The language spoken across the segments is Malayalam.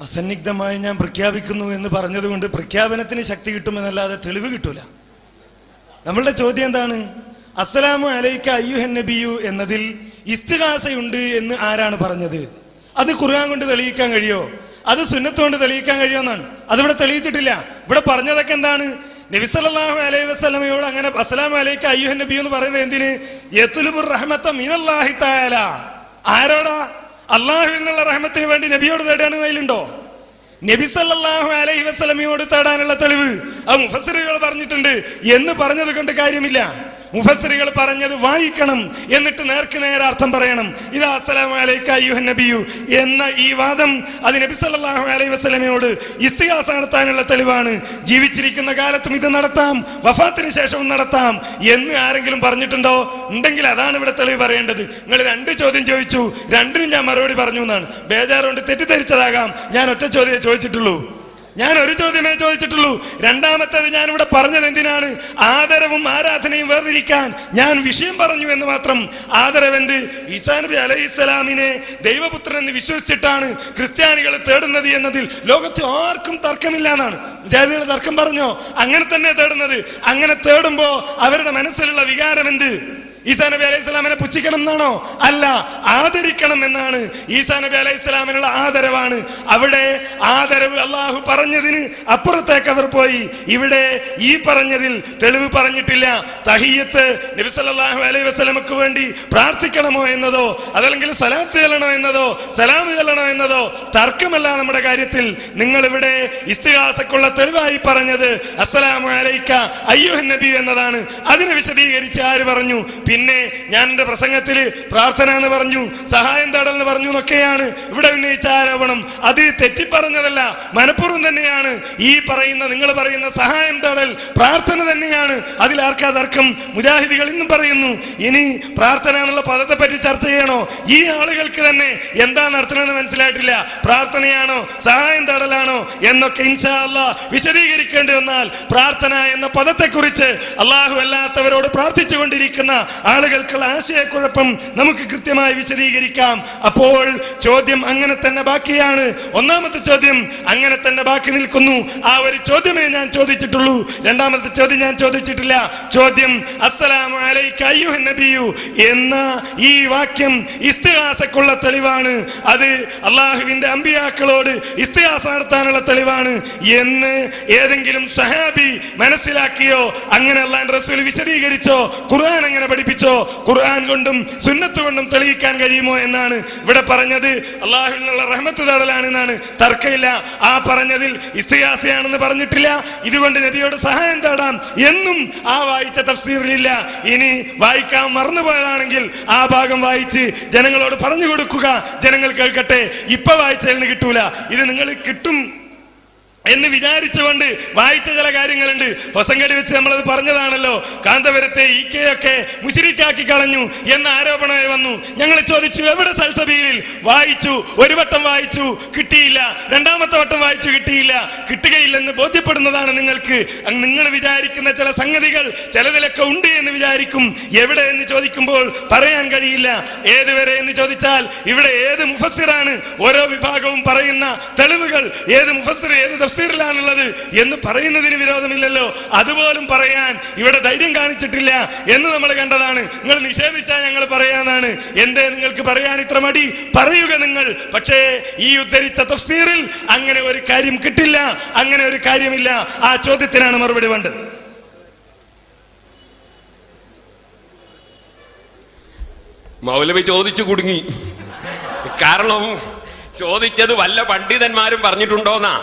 അസന്നിഗ്ധമായി ഞാൻ പ്രഖ്യാപിക്കുന്നു എന്ന് പറഞ്ഞതുകൊണ്ട് പ്രഖ്യാപനത്തിന് ശക്തി കിട്ടുമെന്നല്ലാതെ തെളിവ് കിട്ടൂല. നമ്മളുടെ ചോദ്യം എന്താണ്? അസ്സലാമു അലൈക അയ്യുഹൻ നബിയു എന്നതിൽ ഇസ്തിഗാസയുണ്ട് എന്ന് ആരാണ് പറഞ്ഞത്? അത് ഖുർആൻ കൊണ്ട് തെളിയിക്കാൻ കഴിയോ? അത് സുന്നത്ത് കൊണ്ട് തെളിയിക്കാൻ കഴിയുമെന്നാണ്. അതിവിടെ തെളിയിച്ചിട്ടില്ല. ഇവിടെ പറഞ്ഞതൊക്കെ എന്താണ്? നബി സല്ലല്ലാഹു അലൈഹി വസല്ലമയോട് അങ്ങനെ അസ്സലാമു അലൈക അയ്യുഹൻ നബിയു എന്ന് പറയുന്നത് എന്തിന്? യത്ലുബുർ റഹ്മത മിനല്ലാഹി തആല. ആരോടാ? അള്ളാഹുവിൽ നിന്നുള്ള റഹ്മത്തിന് വേണ്ടി നബിയോട് തേടാണ്. അതിലുണ്ടോ? നബി സല്ലല്ലാഹു അലൈഹി വസല്ലമയോട് തേടാനുള്ള തെളിവ് അത് മുഫസ്സിറുകൾ പറഞ്ഞിട്ടുണ്ട് എന്ന് പറഞ്ഞത് കൊണ്ട് കാര്യമില്ല. മുഫസ്സിറുകൾ പറഞ്ഞത് വായിക്കണം, എന്നിട്ട് നേർക്ക് നേരെ അർത്ഥം പറയണം. ഇതാ അസ്സലാമു അലൈക അയ്യുഹൻ നബിയു എന്ന ഈ വാദം അത് നബി സല്ലല്ലാഹു അലൈഹി വസല്ലമയോട് ഇസ്തിഗാസ നടത്താനുള്ള തെളിവാണ്. ജീവിച്ചിരിക്കുന്ന കാലത്തും ഇത് നടത്താം, വഫാത്തിന് ശേഷവും നടത്താം എന്ന് ആരെങ്കിലും പറഞ്ഞിട്ടുണ്ടോ? ഉണ്ടെങ്കിൽ അതാണ് ഇവിടെ തെളിവ് പറയേണ്ടത്. നിങ്ങൾ 2 ചോദ്യം ചോദിച്ചു, 2നും ഞാൻ മറുപടി പറഞ്ഞു എന്നാണ്. ബേജാറുകൊണ്ട് തെറ്റിദ്ധരിച്ചതാകാം. ഞാൻ ഒറ്റ ചോദ്യമേ ചോദിച്ചിട്ടുള്ളൂ. ഞാൻ ഒരു ചോദ്യമേ ചോദിച്ചിട്ടുള്ളൂ. രണ്ടാമത്തേത് ഞാനിവിടെ പറഞ്ഞത് എന്തിനാണ്? ആദരവും ആരാധനയും വേർതിരിക്കാൻ ഞാൻ വിഷയം പറഞ്ഞു എന്ന് മാത്രം. ആദരവെന്ത്? ഈസാ നബി അലൈഹിസ്സലാമിനെ ദൈവപുത്രൻ എന്ന് വിശ്വസിച്ചിട്ടാണ് ക്രിസ്ത്യാനികൾ തേടുന്നത് എന്നതിൽ ലോകത്ത് ആർക്കും തർക്കമില്ല എന്നാണ്. വിജാതികൾ തർക്കം പറഞ്ഞോ? അങ്ങനെ തന്നെ തേടുന്നത്. അങ്ങനെ തേടുമ്പോ അവരുടെ മനസ്സിലുള്ള വികാരം എന്ത്? ഈസാ നബി അലൈഹി സ്വലാമിനെ പുച്ഛിക്കണം എന്നാണോ? അല്ല, ആദരിക്കണം എന്നാണ്. ഈസാ നബി അലൈഹി സ്വലാമിനുള്ള ആദരവാണ്. അവിടെ ആദരവ് അള്ളാഹു പറഞ്ഞതിന് അപ്പുറത്തേക്ക് അവർ പോയി. ഇവിടെ ഈ പറഞ്ഞതിൽ തെളിവ് പറഞ്ഞിട്ടില്ല. തഹിയ്യത്ത് നബി സല്ലല്ലാഹു അലൈഹി വസല്ലമക്ക് വേണ്ടി പ്രാർത്ഥിക്കണമോ എന്നതോ അതല്ലെങ്കിൽ സലാത്ത് ചെല്ലണോ എന്നതോ സലാം ചെല്ലണോ എന്നതോ തർക്കമല്ല നമ്മുടെ കാര്യത്തിൽ. നിങ്ങൾ ഇവിടെ ഇസ്തിഗാസക്കുള്ള തെളിവായി പറഞ്ഞത് അസ്സലാമു അലൈക അയ്യുഹൻ നബി എന്നതാണ്. അതിനെ വിശദീകരിച്ച് ആര് പറഞ്ഞു? പിന്നെ ഞാൻ എന്റെ പ്രസംഗത്തിൽ പ്രാർത്ഥന എന്ന് പറഞ്ഞു, സഹായം തേടൽ എന്ന് പറഞ്ഞു എന്നൊക്കെയാണ് ഇവിടെ ഉന്നയിച്ച ആരോപണം. അത് തെറ്റിപ്പറഞ്ഞതല്ല, മനഃപൂർവ്വം തന്നെയാണ്. ഈ പറയുന്ന നിങ്ങൾ പറയുന്ന സഹായം തേടൽ പ്രാർത്ഥന തന്നെയാണ്. അതിലാർക്കാ തർക്കം? മുജാഹിദികൾ ഇന്നും പറയുന്നു. ഇനി പ്രാർത്ഥന എന്നുള്ള പദത്തെ പറ്റി ചർച്ച ചെയ്യണോ? ഈ ആളുകൾക്ക് തന്നെ എന്താണ് അർത്ഥമെന്ന് മനസ്സിലായിട്ടില്ല. പ്രാർത്ഥനയാണോ സഹായം തേടലാണോ എന്നൊക്കെ ഇൻഷാ അല്ലാഹ് വിശദീകരിക്കേണ്ടി വന്നാൽ പ്രാർത്ഥന എന്ന പദത്തെക്കുറിച്ച് അള്ളാഹു അല്ലാത്തവരോട് പ്രാർത്ഥിച്ചുകൊണ്ടിരിക്കുന്ന ആളുകൾക്കുള്ള ആശയക്കുഴപ്പം നമുക്ക് കൃത്യമായി വിശദീകരിക്കാം. അപ്പോൾ ചോദ്യം അങ്ങനെ തന്നെ ബാക്കിയാണ്. ഒന്നാമത്തെ ചോദ്യം അങ്ങനെ തന്നെ ബാക്കി നിൽക്കുന്നു. ആ ഒരു ചോദ്യമേ ഞാൻ ചോദിച്ചിട്ടുള്ളൂ. രണ്ടാമത്തെ ചോദ്യം ഞാൻ ചോദിച്ചിട്ടില്ല. ചോദ്യം അസ്സലാമു അലൈക അയ്യുഹൻ നബിയു എന്ന ഈ വാക്യം ഇസ്തിഗാസക്കുള്ള തെളിവാണ്. അത് അള്ളാഹുവിന്റെ അമ്പിയാക്കളോട് ഇസ്തിഗാസ നടത്താനുള്ള തെളിവാണ് എന്ന് ഏതെങ്കിലും സഹാബി മനസ്സിലാക്കിയോ? അങ്ങനെ അല്ലാഹുവിന്റെ റസൂൽ വിശദീകരിച്ചോ? ഖുർആൻ അങ്ങനെ പഠിപ്പിച്ചോ? ഖുർആൻ കൊണ്ടും സുന്നത്ത് കൊണ്ടും തെളിയിക്കാൻ കഴിയുമോ എന്നാണ് ഇവിടെ പറഞ്ഞത്. അള്ളാഹുവിൽ നിന്നുള്ള റഹ്മത്ത് തേടലാണ് എന്നാണ്. തർക്കമില്ല. ആ പറഞ്ഞതിൽ ഇസ്തിഗാസയാണെന്ന് പറഞ്ഞിട്ടില്ല. ഇതുകൊണ്ട് നബിയോട് സഹായം തേടാം എന്നും ആ വായിച്ച തഫ്സീറിലില്ല. ഇനി വായിക്കാൻ മറന്നുപോയതാണെങ്കിൽ ആ ഭാഗം വായിച്ച് ജനങ്ങളോട് പറഞ്ഞു കൊടുക്കുക, ജനങ്ങൾ കേൾക്കട്ടെ. ഇപ്പൊ വായിച്ചതിന് കിട്ടൂല, ഇത് നിങ്ങൾ കിട്ടും എന്ന് വിചാരിച്ചുകൊണ്ട് വായിച്ച ചില കാര്യങ്ങളുണ്ട്. ഹൊസങ്കടി വെച്ച് നമ്മളത് പറഞ്ഞതാണല്ലോ. കാന്തപുരത്തെ ഈക്കയൊക്കെ മുശ്രിക്കാക്കി കളഞ്ഞു എന്ന ആരോപണമായി വന്നു. ഞങ്ങൾ ചോദിച്ചു, എവിടെ സൽസബീലിൽ വായിച്ചു? ഒരു വട്ടം വായിച്ചു, കിട്ടിയില്ല. രണ്ടാമത്തെ വട്ടം വായിച്ചു, കിട്ടിയില്ല. കിട്ടുകയില്ലെന്ന് ബോധ്യപ്പെടുന്നതാണ് നിങ്ങൾക്ക്. നിങ്ങൾ വിചാരിക്കുന്ന ചില സംഗതികൾ ചിലതിലൊക്കെ ഉണ്ട് എന്ന് വിചാരിക്കും. എവിടെ എന്ന് ചോദിക്കുമ്പോൾ പറയാൻ കഴിയില്ല. ഏതുവരെ എന്ന് ചോദിച്ചാൽ ഇവിടെ ഏത് മുഫസ്സിറാണ് ഓരോ വിഭാഗവും പറയുന്ന തെളിവുകൾ, ഏത് മുഫസ്സിർ ഏത് തഫ്സീറിലാണുള്ളത് എന്ന് പറയുന്നതിന് വിരോധമില്ലല്ലോ. അതുപോലും പറയാൻ ഇവിടെ ധൈര്യം കാണിച്ചിട്ടില്ല എന്ന് നമ്മൾ കണ്ടതാണ്. നിങ്ങൾ നിഷേധിച്ചാൽ ഞങ്ങൾ പറയാനാണ്. എന്തേ നിങ്ങൾക്ക് പറയാൻ ഇത്ര മടി? പറയുക നിങ്ങൾ. പക്ഷേ ഈ ഉദ്ധരിച്ച തഫ്സീറിൽ അങ്ങനെ ഒരു കാര്യം കിട്ടില്ല, അങ്ങനെ ഒരു കാര്യമില്ല. ആ ചോദ്യത്തിനാണ് മറുപടി വേണ്ടത്. മൗലവി ചോദിച്ചു കുടുങ്ങി. കാരണം ചോദിച്ചത് വല്ല പണ്ഡിതന്മാരും പറഞ്ഞിട്ടുണ്ടോന്നാ.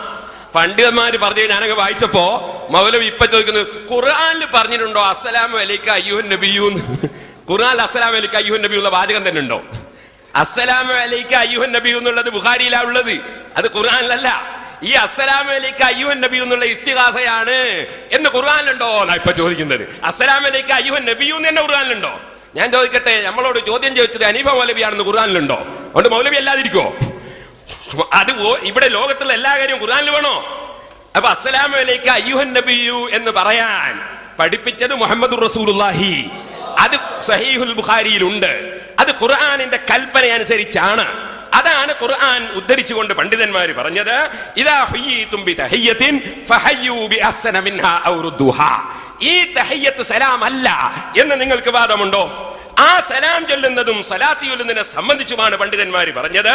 പണ്ഡിതന്മാര് പറഞ്ഞു. ഞാനൊക്കെ വായിച്ചപ്പോ മൗലവി ഇപ്പൊ ചോദിക്കുന്നത്, ഖുർആനിൽ പറഞ്ഞിട്ടുണ്ടോ അസ്സലാമു അലൈക അയ്യുഹൻ നബിയു? ഖുർആനിൽ അസ്സലാമു അലൈക അയ്യുഹൻ നബിയു ഉള്ള വാചകം തന്നെ ഉണ്ടോ? അസ്സലാമു അലൈക അയ്യുഹൻ നബിയു എന്നുള്ളത് ബുഖാരിയിലാ ഉള്ളത്, അത് ഖുർആനിലല്ല. ഈ അസ്സലാമു അലൈക അയ്യുഹൻ നബിയു എന്നുള്ള ഇസ്തിഗാസയാണ് എന്ന് ഖുർആനിലുണ്ടോ എന്നാ ഇപ്പൊ ചോദിക്കുന്നത്. അസ്സലാമു അലൈക അയ്യുഹൻ നബിയു എന്ന് തന്നെ ഖുർആനിലുണ്ടോ? ഞാൻ ചോദിക്കട്ടെ, നമ്മളോട് ചോദ്യം ചോദിച്ചത് ഹനീഫ മൗലവിയാണെന്ന് ഖുർആനിലുണ്ടോ? അതുകൊണ്ട് മൗലവി അല്ലാതിരിക്കോ? അത് ഇവിടെ ലോകത്തുള്ള എല്ലാ കാര്യവും ഖുർആനിൽ വേണോ? അപ്പൊ അസ്സലാമു അലൈക അയ്യുഹൻ നബിയു എന്ന് പറയാൻ പഠിപ്പിച്ചത് മുഹമ്മദുർ റസൂലുള്ളാഹി. അത് സഹീഹുൽ ബുഖാരിയിലുണ്ട്. അത് ഖുർആനിന്റെ കൽപ്പന അനുസരിച്ചാണ്. അതാണ് ഖുർആൻ ഉദ്ധരിച്ചുകൊണ്ട് പണ്ഡിതന്മാര് പറഞ്ഞത്, ഇദാ ഹുയ്യിതും ബിതഹിയ്യത്തിൻ ഫഹയ്യൂ ബിഅഹ്സന മിൻഹാ ഔ റുദ്ദൂഹാ. ഈ തഹയ്യത്ത് സലാം അല്ല എന്ന് നിങ്ങൾക്ക് വാദമുണ്ടോ? ആ സലാം ചൊല്ലുന്നതും സലാത്ത് ചൊല്ലുന്നതിനെ സംബന്ധിച്ചുമാണ് പണ്ഡിതന്മാര് പറഞ്ഞത്,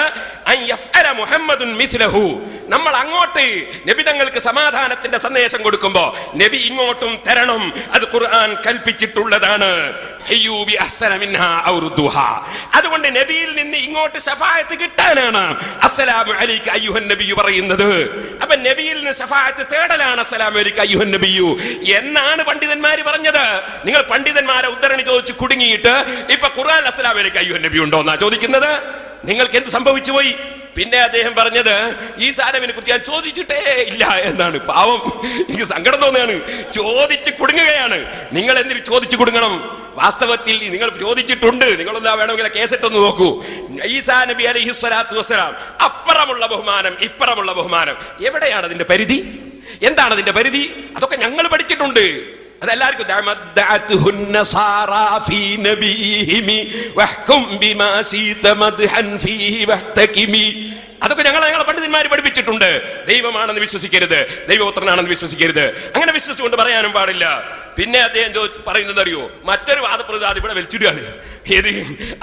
അൻ യഫ്അല മുഹമ്മദുൻ മിസ്ലഹു. നമ്മൾ അങ്ങോട്ട് നബി തങ്ങൾക്ക് സമാധാനത്തിന്റെ സന്ദേശം കൊടുക്കുമ്പോ നബി ഇങ്ങോട്ടും തരണം. അത് ഖുർആൻ കൽപ്പിച്ചിട്ടുള്ളതാണ്. ഹയ്യൂ ബി അഹ്സന മിൻഹാ ഔ റുദ്ദൂഹാ. അതുകൊണ്ട് നബിയിൽ നിന്ന് ഇങ്ങോട്ട് ശഫാഅത്ത് കിട്ടാനാണ് അസ്സലാമു അലൈക അയ്യുഹൻ നബിയു പറയുന്നത്. അപ്പൊ നബിയിൽ നിന്ന് ശഫാഅത്ത് തേടലാണ് അസ്സലാമു അലൈക അയ്യുഹൻ നബിയു എന്നാണ് പണ്ഡിതന്മാര് പറഞ്ഞത്. നിങ്ങൾ പണ്ഡിതന്മാരെ ഉദ്ധരണി ചോദിച്ച് കുടുങ്ങിയിട്ട് ഇപ്പൊ ഖുർആൻ അസ്സലാമു അലൈക അയ്യുഹൻ നബി ഉണ്ടോ എന്നാ ചോദിക്കുന്നത്. നിങ്ങൾക്ക് എന്ത് സംഭവിച്ചു പോയി? പിന്നെ അദ്ദേഹം പറഞ്ഞത് ഈസാ നബിയെ കുറിച്ച് ഞാൻ ചോദിച്ചിട്ടേ ഇല്ല എന്നാണ്. പാവം, എനിക്ക് സങ്കടം തോന്നുകയാണ്. ചോദിച്ച് കുടുങ്ങുകയാണ്. നിങ്ങൾ എന്തിന് ചോദിച്ചു കുടുങ്ങണം? വാസ്തവത്തിൽ നിങ്ങൾ ചോദിച്ചിട്ടുണ്ട്. നിങ്ങളൊന്നാ വേണമെങ്കിൽ കേസിട്ടൊന്ന് നോക്കൂ. ഈസാ നബി അലൈഹിസ്സലാത്തു വസ്സലാം അപ്പുറമുള്ള ബഹുമാനം, ഇപ്പുറമുള്ള ബഹുമാനം, എവിടെയാണ് അതിന്റെ പരിധി? എന്താണ് അതിന്റെ പരിധി? അതൊക്കെ ഞങ്ങൾ പഠിച്ചിട്ടുണ്ട്. അതെല്ലാവർക്കും അതൊക്കെ ഞങ്ങളെ പണ്ഡിതന്മാര് പഠിപ്പിച്ചിട്ടുണ്ട്. ദൈവമാണെന്ന് വിശ്വസിക്കരുത്, ദൈവപുത്രനാണെന്ന് വിശ്വസിക്കരുത്, അങ്ങനെ വിശ്വസിച്ചുകൊണ്ട് പറയാനും പാടില്ല. പിന്നെ അദ്ദേഹം പറയുന്നത് അറിയോ? മറ്റൊരു വാദപ്രതിവാദം ഇവിടെ വലിച്ചിടുകയാണ്. ഏത്?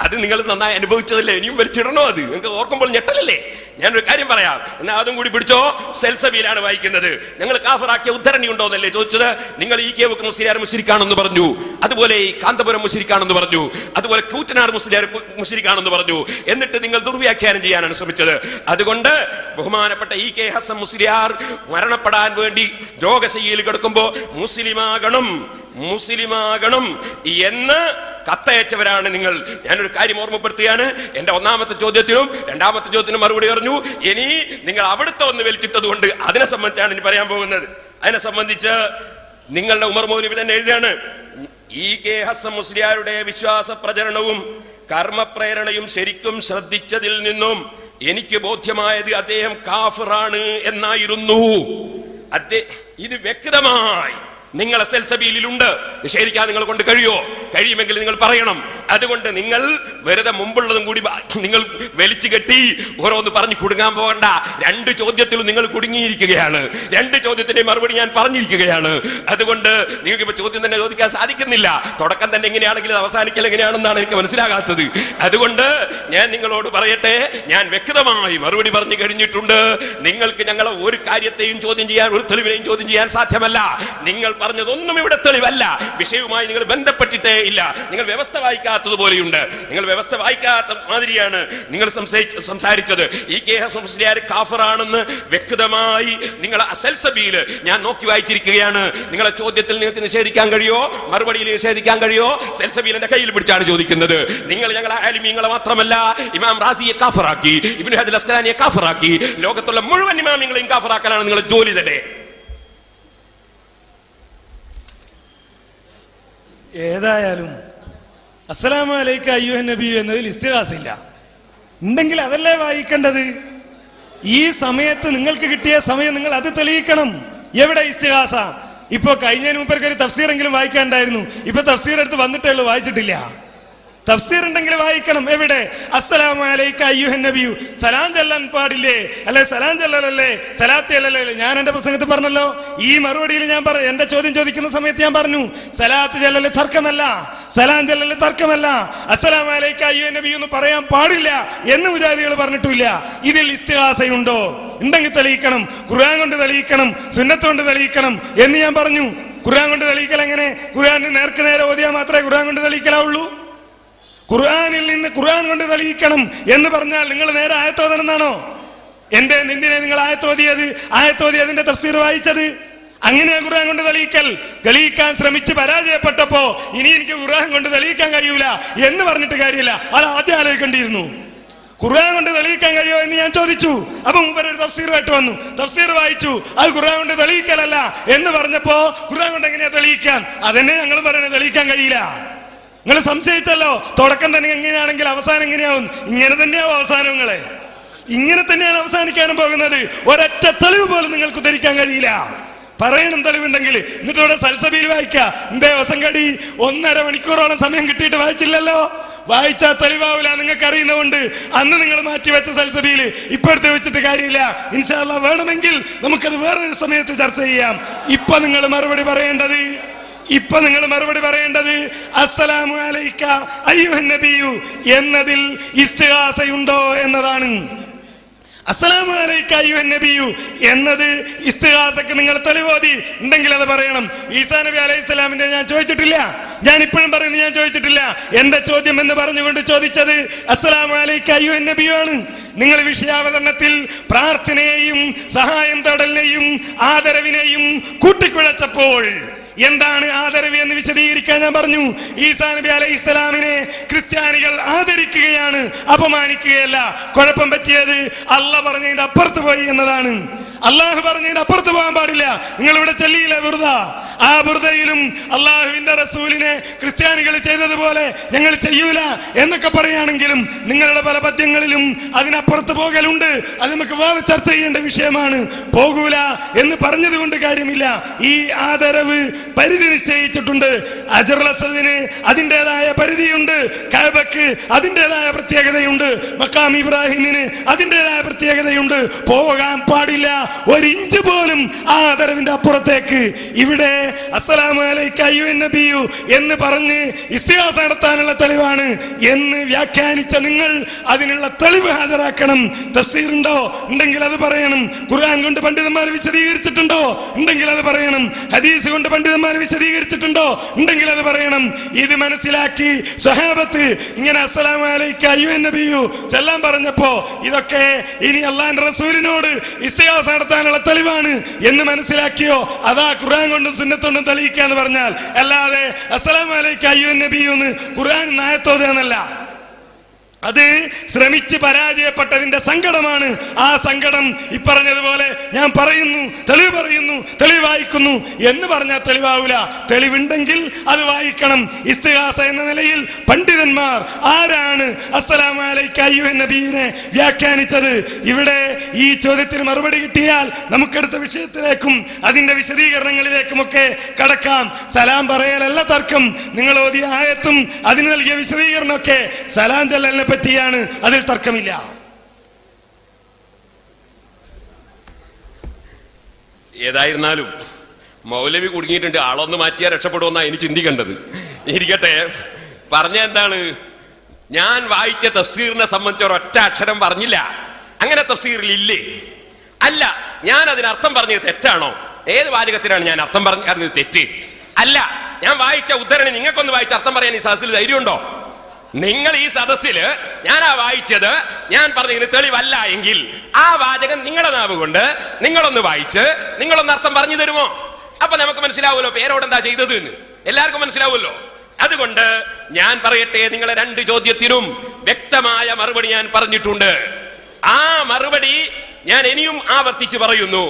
അത് നിങ്ങൾ നന്നായി അനുഭവിച്ചതല്ലേ, ഇനിയും വലിച്ചിടണോ? അത് നിങ്ങൾക്ക് ഓർക്കുമ്പോൾ ഞെട്ടലല്ലേ? ഞാനൊരു കാര്യം പറയാം, എന്നാൽ അതും കൂടി പിടിച്ചോ. സെൽസബിയിലാണ് വായിക്കുന്നത്. ഞങ്ങൾ കാഫറാക്കിയ ഉദ്ധരണി ഉണ്ടോ എന്നല്ലേ ചോദിച്ചത്. നിങ്ങൾ ഈ കെ മുസ്ലിയാർ മുശ്രിക്കാണെന്ന് പറഞ്ഞു, അതുപോലെ ഈ കാന്തപുരം മുശ്രിക്കാണെന്ന് പറഞ്ഞു, അതുപോലെ കൂറ്റനാട് മുസ്ലിയാർ മുശ്രിക്കാണെന്ന് പറഞ്ഞു. എന്നിട്ട് നിങ്ങൾ ദുർവ്യാഖ്യാനം ചെയ്യാനാണ് ശ്രമിച്ചത്. അതുകൊണ്ട് ബഹുമാനപ്പെട്ട ഈ കെ ഹസൻ മുസ്ലിയാർ മരണപ്പെടാൻ വേണ്ടി രോഗശയ്യയിൽ കിടക്കുമ്പോ മുസ്ലിമാകണം എന്ന് കത്തയച്ചവരാണ് നിങ്ങൾ. ഞാനൊരു കാര്യം ഓർമ്മപ്പെടുത്തുകയാണ്. എന്റെ ഒന്നാമത്തെ ചോദ്യത്തിനും രണ്ടാമത്തെ ചോദ്യത്തിനും മറുപടി പറഞ്ഞു. ഇനി നിങ്ങൾ അവിടുത്തെ ഒന്ന് വലിച്ചിട്ടത് കൊണ്ട് അതിനെ സംബന്ധിച്ചാണ് ഇനി പറയാൻ പോകുന്നത്. അതിനെ സംബന്ധിച്ച് നിങ്ങളുടെ ഉമർ മൗലവി തന്നെ എഴുതിയാണ്, ഈ കെ ഹസൻ മുസ്ലിയാരുടെ വിശ്വാസ പ്രചരണവും കർമ്മപ്രേരണയും ശരിക്കും ശ്രദ്ധിച്ചതിൽ നിന്നും എനിക്ക് ബോധ്യമായത് അദ്ദേഹം കാഫിറാണ് എന്നായിരുന്നു. ഇത് വ്യക്തമായി നിങ്ങൾ സെൽസബീലിലുണ്ട്. നിഷേധിക്കാൻ നിങ്ങൾ കൊണ്ട് കഴിയുമെങ്കിൽ നിങ്ങൾ പറയണം. അതുകൊണ്ട് നിങ്ങൾ വെറുതെ മുമ്പുള്ളതും കൂടി നിങ്ങൾ വലിച്ചു കെട്ടി ഓരോന്ന് പറഞ്ഞു കുടുങ്ങാൻ പോകണ്ട. രണ്ട് ചോദ്യത്തിലും നിങ്ങൾ കുടുങ്ങിയിരിക്കുകയാണ്. രണ്ട് ചോദ്യത്തിന്റെ മറുപടി ഞാൻ പറഞ്ഞിരിക്കുകയാണ്. അതുകൊണ്ട് നിങ്ങൾക്ക് ഇപ്പൊ ചോദ്യം തന്നെ ചോദിക്കാൻ സാധിക്കുന്നില്ല. തുടക്കം തന്നെ എങ്ങനെയാണെങ്കിൽ അവസാനിക്കൽ എങ്ങനെയാണെന്നാണ് എനിക്ക് മനസ്സിലാകാത്തത്. അതുകൊണ്ട് ഞാൻ നിങ്ങളോട് പറയട്ടെ, ഞാൻ വ്യക്തമായി മറുപടി പറഞ്ഞു കഴിഞ്ഞിട്ടുണ്ട്. നിങ്ങൾക്ക് ഞങ്ങളെ ഒരു കാര്യത്തെയും ചോദ്യം ചെയ്യാൻ, ഒരു തെളിവിനെയും ചോദ്യം ചെയ്യാൻ സാധ്യമല്ല. നിങ്ങൾ പറഞ്ഞതൊന്നും ഇവിടെ തെളിവല്ല. വിഷയവുമായി നിങ്ങൾ ബന്ധപ്പെട്ടിട്ടേ ഇല്ല. നിങ്ങൾ വ്യവസ്ഥ വായിക്കാത്തതുപോലെയുണ്ട്. നിങ്ങൾ വ്യവസ്ഥ വായിക്കാത്ത മാതിരിയാണ് നിങ്ങൾ സംസാരിച്ചത്. ഈ കെ ഹസൻ മുസ്ലിയാർ കാഫിറാണെന്ന് വ്യക്തമായി നിങ്ങൾ സെൽസബിയിൽ ഞാൻ നോക്കി വായിച്ചിരിക്കുകയാണ്. നിങ്ങളെ ചോദ്യത്തിൽ നിങ്ങൾക്ക് നിഷേധിക്കാൻ കഴിയോ? മറുപടിയിൽ നിഷേധിക്കാൻ കഴിയോ? സെൽസബിലിന്റെ കയ്യിൽ പിടിച്ചാണ് ചോദിക്കുന്നത്. നിങ്ങൾ ഞങ്ങളെ ആലിമീങ്ങളെ മാത്രമല്ല, ഇമാം റാസിയെ കാഫിറാക്കി, ഇബ്നു ഹജർ അസ്ഖലാനിയെ കാഫിറാക്കി, ലോകത്തുള്ള മുഴുവൻ ഇമാമിങ്ങളെയും കാഫിറാക്കലാണ് നിങ്ങളുടെ ജോലി തന്നെ. ഏതായാലും അസ്സലാമു അലൈക അയ്യുഹൻ നബി എന്നതിൽ ഇസ്തിഗാസയില്ല. ഉണ്ടെങ്കിൽ അതല്ലേ വായിക്കേണ്ടത്? ഈ സമയത്ത് നിങ്ങൾക്ക് കിട്ടിയ സമയം നിങ്ങൾ അത് തെളിയിക്കണം. എവിടെ ഇസ്തിഗാസ? ഇപ്പൊ കഴിഞ്ഞതിന് മുമ്പ് ഒരു തഫ്സീറെങ്കിലും വായിക്കാണ്ടായിരുന്നു. ഇപ്പൊ തഫ്സീർ എടുത്ത് വന്നിട്ടേ ഉള്ളൂ, വായിച്ചിട്ടില്ല. തഫ്സീർ ഉണ്ടെങ്കിൽ വായിക്കണം. എവിടെ? അസ്സലാമു അലൈക അയ്യുഹൻ നബിയു. സലാം ചെല്ലാൻ പാടില്ലേ? അല്ലെ സലാം ചെല്ലലല്ലേ, സലാത്ത് ചെല്ലലല്ലേ? ഞാൻ എന്റെ പ്രസംഗത്തിൽ പറഞ്ഞല്ലോ. ഈ മറുപടിയിൽ ഞാൻ എന്റെ ചോദ്യം ചോദിക്കുന്ന സമയത്ത് ഞാൻ പറഞ്ഞു, സലാത്ത് ചെല്ലല് തർക്കമല്ല, സലാം ചെല്ലല് തർക്കമല്ല. അസ്സലാമു അലൈക അയ്യുഹൻ നബിയു എന്ന് പറയാൻ പാടില്ല എന്ന് മുജാഹിദികൾ പറഞ്ഞിട്ടില്ല. ഇതിൽ ഇസ്തിഗാസയുണ്ടോ? ഉണ്ടെങ്കിൽ തെളിയിക്കണം. ഖുർആൻ കൊണ്ട് തെളിയിക്കണം, സുന്നത്ത് കൊണ്ട് തെളിയിക്കണം എന്ന് ഞാൻ പറഞ്ഞു. ഖുർആൻ കൊണ്ട് തെളിയിക്കൽ എങ്ങനെ? ഖുർആന് നേർക്ക് നേരെ ഓതിയാൽ മാത്രമേ ഖുർആൻ കൊണ്ട് തെളിയിക്കലാവുള്ളൂ. ഖുർആനിൽ നിന്ന് ഖുർആൻ കൊണ്ട് തെളിയിക്കണം എന്ന് പറഞ്ഞാൽ നിങ്ങൾ നേരെ ആയത്തോതണമെന്നാണോ? എന്തിനെ നിങ്ങൾ ആയത്തോതിയതിന്റെ തഫ്സീർ വായിച്ചത്? അങ്ങനെയാ ഖുർആൻ കൊണ്ട് തെളിയിക്കാൻ ശ്രമിച്ച് പരാജയപ്പെട്ടപ്പോ ഇനി എനിക്ക് ഖുർആൻ കൊണ്ട് തെളിയിക്കാൻ കഴിയൂല എന്ന് പറഞ്ഞിട്ട് കാര്യമില്ല. അത് ആദ്യം ആലോചിക്കേണ്ടിയിരുന്നു. ഖുർആൻ കൊണ്ട് തെളിയിക്കാൻ കഴിയുമോ എന്ന് ഞാൻ ചോദിച്ചു. അപ്പൊ മുമ്പ് ഒരു തഫ്സീറുമായിട്ട് വന്നു, തഫ്സീർ വായിച്ചു. അത് ഖുർആൻ കൊണ്ട് തെളിയിക്കലല്ല എന്ന് പറഞ്ഞപ്പോ ഖുർആൻ കൊണ്ട് എങ്ങനെയാ തെളിയിക്കാൻ? അതന്നെ ഞങ്ങൾ പറയുന്നത്, തെളിയിക്കാൻ കഴിയില്ല. നിങ്ങൾ സംശയിച്ചല്ലോ. തുടക്കം തന്നെ എങ്ങനെയാണെങ്കിൽ അവസാനം എങ്ങനെയാവും? ഇങ്ങനെ തന്നെയാവും അവസാനങ്ങളെ. ഇങ്ങനെ തന്നെയാണ് അവസാനിക്കാനും പോകുന്നത്. ഒരൊറ്റ തെളിവ് പോലും നിങ്ങൾക്ക് ധരിക്കാൻ കഴിയില്ല. പറയണം തെളിവുണ്ടെങ്കിൽ. എന്നിട്ട് ഇവിടെ സൽസബിയിൽ വായിക്കാം. എന്തേ വസങ്കടി 1.5 മണിക്കൂറോളം സമയം കിട്ടിയിട്ട് വായിച്ചില്ലല്ലോ? വായിച്ചാൽ തെളിവാവില്ല, നിങ്ങൾക്ക് അറിയുന്നതുകൊണ്ട് അന്ന് നിങ്ങൾ മാറ്റിവെച്ച സൽസബീല് ഇപ്പോഴത്തെ വെച്ചിട്ട് കാര്യമില്ല. ഇൻഷാ അല്ലാഹ് വേണമെങ്കിൽ നമുക്കത് വേറൊരു സമയത്ത് ചർച്ച ചെയ്യാം. ഇപ്പൊ നിങ്ങൾ മറുപടി പറയേണ്ടത് അസ്സലാമു അലൈക അയ്യുഹൻ നബിയു എന്നതിൽ ഇസ്തിഗാസയുണ്ടോ എന്നതാണ്. അസ്സലാമു അലൈക അയ്യുഹൻ നബിയു എന്നത് ഇസ്തിഗാസക്ക് നിങ്ങൾ തെളിവോതി ഉണ്ടെങ്കിൽ അത് പറയണം. ഈസാ നബി അലൈഹിസ്സലാമിന്റെ ഞാൻ ചോദിച്ചിട്ടില്ല, ഞാൻ ഇപ്പോഴും പറയുന്നു, ഞാൻ ചോദിച്ചിട്ടില്ല. എന്റെ ചോദ്യം എന്ന് പറഞ്ഞുകൊണ്ട് ചോദിച്ചത് അസ്സലാമു അലൈക അയ്യുഹൻ നബിയു ആണ്. നിങ്ങൾ വിഷയാവതരണത്തിൽ പ്രാർത്ഥനയെയും സഹായം തേടലിനെയും ആദരവിനെയും കൂട്ടിക്കുഴച്ചപ്പോൾ എന്താണ് ആദരവ് എന്ന് വിശദീകരിക്കാൻ ഞാൻ പറഞ്ഞു. ഈസാ നബി അലൈഹിസ്സലാമിനെ ക്രിസ്ത്യാനികൾ ആദരിക്കുകയാണ്, അപമാനിക്കുകയല്ല. കുഴപ്പം പറ്റിയത് അള്ളാഹ് പറഞ്ഞതിന്റെ അപ്പുറത്ത് പോയി എന്നതാണ്. അള്ളാഹു പറഞ്ഞതിന്റെ അപ്പുറത്ത് പോകാൻ പാടില്ല. നിങ്ങൾ ഇവിടെ ചൊല്ലിയില്ലേ ബുർദ, ആ ബുർദയിലും അള്ളാഹുവിന്റെ റസൂലിനെ ക്രിസ്ത്യാനികൾ ചെയ്തതുപോലെ ഞങ്ങൾ ചെയ്യൂല എന്നൊക്കെ പറയുകയാണെങ്കിലും നിങ്ങളുടെ പല പദ്യങ്ങളിലും അതിനപ്പുറത്ത് പോകലുണ്ട്. അത് നമുക്ക് വേറെ ചർച്ച ചെയ്യേണ്ട വിഷയമാണ്. പോകൂല എന്ന് പറഞ്ഞത് കൊണ്ട് കാര്യമില്ല. ഈ ആദരവ് പരിധി നിശ്ചയിച്ചിട്ടുണ്ട്. ഹജറുൽ അസ്വദിന് അതിൻ്റെതായ പരിധിയുണ്ട്, കഅബക്ക് അതിൻ്റെതായ പ്രത്യേകതയുണ്ട്, മഖാം ഇബ്രാഹിമിന് അതിൻ്റെതായ പ്രത്യേകതയുണ്ട്. പോകാൻ പാടില്ല ഒരു ഇഞ്ച് പോലും ആദരവിന്റെ അപ്പുറത്തേക്ക്. ഇവിടെ അസ്സലാമു അലൈക അയ്യുഹൻ നബിയു എന്ന് പറഞ്ഞ് ഇസ്തിഗാസ നടത്താനുള്ള തെളിവാണ് എന്ന് വ്യാഖ്യാനിച്ച നിങ്ങൾ അതിനുള്ള തെളിവ് ഹാജരാക്കണം. തഫ്സീർ ഉണ്ടോ ഉണ്ടെങ്കിൽ അത് പറയണം. ഖുർആൻ കൊണ്ട് പണ്ഡിതന്മാർ വിശദീകരിച്ചിട്ടുണ്ടോ ഉണ്ടെങ്കിൽ അത് പറയണം. ഹദീസ് കൊണ്ട് പണ്ഡിതന്മാർ വിശദീകരിച്ചിട്ടുണ്ടോ ഉണ്ടെങ്കിൽ അത് പറയണം. ഇത് മനസ്സിലാക്കി സ്വഹാബത്ത് ഇങ്ങനെ അസ്സലാമു അലൈക അയ്യുഹൻ നബിയു ചൊല്ലാൻ പറഞ്ഞപ്പോ ഇതൊക്കെ ഇനി അല്ലാഹുവിന്റെ റസൂലിനോട് ഇസ്തിഗാസ നടത്താനുള്ള തെളിവാണ് എന്ന് മനസ്സിലാക്കിയോ? അതാ ഖുർആൻ കൊണ്ടും സുന്നത്തുകൊണ്ടും തെളിയിക്കാന്ന് പറഞ്ഞാൽ, അല്ലാതെ അസ്സലാമു അലൈക അയ്യുഹൻ നബിയു എന്ന് ഖുർആൻ നായത്തോതെന്നല്ല. അത് ശ്രമിച്ച് പരാജയപ്പെട്ടതിന്റെ സങ്കടമാണ്. ആ സങ്കടം ഈ പറഞ്ഞതുപോലെ ഞാൻ പറയുന്നു, തെളിവ് വായിക്കുന്നു എന്ന് പറഞ്ഞാൽ തെളിവാവൂല. തെളിവുണ്ടെങ്കിൽ അത് വായിക്കണം. ഇസ്തിഗാസ എന്ന നിലയിൽ പണ്ഡിതന്മാർ ആരാണ് അസ്സലാമു അലൈക അയ്യുഹൻ നബിയെ വ്യാഖ്യാനിച്ചത്? ഇവിടെ ഈ ചോദ്യത്തിന് മറുപടി കിട്ടിയാൽ നമുക്കടുത്ത വിഷയത്തിലേക്കും അതിന്റെ വിശദീകരണങ്ങളിലേക്കുമൊക്കെ കടക്കാം. സലാം പറയലല്ല തർക്കം. നിങ്ങൾ ഓതിയ ആയത്തും അതിന് നൽകിയ വിശദീകരണമൊക്കെ സലാം ചൊല്ലലിനെ പറ്റിയാണ്, അതിൽ തർക്കമില്ല. ഏതായിരുന്നാലും മൗലവി കുടുങ്ങിയിട്ടുണ്ട്. ആളൊന്ന് മാറ്റിയാൽ രക്ഷപ്പെടുമെന്നാണ് എനിക്ക് ചിന്തിക്കേണ്ടത്. ഇരിക്കട്ടെ, പറഞ്ഞ എന്താണ്? ഞാൻ വായിച്ച തഫ്സീറിനെ സംബന്ധിച്ച് ഒരൊറ്റ അക്ഷരം പറഞ്ഞില്ല. അങ്ങനെ തഫ്സീറിൽ ഇല്ലേ? അല്ല, ഞാൻ അതിനർത്ഥം പറഞ്ഞത് തെറ്റാണോ? ഏത് വാചകത്തിനാണ് ഞാൻ അർത്ഥം പറഞ്ഞത് തെറ്റ്? അല്ല, ഞാൻ വായിച്ച ഉദ്ധരണി നിങ്ങൾക്കൊന്ന് വായിച്ച അർത്ഥം പറയാൻ ഈ സദസ്സിൽ ധൈര്യമുണ്ടോ? നിങ്ങൾ ഈ സദസ്സില് ഞാൻ വായിച്ചത് ഞാൻ പറഞ്ഞതിന് തെളിവല്ല എങ്കിൽ ആ വാചകം നിങ്ങളുടെ നാവ് കൊണ്ട് നിങ്ങളൊന്ന് വായിച്ച് നിങ്ങളൊന്ന് അർത്ഥം പറഞ്ഞു തരുമോ? അപ്പൊ നമുക്ക് മനസ്സിലാവുമല്ലോ പേരോടെന്താ ചെയ്തത് എന്ന്. എല്ലാവർക്കും മനസ്സിലാവുമല്ലോ. അതുകൊണ്ട് ഞാൻ പറയട്ടെ, നിങ്ങളെ രണ്ട് ചോദ്യത്തിനും വ്യക്തമായ മറുപടി ഞാൻ പറഞ്ഞിട്ടുണ്ട്. ആ മറുപടി ഞാൻ ഇനിയും ആവർത്തിച്ച് പറയുന്നു.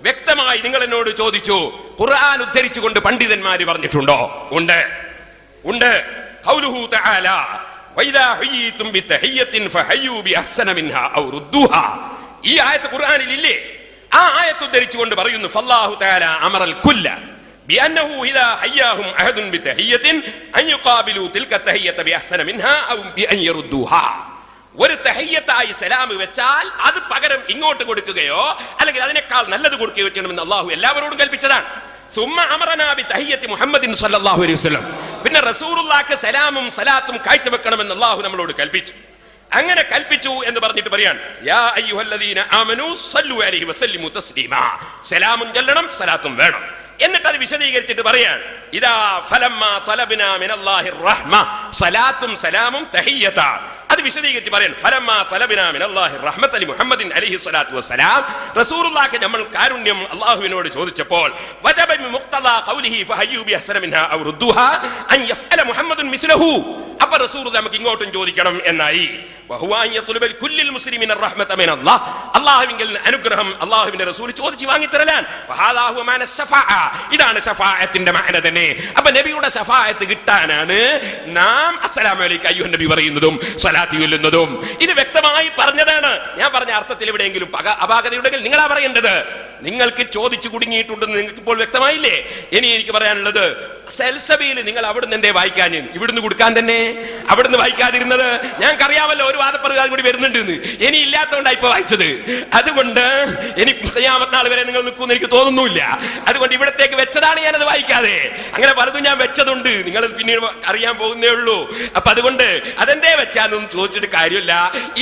വ്യക്തമായി നിങ്ങൾ എന്നോട് ചോദിച്ചു, ഖുർആൻ ഉദ്ധരിച്ചുകൊണ്ട് പണ്ഡിതന്മാര് പറഞ്ഞിട്ടുണ്ടോ? ഉണ്ട്. ഖൗലുഹു തആല വഇദാ ഹയ്യിതും ബിതഹിയ്യത്തിൻ ഫഹയ്യൂ ബിഅഹ്സന മിൻഹാ ഔ റുദ്ദൂഹാ. ഈ ആയത്ത് ഖുർആനിൽ ഇല്ലേ? ആ ആയത്ത് ഉദ്ധരിച്ചുകൊണ്ട് പറയുന്നു, ഫല്ലാഹു തആല അമറൽ കുല്ല ബിഅന്നഹു ഇദാ ഹയ്യാഹും അഹദുൻ ബിതഹിയ്യത്തിൻ അൻ യുഖാബിലു തിൽക തഹിയ്യത ബിഅഹ്സന മിൻഹാ ഔ ബിഅൻ യറുദ്ദൂഹാ. ഒരു തഹിയ്യത്തായി സലാം വെച്ചാൽ അത് പകരം ഇങ്ങോട്ട് കൊടുക്കുകയോ അല്ലെങ്കിൽ അതിനേക്കാൾ നല്ലത് കൊടുക്കുകയോ ചെയ്യണമെന്ന് അല്ലാഹു എല്ലാവരോടും കൽപ്പിച്ചതാണ്. പിന്നെ റസൂലുള്ളാഹിക്ക് സലാമും സലാത്തും കാഴ്ചവെക്കണമെന്ന് അല്ലാഹു നമ്മളോട് കൽപ്പിച്ചു. അങ്ങനെ കൽപ്പിച്ചു എന്ന് പറഞ്ഞിട്ട് പറയാണ്, യാ അയ്യുഹല്ലദീന ആമനൂ സല്ലു അലൈഹി വസല്ലിമു തസ്ലീമാ. സലാമും ചൊല്ലണം, സലാത്തും വേണം. എന്നിട്ട് അത് വിശദീകരിച്ചിട്ട് പറയാണ്, ഇദാ ഫലമ്മാ തലബ്നാ മിനല്ലാഹിർ റഹ്മ. സലാത്തും സലാമും തഹിയ്യത. അത് വിശദീകരിച്ച് പറയാൻ, ഫലമ്മാ തലബ്നാ മിനല്ലാഹിർ റഹ്മത ലി മുഹമ്മദിൻ അലൈഹി സ്വലാത്തു വസ്സലാം. റസൂലുള്ളാഹിക്ക് നമ്മൾ കാരുണ്യം അല്ലാഹുവിനോട് ചോദിച്ചപ്പോൾ വജബ ബിമുഖ്തദാ ഖൗലിഹി ഫഹയ്യൂ ബിഅഹ്സന മിൻഹാ ഔ റുദ്ദൂഹാ അൻ യഫ്അല മുഹമ്മദുൻ മിസ്ലഹു. അപ്പോൾ റസൂലുള്ളാഹി നമുക്ക് ഇങ്ങോട്ടും ചോദിക്കണം എന്നായി. അള്ളാഹുവിങ്കിൽ അനുഗ്രഹം അള്ളാഹുവിന്റെ റസൂൽ ചോദിച്ചു വാങ്ങിത്തരലാൻ. ഇതാണ് ശഫാഅത്തിന്റെ മഅന തന്നെ. അപ്പൊ നബിയുടെ ശഫാഅത്ത് കിട്ടാനാണ് നാം അസ്സലാമു അലൈക അയ്യുഹൻ നബി പറയുന്നതും സ്വലാത്ത് ചൊല്ലുന്നതും. ഇത് വ്യക്തമായി പറഞ്ഞതാണ്. ഞാൻ പറഞ്ഞ അർത്ഥത്തിൽ എവിടെയെങ്കിലും അപാകതയുണ്ടെങ്കിൽ നിങ്ങളാ പറയേണ്ടത്. നിങ്ങൾക്ക് ചോദിച്ചു കുടുങ്ങിയിട്ടുണ്ടെന്ന് നിങ്ങൾക്ക് ഇപ്പോൾ വ്യക്തമായില്ലേ? ഇനി എനിക്ക് പറയാനുള്ളത്, സെൽസബിയിൽ നിങ്ങൾ അവിടുന്ന് എന്തേ വായിക്കാൻ? ഇവിടുന്ന് കൊടുക്കാൻ തന്നെ അവിടുന്ന് വായിക്കാതിരുന്നത് ഞങ്ങൾക്കറിയാമല്ലോ. ഒരു വാദപ്രകാരം കൂടി വരുന്നുണ്ട്. ഇനി ഇല്ലാത്തതുകൊണ്ടാണ് ഇപ്പൊ വായിച്ചത്. അതുകൊണ്ട് ഇനി ഖിയാമത്ത് നാൾ വരെ നിങ്ങൾ നിൽക്കുമെന്ന് എനിക്ക് തോന്നുന്നില്ല. അതുകൊണ്ട് ഇവിടത്തേക്ക് വെച്ചതാണ് ഞാനത് വായിക്കാതെ. അങ്ങനെ പലതും ഞാൻ വെച്ചതുണ്ട്, നിങ്ങൾ പിന്നീട് അറിയാൻ പോകുന്നേ ഉള്ളൂ. അപ്പൊ അതുകൊണ്ട് അതെന്തേ വെച്ചാന്നൊന്നും ചോദിച്ചിട്ട് കാര്യമില്ല.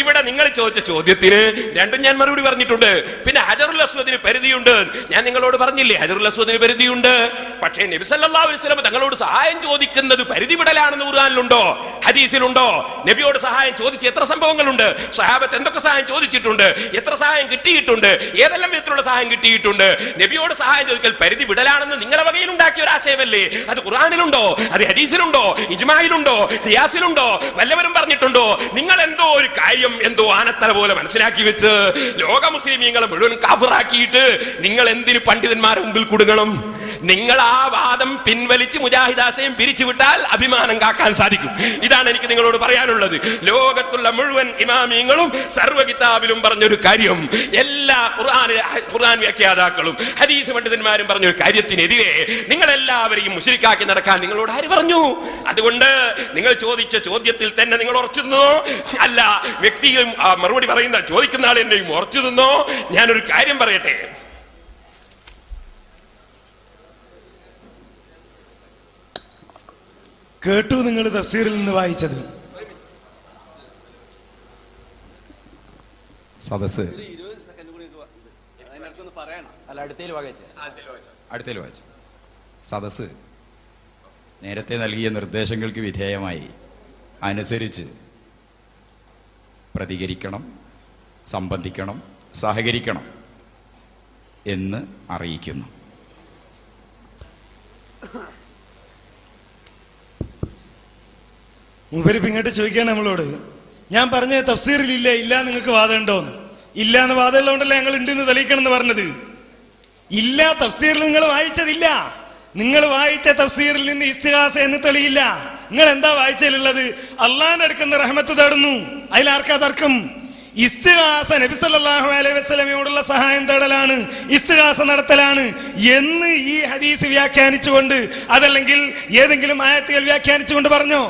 ഇവിടെ നിങ്ങൾ ചോദിച്ച ചോദ്യത്തിന് രണ്ടും ഞാൻ മറുപടി പറഞ്ഞിട്ടുണ്ട്. പിന്നെ ഹജറുൽ അസ്വദിന് പരിധിയുണ്ട്. ഞാൻ നിങ്ങളോട് പറഞ്ഞില്ലേ ഹജറുൽ അസ്വദിന് പരിധിയുണ്ട്. പക്ഷേ നബി സല്ലല്ലാഹു അലൈഹി വസല്ലം തങ്ങളോട് സഹായം ചോദിക്കുന്നത് പരിധി വിടലാണെന്ന് ഖുർആനിലുണ്ടോ ഹദീസിലുണ്ടോ? നബിയോട് സഹായം ചോദിച്ച എത്ര സംഭവങ്ങളുണ്ട്? സഹാബത്ത് എന്തൊക്കെ സഹായം ചോദിച്ചിട്ടുണ്ട്? എത്ര സഹായം കിട്ടിയിട്ടുണ്ട്? ഏതെല്ലാം വിധത്തിലുള്ള സഹായം കിട്ടിയിട്ടുണ്ട്? നബിയോട് സഹായം ചോദിക്കൽ പരിധി വിടലാണെന്ന് നിങ്ങളുടെ വകയിൽ ഉണ്ടാക്കിയ ഒരു ആശയമല്ലേ? അത് ഖുർആനിലുണ്ടോ? അത് ഹദീസിലുണ്ടോ? ഇജ്മായിലുണ്ടോ? ഖിയാസിലുണ്ടോ? വല്ലവരും പറഞ്ഞിട്ടുണ്ടോ? നിങ്ങൾ എന്തോ ഒരു കാര്യം എന്തോ ആനത്തല പോലെ മനസ്സിലാക്കി വെച്ച് ലോക മുസ്ലിമീങ്ങളെ മുഴുവൻ കാഫിറാക്കിയിട്ട് നിങ്ങൾ എന്തിന് പണ്ഡിതന്മാരുടെ മുമ്പിൽ കുടുങ്ങണം? നിങ്ങൾ ആ വാദം പിൻവലിച്ച് മുജാഹിദാശയം പിരിച്ചുവിട്ടാൽ അഭിമാനം കാക്കാൻ സാധിക്കും. ഇതാണ് എനിക്ക് നിങ്ങളോട് പറയാനുള്ളത്. ലോകത്തുള്ള മുഴുവൻ ഇമാമിയങ്ങളും സർവ്വ കിതാബിലും പറഞ്ഞൊരു കാര്യം, എല്ലാ ഖുർആൻ വ്യാഖ്യാതാക്കളും ഹദീസ് പണ്ഡിതന്മാരും പറഞ്ഞൊരു കാര്യത്തിനെതിരെ നിങ്ങൾ എല്ലാവരെയും മുശ്രിക്കാക്കി നടക്കാൻ നിങ്ങളോട് ആര് പറഞ്ഞു? അതുകൊണ്ട് നിങ്ങൾ ചോദിച്ച ചോദ്യത്തിൽ തന്നെ നിങ്ങൾ ഉറച്ചു നിന്നോ? അല്ല വ്യക്തിയും മറുപടി പറയുന്ന ചോദിക്കുന്ന ആളെന്നെയും ഉറച്ചു നിന്നോ? ഞാനൊരു കാര്യം പറയട്ടെ. കേട്ടു നിങ്ങൾ തഫ്സീറിൽ നിന്ന് വായിച്ചത്. സദസ് സദസ് നേരത്തെ നൽകിയ നിർദ്ദേശങ്ങൾക്ക് വിധേയമായി അനുസരിച്ച് പ്രതികരിക്കണം, സംബന്ധിക്കണം, സഹകരിക്കണം എന്ന് അറിയിക്കുന്നു. മൂപ്പര് ഇങ്ങോട്ട് ചോദിക്കുകയാണ് നമ്മളോട്. ഞാൻ പറഞ്ഞ തഫ്സീറിൽ ഇല്ല, ഇല്ല നിങ്ങൾക്ക് വാദമുണ്ടോന്ന്. ഇല്ല എന്ന് വാദമുള്ളതുകൊണ്ടല്ലേ ഞങ്ങൾ ഉണ്ടെന്ന് തെളിയിക്കണം എന്ന് പറഞ്ഞത്. ഇല്ല, തഫ്സീറിൽ നിങ്ങൾ വായിച്ചതില്ല. നിങ്ങൾ വായിച്ച തഫ്സീറിൽ നിന്ന് ഇസ്തിഗാസ എന്ന് തെളിയില്ല. നിങ്ങൾ എന്താ വായിച്ചതിലുള്ളത്? അള്ളാഹിന്റെ അടുക്കുന്ന റഹ്മത്ത് തേടുന്നു. അതിലാർക്കാ തർക്കം? ഇസ്തിഗാസ നബി സല്ലല്ലാഹു അലൈഹി വസല്ലമയോടുള്ള സഹായം തേടലാണ്, ഇസ്തിഗാസ നടത്തലാണ് എന്ന് ഈ ഹദീസ് വ്യാഖ്യാനിച്ചുകൊണ്ട്, അതല്ലെങ്കിൽ ഏതെങ്കിലും ആയത്തുകൾ വ്യാഖ്യാനിച്ചുകൊണ്ട് പറഞ്ഞോ?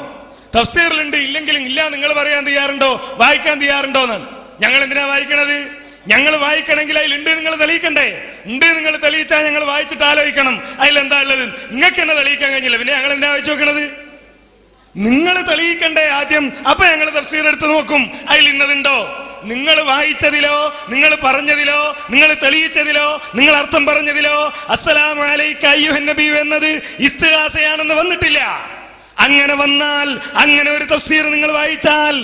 തഫ്സീറിലുണ്ട്, ഇല്ലെങ്കിലും ഇല്ല നിങ്ങൾ പറയാൻ തയ്യാറുണ്ടോ? വായിക്കാൻ തയ്യാറുണ്ടോ എന്നാണ്. ഞങ്ങൾ എന്തിനാ വായിക്കണത്? ഞങ്ങൾ വായിക്കണമെങ്കിൽ അതിലുണ്ട് നിങ്ങൾ തെളിയിക്കണ്ടേ? ഉണ്ട് നിങ്ങൾ തെളിയിച്ചാൽ ഞങ്ങൾ വായിച്ചിട്ട് ആലോചിക്കണം അതിലെന്താ ഉള്ളത്. നിങ്ങൾക്ക് എന്നെ തെളിയിക്കാൻ കഴിഞ്ഞില്ല, പിന്നെ ഞങ്ങൾ എന്താ വായിച്ചു നോക്കണത്? നിങ്ങൾ തെളിയിക്കണ്ടേ ആദ്യം. അപ്പൊ ഞങ്ങൾ തഫ്സീർ എടുത്ത് നോക്കും അതിൽ ഇന്നതുണ്ടോ. നിങ്ങൾ വായിച്ചതിലോ, നിങ്ങൾ പറഞ്ഞതിലോ, നിങ്ങൾ തെളിയിച്ചതിലോ, നിങ്ങൾ അർത്ഥം പറഞ്ഞതിലോ അസ്സലാമു അലൈക അയ്യുഹൻ നബി എന്നത് ഇസ്തിഗാസയാണെന്ന് വന്നിട്ടില്ല. അങ്ങനെ വന്നാൽ, അങ്ങനെ ഒരു തഫ്സീർ നിങ്ങൾ വായിച്ചാൽ,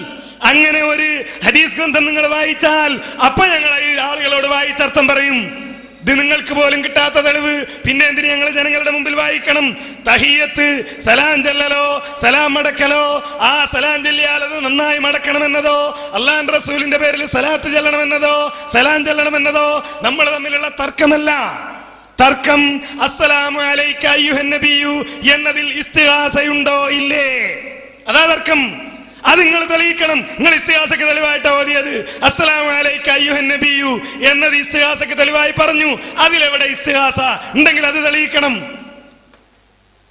അങ്ങനെ ഒരു ഹദീസ് ഗ്രന്ഥം നിങ്ങൾ വായിച്ചാൽ, അപ്പൊ ഞങ്ങൾ ഈ ആളുകളോട് വായിച്ചർത്ഥം പറയും. ഇത് നിങ്ങൾക്ക് പോലും കിട്ടാത്ത തെളിവ് പിന്നെ എന്തിന് ഞങ്ങൾ ജനങ്ങളുടെ മുമ്പിൽ വായിക്കണം? തഹിയ്യത്ത് സലാം ചൊല്ലലോ, സലാം മടക്കലോ, ആ സലാം ചൊല്ലിയാൽ അത് നന്നായി മടക്കണമെന്നതോ, അല്ലാഹുവിന്റെ റസൂലിന്റെ പേരിൽ സലാത്ത് ചൊല്ലണമെന്നതോ, സലാം ചൊല്ലണമെന്നതോ നമ്മൾ തമ്മിലുള്ള തർക്കമല്ല. തർക്കം അസ്സലാമു അലൈക അയ്യുഹൻ നബിയു എന്നതിൽ ഇസ്തിഗാസയുണ്ടോ ഇല്ലേ, അതാ തർക്കം. അത് നിങ്ങൾ തെളിയിക്കണം. നിങ്ങൾ ഇസ്തിഗാസക്ക് തെളിവായിട്ടാ ഓതിയത്. അസ്സലാമു അലൈക അയ്യുഹൻ നബിയു എന്നത് ഇസ്തിഗാസക്ക് തെളിവായി പറഞ്ഞു. അതിലെവിടെ ഇസ്തിഗാസ ഉണ്ടെങ്കിൽ അത് തെളിയിക്കണം.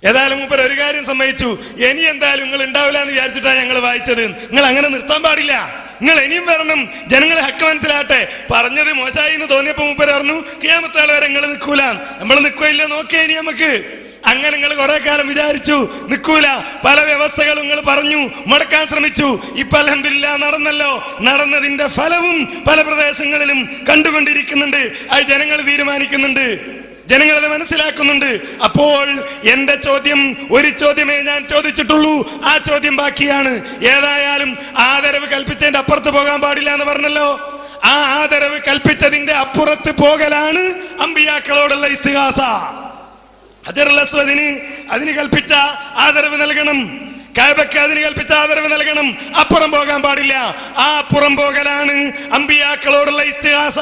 ഏതായാലും മൂപ്പർ ഒരു കാര്യം സമ്മതിച്ചു, ഇനി എന്തായാലും നിങ്ങൾ ഉണ്ടാവില്ല എന്ന് വിചാരിച്ചിട്ടാണ് ഞങ്ങൾ വായിച്ചത്. നിങ്ങൾ അങ്ങനെ നിർത്താൻ പാടില്ല, നിങ്ങൾ ഇനിയും വരണം, ജനങ്ങളെ ഹക്ക് മനസ്സിലാട്ടെ. പറഞ്ഞത് മോശമായി എന്ന് തോന്നിയപ്പോ മൂപ്പര് പറഞ്ഞു ഖിയാമത്ത് നാൾ വരെ നിങ്ങൾ നിൽക്കൂല. നമ്മൾ നിൽക്കുകയില്ല, നോക്കിയാ ഇനി നമുക്ക്. അങ്ങനെ നിങ്ങൾ കുറെ കാലം വിചാരിച്ചു, നിൽക്കൂല. പല വ്യവസ്ഥകളും നിങ്ങൾ പറഞ്ഞു, മുടക്കാൻ ശ്രമിച്ചു. ഇപ്പൊ അൽഹംദുലില്ലാഹ് നടന്നല്ലോ. നടന്നതിന്റെ ഫലവും പല പ്രദേശങ്ങളിലും കണ്ടുകൊണ്ടിരിക്കുന്നുണ്ട്. അത് ജനങ്ങൾ തീരുമാനിക്കുന്നുണ്ട്, ജനങ്ങളത് മനസ്സിലാക്കുന്നുണ്ട്. അപ്പോൾ എന്റെ ചോദ്യം, ഒരു ചോദ്യമേ ഞാൻ ചോദിച്ചിട്ടുള്ളൂ, ആ ചോദ്യം ബാക്കിയാണ്. ഏതായാലും ആദരവ് കൽപ്പിച്ചതിന്റെ അപ്പുറത്ത് പോകാൻ പാടില്ല എന്ന് പറഞ്ഞല്ലോ. ആ ആദരവ് കൽപ്പിച്ചതിന്റെ അപ്പുറത്ത് പോകലാണ് അമ്പിയാക്കളോടുള്ള ഇസ്തിഗാസ. ഹജറുൽ അസ്വദിന് അതിന് കൽപ്പിച്ച ആദരവ് നൽകണം. കഅബക്ക് അതിന് കൽപ്പിച്ച ആദരവ് നൽകണം, അപ്പുറം പോകാൻ പാടില്ല. ആ അപ്പുറം പോകലാണ് അമ്പിയാക്കളോടുള്ള ഇസ്തിഗാസ.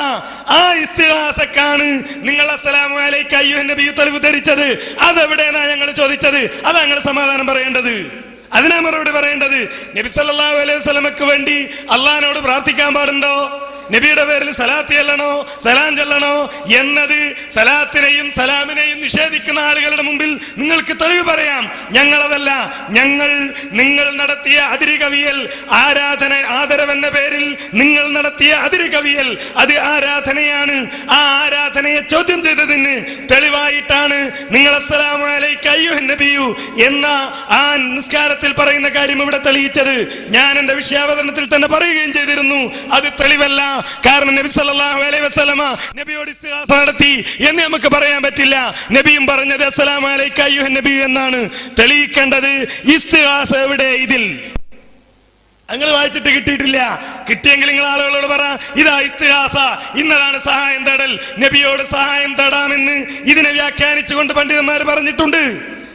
ആ ഇസ്തിഗാസക്കാണ് നിങ്ങൾ അസ്സലാമു അലൈക അയ്യുഹൻ നബിയ്യു തെളിവ് ധരിച്ചത്. അതെവിടെയാണ് ഞങ്ങൾ ചോദിച്ചത്? അതാ ഞങ്ങൾ സമാധാനം പറയേണ്ടത്, അതിനാ മറുപടി പറയേണ്ടത്. നബി സല്ലല്ലാഹു അലൈഹി വസല്ലമക്ക് വേണ്ടി അള്ളാഹിനോട് പ്രാർത്ഥിക്കാൻ പാടുണ്ടോ? നബിയുടെ പേരിൽ സലാത്ത് ചെല്ലണോ, സലാം ചെല്ലണോ എന്നത് സലാത്തിനെയും സലാമിനെയും നിഷേധിക്കുന്ന ആളുകളുടെ മുമ്പിൽ നിങ്ങൾക്ക് തെളിവ് പറയാം. ഞങ്ങളതല്ല, നിങ്ങൾ നടത്തിയ അതിരുകവിയൽ ആദരവെന്ന പേരിൽ നിങ്ങൾ നടത്തിയ അതിരുകവിയൽ അത് ആരാധനയാണ്. ആ ആരാധനയെ ചോദ്യം ചെയ്തതിന് തെളിവായിട്ടാണ് നിങ്ങൾ അസ്സലാമു അലൈക അയ്യുഹൻ നബിയ്യു എന്ന ആ നിസ്കാരത്തിൽ പറയുന്ന കാര്യം ഇവിടെ തെളിയിച്ചത്. ഞാൻ എന്റെ വിഷയാവതരണത്തിൽ തന്നെ പറയുകയും ചെയ്തിരുന്നു, അത് തെളിവല്ല. കാരണം നബി സല്ലല്ലാഹു അലൈഹി വസല്ലമ നബിയോട് ഇസ്തിഗാസ നടത്തി എന്ന് നമുക്ക് പറയാൻ പറ്റില്ല. നബിയും പറഞ്ഞത് അസ്സലാമു അലൈക അയ്യുഹൻ നബി എന്നാണ്. തെളിയിക്കേണ്ടത് ഇസ്തിഗാസ എവിടെ? ഇതിൽ നിങ്ങൾ വായിച്ചിട്ട് കിട്ടിയിട്ടില്ല. കിട്ടിയെങ്കിൽ നിങ്ങൾ ആളുകളോട് പറ, ഇതാ ഇസ്തിഗാസ, ഇന്നതാണ് സഹായം തേടൽ. നബിയോട് സഹായം തേടാമെന്ന് ഇതിനെ വ്യാഖ്യാനിച്ചുകൊണ്ട് പണ്ഡിതന്മാർ പറഞ്ഞിട്ടുണ്ട്.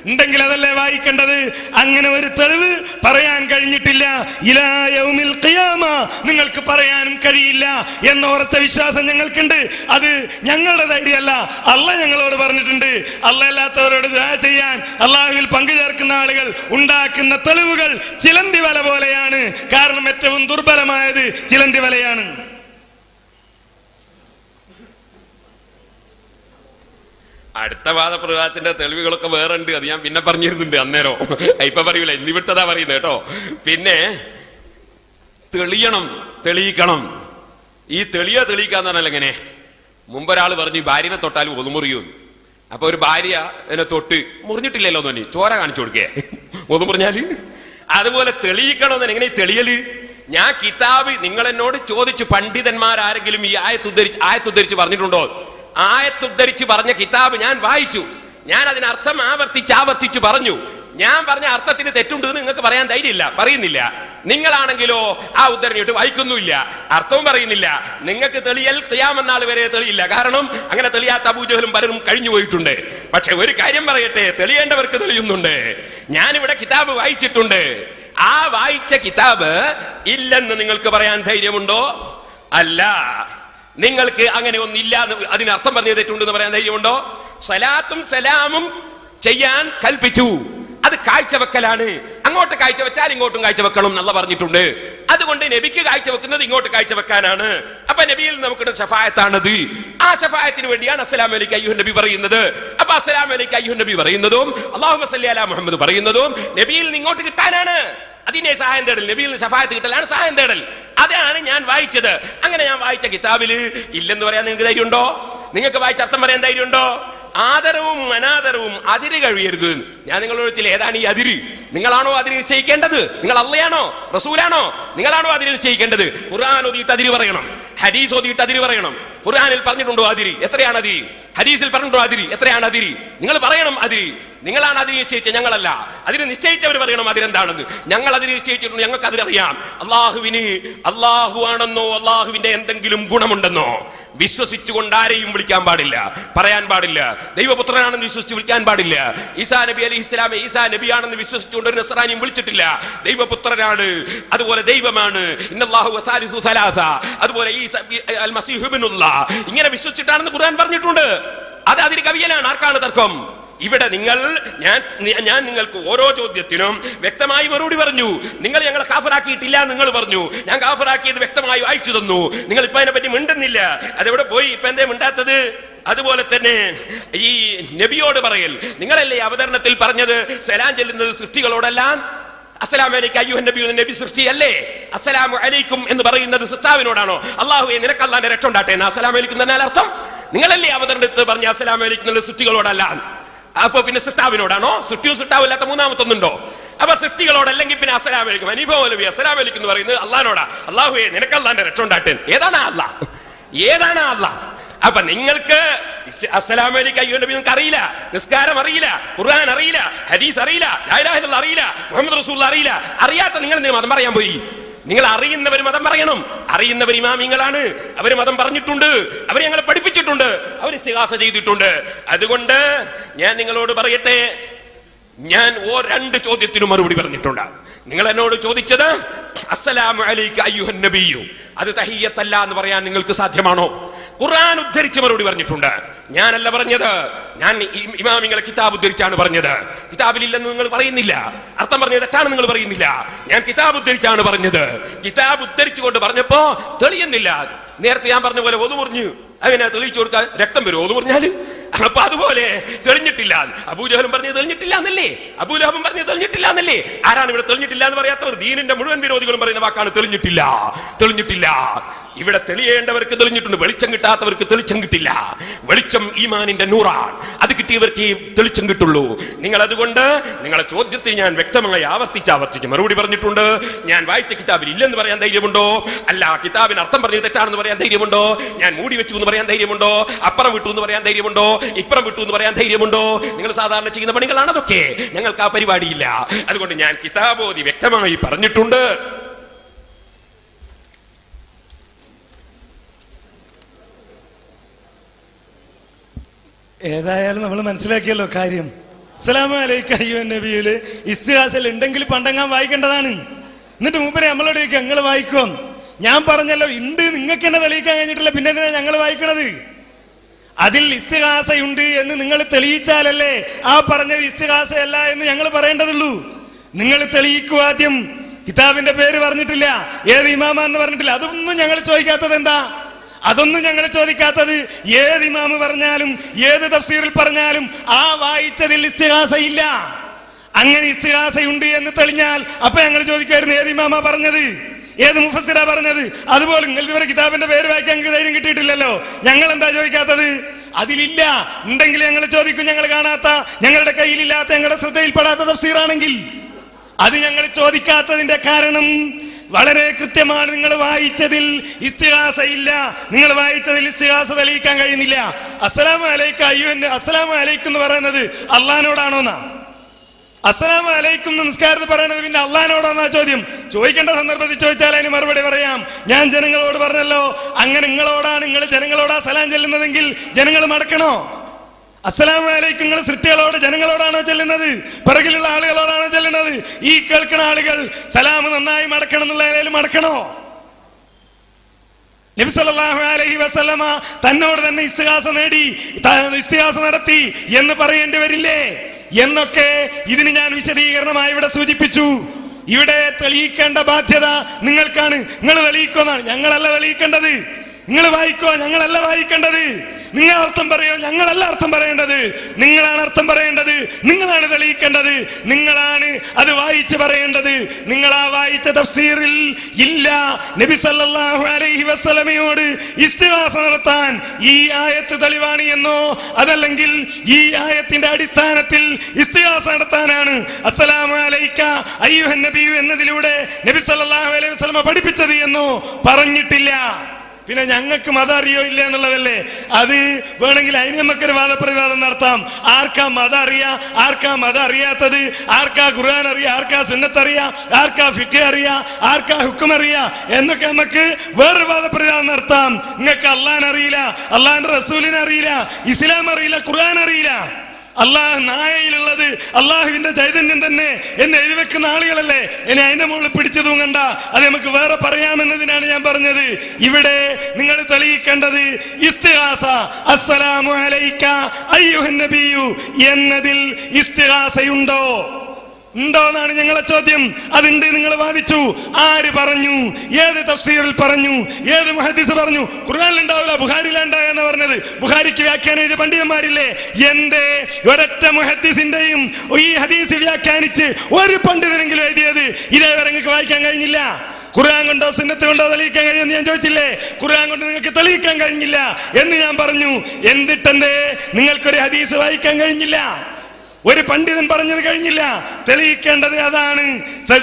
ഉണ്ടെങ്കിൽ അതല്ലേ വായിക്കേണ്ടത്. അങ്ങനെ ഒരു തെളിവ് പറയാൻ കഴിഞ്ഞിട്ടില്ല. ഇലാ യൗമിൽ ഖിയാമ നിങ്ങൾക്ക് പറയാനും കഴിയില്ല എന്ന ഉറച്ച വിശ്വാസം ഞങ്ങൾക്കുണ്ട്. അത് ഞങ്ങളുടെ ധൈര്യമല്ല, അള്ളാഹ് ഞങ്ങളോട് പറഞ്ഞിട്ടുണ്ട്. അള്ളാഹ് അല്ലാത്തവരോട് ദുആ ചെയ്യാൻ അള്ളാഹുവിൽ പങ്കുചേർക്കുന്ന ആളുകൾ ഉണ്ടാക്കുന്ന തെളിവുകൾ ചിലന്തി വല പോലെയാണ്. കാരണം ഏറ്റവും ദുർബലമായത് ചിലന്തി വലയാണ്. അടുത്ത വാദപ്രവാദത്തിന്റെ തെളിവുകളൊക്കെ വേറെ ഉണ്ട്, അത് ഞാൻ പിന്നെ പറഞ്ഞിരുന്നുണ്ട് അന്നേരം. ഇപ്പൊ പറയൂല, ഇന്നിവിടുത്തതാ പറയുന്നത് കേട്ടോ. പിന്നെ തെളിയിക്കണം. ഈ തെളിയിക്കാന്ന് പറഞ്ഞാൽ എങ്ങനെ? മുമ്പൊരാൾ പറഞ്ഞു ഭാര്യനെ തൊട്ടാൽ ഒതുമുറിയൂന്ന്. അപ്പൊ ഒരു ഭാര്യ എന്നെ തൊട്ട് മുറിഞ്ഞിട്ടില്ലല്ലോ തോന്നി, ചോര കാണിച്ചു കൊടുക്കേ ഒതുമുറിഞ്ഞാല്. അതുപോലെ തെളിയിക്കണമെന്ന് എങ്ങനെ തെളിയല്? ഞാൻ കിതാബ് നിങ്ങൾ എന്നോട് ചോദിച്ചു, പണ്ഡിതന്മാരാരെങ്കിലും ഈ ആയത്തുദ്ധരിച്ച് പറഞ്ഞിട്ടുണ്ടോ? ആയത്തുദ്ധരിച്ച് പറഞ്ഞ കിതാബ് ഞാൻ വായിച്ചു. ഞാൻ അതിനർത്ഥം ആവർത്തിച്ച് പറഞ്ഞു. ഞാൻ പറഞ്ഞ അർത്ഥത്തിന് തെറ്റുണ്ടെന്ന് നിങ്ങൾക്ക് പറയാൻ ധൈര്യമില്ല, പറയുന്നില്ല. നിങ്ങളാണെങ്കിലോ ആ ഉദ്ധരണിയിട്ട് വായിക്കുന്നുമില്ല, അർത്ഥവും പറയുന്നില്ല. നിങ്ങൾക്ക് തെളിയൽ ഖിയാമത്ത് വരെ തെളിയില്ല. കാരണം അങ്ങനെ തെളിയാത്ത അബൂജഹലും പലരും കഴിഞ്ഞു പോയിട്ടുണ്ട്. പക്ഷെ ഒരു കാര്യം പറയട്ടെ, തെളിയേണ്ടവർക്ക് തെളിയുന്നുണ്ട്. ഞാനിവിടെ കിതാബ് വായിച്ചിട്ടുണ്ട്. ആ വായിച്ച കിതാബ് ഇല്ലെന്ന് നിങ്ങൾക്ക് പറയാൻ ധൈര്യമുണ്ടോ? അല്ല. നിങ്ങൾക്ക് അങ്ങനെ ഒന്നില്ല, അതിനർത്ഥം പറഞ്ഞ തെറ്റുണ്ടെന്ന് പറയാൻ ധൈര്യമുണ്ടോ? സലാത്തും സലാമും ചെയ്യാൻ കൽപ്പിച്ചു, അത് കാഴ്ചവെക്കലാണ്. അങ്ങോട്ട് കാഴ്ചവെച്ചാൽ ഇങ്ങോട്ടും കാഴ്ചവെക്കണം എന്നല്ല പറഞ്ഞിട്ടുണ്ട്. അതുകൊണ്ട് നബിക്ക് കാഴ്ചവെക്കുന്നത് ഇങ്ങോട്ട് കാഴ്ചവെക്കാനാണ്. അപ്പൊ നബിയിൽ നമുക്ക് ശഫായത്താണത്. ആ ശഫായത്തിന് വേണ്ടിയാണ് അസ്സലാമു അലൈക അയ്യുഹൻ നബി പറയുന്നത്. അപ്പൊ അസ്സലാമു അലൈക അയ്യുഹൻ നബി പറയുന്നതും അല്ലാഹുമ്മ സ്വല്ലി അലാ മുഹമ്മദ് പറയുന്നതും നബിയിൽ നിന്ന് ഇങ്ങോട്ട് കിട്ടാനാണ്. അതിനെ സഹായം തേടൽ, നബിയിൽ നിന്ന് ശഫായത്ത് കിട്ടലാണ് സഹായം തേടൽ. അതാണ് ഞാൻ വായിച്ചത്. അങ്ങനെ ഞാൻ വായിച്ച കിതാബില് ഇല്ലെന്ന് പറയാൻ നിങ്ങൾക്ക് ധൈര്യമുണ്ടോ? നിങ്ങൾക്ക് വായിച്ച അർത്ഥം പറയാൻ ധൈര്യമുണ്ടോ? ആദരവും അനാദരവും അതിര് കഴിയരുത്. ഞാൻ നിങ്ങളോട് ചില ഏതാണ് ഈ അതിര്? നിങ്ങളാണോ അതിര് നിശ്ചയിക്കേണ്ടത്? നിങ്ങൾ അള്ളയാണോ റസൂലാണോ? നിങ്ങളാണോ അതിര് നിശ്ചയിക്കേണ്ടത്? ഖുർആൻ ഓതിയിട്ട് അതിര് പറയണം, ഹദീസ് ഓതിയിട്ട് അതിര് പറയണം. ഖുർആനിൽ പറഞ്ഞിട്ടുണ്ടോ അതിര്? എത്രയാണ് അതിര്? ഹദീസിൽ പറഞ്ഞിട്ടുണ്ടോ അതിര്? എത്രയാണ് അതിര്? നിങ്ങൾ പറയണം അതിര്. നിങ്ങളാണ് അതിന് നിശ്ചയിച്ച, ഞങ്ങളല്ല. അതിന് നിശ്ചയിച്ചവർ പറയണം അതിരെന്താണെന്ന്. ഞങ്ങൾ അതിന് നിശ്ചയിച്ചിട്ടുണ്ട്, ഞങ്ങൾക്ക് അതിനറിയാം. അള്ളാഹുവിന് അള്ളാഹു ആണെന്നോ അള്ളാഹുവിന്റെ എന്തെങ്കിലും ഗുണമുണ്ടെന്നോ വിശ്വസിച്ചുകൊണ്ട് ആരെയും വിളിക്കാൻ പാടില്ല, പറയാൻ പാടില്ല. ദൈവപുത്രനാണെന്ന് വിശ്വസിച്ച് വിളിക്കാൻ പാടില്ല. ഈസാ നബി അലൈഹി ഇസ്ലാമെ ഈസാ നബിയാണെന്ന് വിശ്വസിച്ചുകൊണ്ട് ഒരു നസ്രാനിയും വിളിച്ചിട്ടില്ല. ദൈവപുത്രനാണ്, അതുപോലെ ദൈവമാണ്, ഇന്നല്ലാഹു വസാലിസു സലാസ, അതുപോലെ ഈസാ അൽ മസീഹു ഇബ്നുല്ലാഹ്, ഇങ്ങനെ വിശ്വസിച്ചിട്ടാണെന്ന് ഖുർആൻ പറഞ്ഞിട്ടുണ്ട്. അത് അതിന് കവിയലാണ്. ആർക്കാണ് തർക്കം? ഇവിടെ ഞാൻ നിങ്ങൾക്ക് ഓരോ ചോദ്യത്തിനും വ്യക്തമായി മറുപടി പറഞ്ഞു. നിങ്ങൾ ഞങ്ങളെ കാഫറാക്കിയിട്ടില്ല നിങ്ങൾ പറഞ്ഞു. ഞാൻ കാഫറാക്കിയത് വ്യക്തമായി വായിച്ചു തന്നു. നിങ്ങൾ ഇപ്പൊ അതിനെ പറ്റി മിണ്ടുന്നില്ല. അതെവിടെ പോയി? ഇപ്പൊ എന്തേ മിണ്ടാത്തത്? അതുപോലെ തന്നെ ഈ നബിയോട് പറയൽ, നിങ്ങളല്ലേ അവതരണത്തിൽ പറഞ്ഞത് സലാം ചെല്ലുന്നത് സൃഷ്ടികളോടല്ല? അസ്സലാമു അലൈക അയ്യുഹൻ നബി നബി സൃഷ്ടിയല്ലേ? അസ്സലാമു അലൈക്കും എന്ന് പറയുന്നത് സൃഷ്ടാവിനോടാണോ? അല്ലാഹുവേ നിനക്ക് അല്ലാഹുവിന്റെ രക്ഷ ഉണ്ടാട്ടെ എന്ന് അസ്സലാമു അലൈക്കും തന്നെ അർത്ഥം. നിങ്ങളല്ലേ അവതരണത്തിൽ പറഞ്ഞ അസ്സലാമു അലൈക്കും എന്നുള്ള സൃഷ്ടികളോടല്ല? അപ്പൊ പിന്നെ സൃഷ്ടാവിനോടാണോ? സൃഷ്ടിയും സൃഷ്ടാവില്ലാത്ത മൂന്നാമത്തൊന്നുണ്ടോ? അപ്പൊ സൃഷ്ടികളോടല്ലെങ്കിൽ പിന്നെ അസ്സലാമു അലൈക്കും ഹനീഫ മൗലവി അസ്സലാമു അലൈക്കും എന്ന് പറയുന്നത് അള്ളാഹിനോടാ. അല്ലാഹുവേ നിനക്ക് അല്ലാഹുവിന്റെ രക്ഷ ഉണ്ടാട്ടെ. ഏതാണ് അല്ലാഹ്? ഏതാണ് അല്ലാഹ്? അപ്പൊ നിങ്ങൾക്ക് അസ്സലാമു അലൈക അയ്യുഹൻ നബി നിങ്ങൾക്ക് അറിയില്ല, നിസ്കാരം അറിയില്ല, ഖുർആൻ അറിയില്ല, ഹദീസ് അറിയില്ല, ലാ ഇലാഹ ഇല്ലല്ലാഹ് അറിയില്ല, മുഹമ്മദ് റസൂലുള്ളാഹി അറിയില്ല. അറിയാത്ത നിങ്ങൾ എന്തിനാ മതം പറയാൻ പോയി? നിങ്ങൾ അറിയുന്നവർ മതം പറയണം. അറിയുന്നവർ ഇമാമിങ്ങളാണ്, അവര് മതം പറഞ്ഞിട്ടുണ്ട്, അവർ ഞങ്ങളെ പഠിപ്പിച്ചിട്ടുണ്ട്, അവർ ഇസ്തിഗാസ ചെയ്തിട്ടുണ്ട്. അതുകൊണ്ട് ഞാൻ നിങ്ങളോട് പറയട്ടെ, ഞാൻ രണ്ട് ചോദ്യത്തിനും മറുപടി പറഞ്ഞിട്ടുണ്ട്. നിങ്ങൾ എന്നോട് ചോദിച്ചത് അസ്സലാമു അലൈക അയ്യുഹൻ നബിയ്യു, അത് തഹിയ്യത്തല്ല എന്ന് പറയാൻ നിങ്ങൾക്ക് സാധ്യമാണോ? ഖുർആൻ ഉദ്ധരിച്ച് മറുപടി പറഞ്ഞിട്ടുണ്ട്. ഞാനല്ല പറഞ്ഞത്, ഞാൻ ഇമാമിങ്ങളെ കിതാബ് ഉദ്ധരിച്ചാണ് പറഞ്ഞത്. കിതാബിലില്ലെന്ന് നിങ്ങൾ പറയുന്നില്ല, അർത്ഥം പറഞ്ഞത് തെറ്റാണ് നിങ്ങൾ പറയുന്നില്ല. ഞാൻ കിതാബ് ഉദ്ധരിച്ചാണ് പറഞ്ഞത്. കിതാബ് ഉദ്ധരിച്ചുകൊണ്ട് പറഞ്ഞപ്പോ തെളിയുന്നില്ല. നേരത്തെ ഞാൻ പറഞ്ഞ പോലെ ഒതു മുറിഞ്ഞു, അങ്ങനെ തെളിയിച്ചു കൊടുക്കാൻ രക്തം വരും ഒതു മുറിഞ്ഞാല്. അപ്പൊ അതുപോലെ തെളിഞ്ഞിട്ടില്ല. അബൂജഹലും പറഞ്ഞത് തെളിഞ്ഞിട്ടില്ല എന്നല്ലേ? അബൂലഹബും പറഞ്ഞത് തെളിഞ്ഞിട്ടില്ല എന്നല്ലേ? ആരാണ് ഇവിടെ തെളിഞ്ഞിട്ടില്ല എന്ന് പറയാത്തവർ? ദീനിന്റെ മുഴുവൻ വിരോധികളും പറയുന്ന വാക്കാണ് തെളിഞ്ഞിട്ടില്ല. തെളിഞ്ഞിട്ടില്ല. ഇവിടെ തെളിയേണ്ടവർക്ക് തെളിഞ്ഞിട്ടുണ്ട്, വെളിച്ചം കിട്ടാത്തവർക്ക് തെളിച്ചം കിട്ടില്ല. വെളിച്ചം ഈമാനിന്റെ നൂറാണ്, അത് കിട്ടിയവർക്ക് ഈ തെളിച്ചം കിട്ടുള്ളൂ. നിങ്ങൾ അതുകൊണ്ട് നിങ്ങളെ ചോദ്യത്തിൽ ഞാൻ വ്യക്തമായി ആവർത്തിച്ച് മറുപടി പറഞ്ഞിട്ടുണ്ട്. ഞാൻ വായിച്ച കിതാബിൽ ഇല്ലെന്ന് പറയാൻ ധൈര്യമുണ്ടോ? അല്ല, കിതാബിന് അർത്ഥം പറഞ്ഞത് തെറ്റാണെന്ന് പറയാൻ ധൈര്യമുണ്ടോ? ഞാൻ മൂടി വെച്ചു എന്ന് പറയാൻ ധൈര്യമുണ്ടോ? അപ്പുറം വിട്ടു എന്ന് പറയാൻ ധൈര്യമുണ്ടോ? ഇപ്പുറം വിട്ടു എന്ന് പറയാൻ ധൈര്യമുണ്ടോ? നിങ്ങൾ സാധാരണ ചെയ്യുന്ന പണികളാണ് അതൊക്കെ. ഞങ്ങൾക്ക് ആ പരിപാടിയില്ല. അതുകൊണ്ട് ഞാൻ കിതാബോധി വ്യക്തമായി പറഞ്ഞിട്ടുണ്ട്. ഏതായാലും നമ്മൾ മനസ്സിലാക്കിയല്ലോ കാര്യം. അസ്സലാമു അലൈക അയ്യുഹൻ നബിയിൽ ഇസ്തിഗാസയിൽ ഉണ്ടെങ്കിൽ പണ്ടങ്ങാൻ വായിക്കേണ്ടതാണ്. എന്നിട്ട് മൂപ്പരെ നമ്മളോട് ചോദിക്കുക ഞങ്ങൾ വായിക്കോ? ഞാൻ പറഞ്ഞല്ലോ ഉണ്ട്, നിങ്ങൾക്ക് എന്നെ തെളിയിക്കാൻ കഴിഞ്ഞിട്ടില്ല, പിന്നെ എന്തിനാ ഞങ്ങൾ വായിക്കണത്? അതിൽ ഇസ്തിഗാസയുണ്ട് എന്ന് നിങ്ങൾ തെളിയിച്ചാലല്ലേ ആ പറഞ്ഞത് ഇസ്തിഗാസയല്ല എന്ന് ഞങ്ങൾ പറയേണ്ടതുള്ളൂ. നിങ്ങൾ തെളിയിക്കുക ആദ്യം. കിതാബിന്റെ പേര് പറഞ്ഞിട്ടില്ല, ഏത് ഇമാമാന്ന് പറഞ്ഞിട്ടില്ല. അതൊന്നും ഞങ്ങൾ ചോദിക്കാത്തത് എന്താ? അതൊന്നും ഞങ്ങൾ ചോദിക്കാത്തത് ഏത് ഇമാമ് പറഞ്ഞാലും ഏത് തഫ്സീറിൽ പറഞ്ഞാലും ആ വായിച്ചതിൽ ഇസ്തിഗാസയില്ല. അങ്ങനെ ഇസ്തിഗാസയുണ്ട് എന്ന് തെളിഞ്ഞാൽ അപ്പൊ ഞങ്ങൾ ചോദിക്കുമായിരുന്നു ഏത് ഇമാമാ പറഞ്ഞത്, ഏത് മുഫസ്സിറാ പറഞ്ഞത്. അതുപോലെ നിങ്ങൾ ഇതുവരെ കിതാബിന്റെ പേര് വായിക്കാൻ ഞങ്ങൾക്ക് ധൈര്യം കിട്ടിയിട്ടില്ലല്ലോ. ഞങ്ങൾ എന്താ ചോദിക്കാത്തത്? അതിലില്ല. ഉണ്ടെങ്കിൽ ഞങ്ങൾ ചോദിക്കും. ഞങ്ങൾ കാണാത്ത, ഞങ്ങളുടെ കയ്യിലില്ലാത്ത, ഞങ്ങളുടെ ശ്രദ്ധയിൽപ്പെടാത്ത തഫ്സീറാണെങ്കിൽ അത് ഞങ്ങൾ ചോദിക്കാത്തതിന്റെ കാരണം വളരെ കൃത്യമാണ്. നിങ്ങൾ വായിച്ചതിൽ ഇസ്തിഗാസ ഇല്ല. നിങ്ങൾ വായിച്ചതിൽ ഇസ്തിഗാസ തെളിയിക്കാൻ കഴിയുന്നില്ല. അസ്സലാമു അലൈക അയ്യുഹൻ, അസ്സലാമു അലൈക്കും എന്ന് പറയുന്നത് അള്ളാഹിനോടാണോന്നാ? അസ്സലാമു അലൈക്കും നിസ്കാരത്തിൽ പറയുന്നത് പിന്നെ അള്ളാഹിനോടാന്നാ ചോദ്യം. ചോദിക്കേണ്ട സന്ദർഭത്തിൽ ചോദിച്ചാൽ അതിന് മറുപടി പറയാം. ഞാൻ ജനങ്ങളോട് പറഞ്ഞല്ലോ, അങ്ങനെ നിങ്ങളോടാണ്, നിങ്ങൾ ജനങ്ങളോടാ സലാം ചെല്ലുന്നതെങ്കിൽ ജനങ്ങൾ മടക്കണോ? അസ്സലാമു അലൈക്കും നിങ്ങൾ സൃഷ്ടികളോട് ജനങ്ങളോടാണോ ചെല്ലുന്നത്? പിറകിലുള്ള ആളുകളോടാണോ ചെല്ലുന്നത്? ഈ കേൾക്കുന്ന ആളുകൾ സലാം നന്നായി മടക്കണം എന്നുള്ള നിലയിൽ മടക്കണോ? നബി സല്ലല്ലാഹു അലൈഹി വസല്ലമ തന്നോട് തന്നെ ഇസ്തിഗാസ നടത്തി എന്ന് പറയേണ്ടി വരില്ലേ എന്നൊക്കെ ഇതിന് ഞാൻ വിശദീകരണമായി ഇവിടെ സൂചിപ്പിച്ചു. ഇവിടെ തെളിയിക്കേണ്ട ബാധ്യത നിങ്ങൾക്കാണ്. നിങ്ങൾ തെളിയിക്കുമെന്നാണ്. ഞങ്ങളല്ല തെളിയിക്കേണ്ടത്. നിങ്ങൾ വായിക്കോ, ഞങ്ങളല്ല വായിക്കേണ്ടത്. നിങ്ങൾ അർത്ഥം പറയോ, ഞങ്ങളല്ല അർത്ഥം പറയേണ്ടത്. നിങ്ങളാണ് അർത്ഥം പറയേണ്ടത്, നിങ്ങളാണ് തെളിയിക്കേണ്ടത്, നിങ്ങളാണ് അത് വായിച്ച് പറയേണ്ടത്. നിങ്ങൾ ആ വായിച്ച തഫ്സീറിൽ ഇല്ല നബി സല്ലല്ലാഹു അലൈഹി വസല്ലമയോട് ഇസ്തിഗാസ നടത്താൻ ഈ ആയത്ത് തെളിവാണ് എന്നോ അതല്ലെങ്കിൽ ഈ ആയത്തിന്റെ അടിസ്ഥാനത്തിൽ ഇസ്തിഗാസ നടത്താനാണ് അസ്സലാമു അലൈക അയ്യുഹൻ നബിയു എന്നതിലൂടെ നബി സല്ലല്ലാഹു അലൈഹി വസല്ലമ പഠിപ്പിച്ചത് എന്നോ പറഞ്ഞിട്ടില്ല. പിന്നെ ഞങ്ങൾക്ക് മതം അറിയോ ഇല്ല എന്നുള്ളതല്ലേ. അത് വേണമെങ്കിൽ അതിന് നമുക്കൊരു വാദപ്രതിവാദം നടത്താം. ആർക്കാ മതം അറിയാ, ആർക്കാ മതം അറിയാത്തത്, ആർക്കാ ഖുർആൻ അറിയാ, ആർക്കാ സുന്നത്ത് അറിയാ, ആർക്കാ ഫിഖ് അറിയാ, ആർക്കാ ഹുക്കം അറിയാ എന്നൊക്കെ നമുക്ക് വേറൊരു വാദപ്രതിവാദം നടത്താം. നിങ്ങൾക്ക് അള്ളാഹിനെ അറിയില്ല, അള്ളാഹിന്റെ റസൂലിനെ അറിയില്ല, ഇസ്ലാം അറിയില്ല, ഖുർആൻ അറിയില്ല. അള്ളാഹ് നായയിലുള്ളത് അള്ളാഹുവിന്റെ ചൈതന്യം തന്നെ എന്ന് എഴുതി വെക്കുന്ന ആളുകളല്ലേ. ഇനി അതിന്റെ മുകളിൽ പിടിച്ചു തൂങ്ങണ്ട, അത് നമുക്ക് വേറെ പറയാമെന്നതിനാണ് ഞാൻ പറഞ്ഞത്. ഇവിടെ നിങ്ങൾ തെളിയിക്കേണ്ടത് ഇസ്തിഗാസ അസ്സലാമു അലൈക അയ്യുഹൻ നബിയു എന്നതിൽ ഇസ്തിഗാസയുണ്ടോ ഉണ്ടോന്നാണ് ഞങ്ങളെ ചോദ്യം. അതുണ്ട്, നിങ്ങൾ വാദിച്ചു. ആര് പറഞ്ഞു? ഏത് തഫ്സീറിൽ പറഞ്ഞു? ഏത് മുഹദ്ദിസ് പറഞ്ഞു? ഖുർആനിലുണ്ടാവില്ല, ബുഖാരിയിലുണ്ടായെന്ന് പറഞ്ഞത്. ബുഖാരിക്ക് വ്യാഖ്യാനം എഴുതിയ പണ്ഡിതന്മാരില്ലേ? എന്റെ ഒരൊറ്റ മുഹദ്ദിസിന്റെയും ഈ ഹദീസ് വ്യാഖ്യാനിച്ച് ഒരു പണ്ഡിതനെങ്കിലും എഴുതിയത് ഇതേവരെ നിങ്ങൾക്ക് വായിക്കാൻ കഴിഞ്ഞില്ല. ഖുർആൻ കൊണ്ടോ സുന്നത്ത് കൊണ്ടോ തെളിയിക്കാൻ കഴിയുമെന്ന് ഞാൻ ചോദിച്ചില്ലേ? ഖുർആൻ കൊണ്ട് നിങ്ങൾക്ക് തെളിയിക്കാൻ കഴിഞ്ഞില്ല എന്ന് ഞാൻ പറഞ്ഞു. എന്നിട്ടെന്തേ നിങ്ങൾക്കൊരു ഹദീസ് വായിക്കാൻ കഴിഞ്ഞില്ല? ഒരു പണ്ഡിതൻ പറഞ്ഞത് കഴിഞ്ഞില്ല. തെളിയിക്കേണ്ടത് അതാണ്.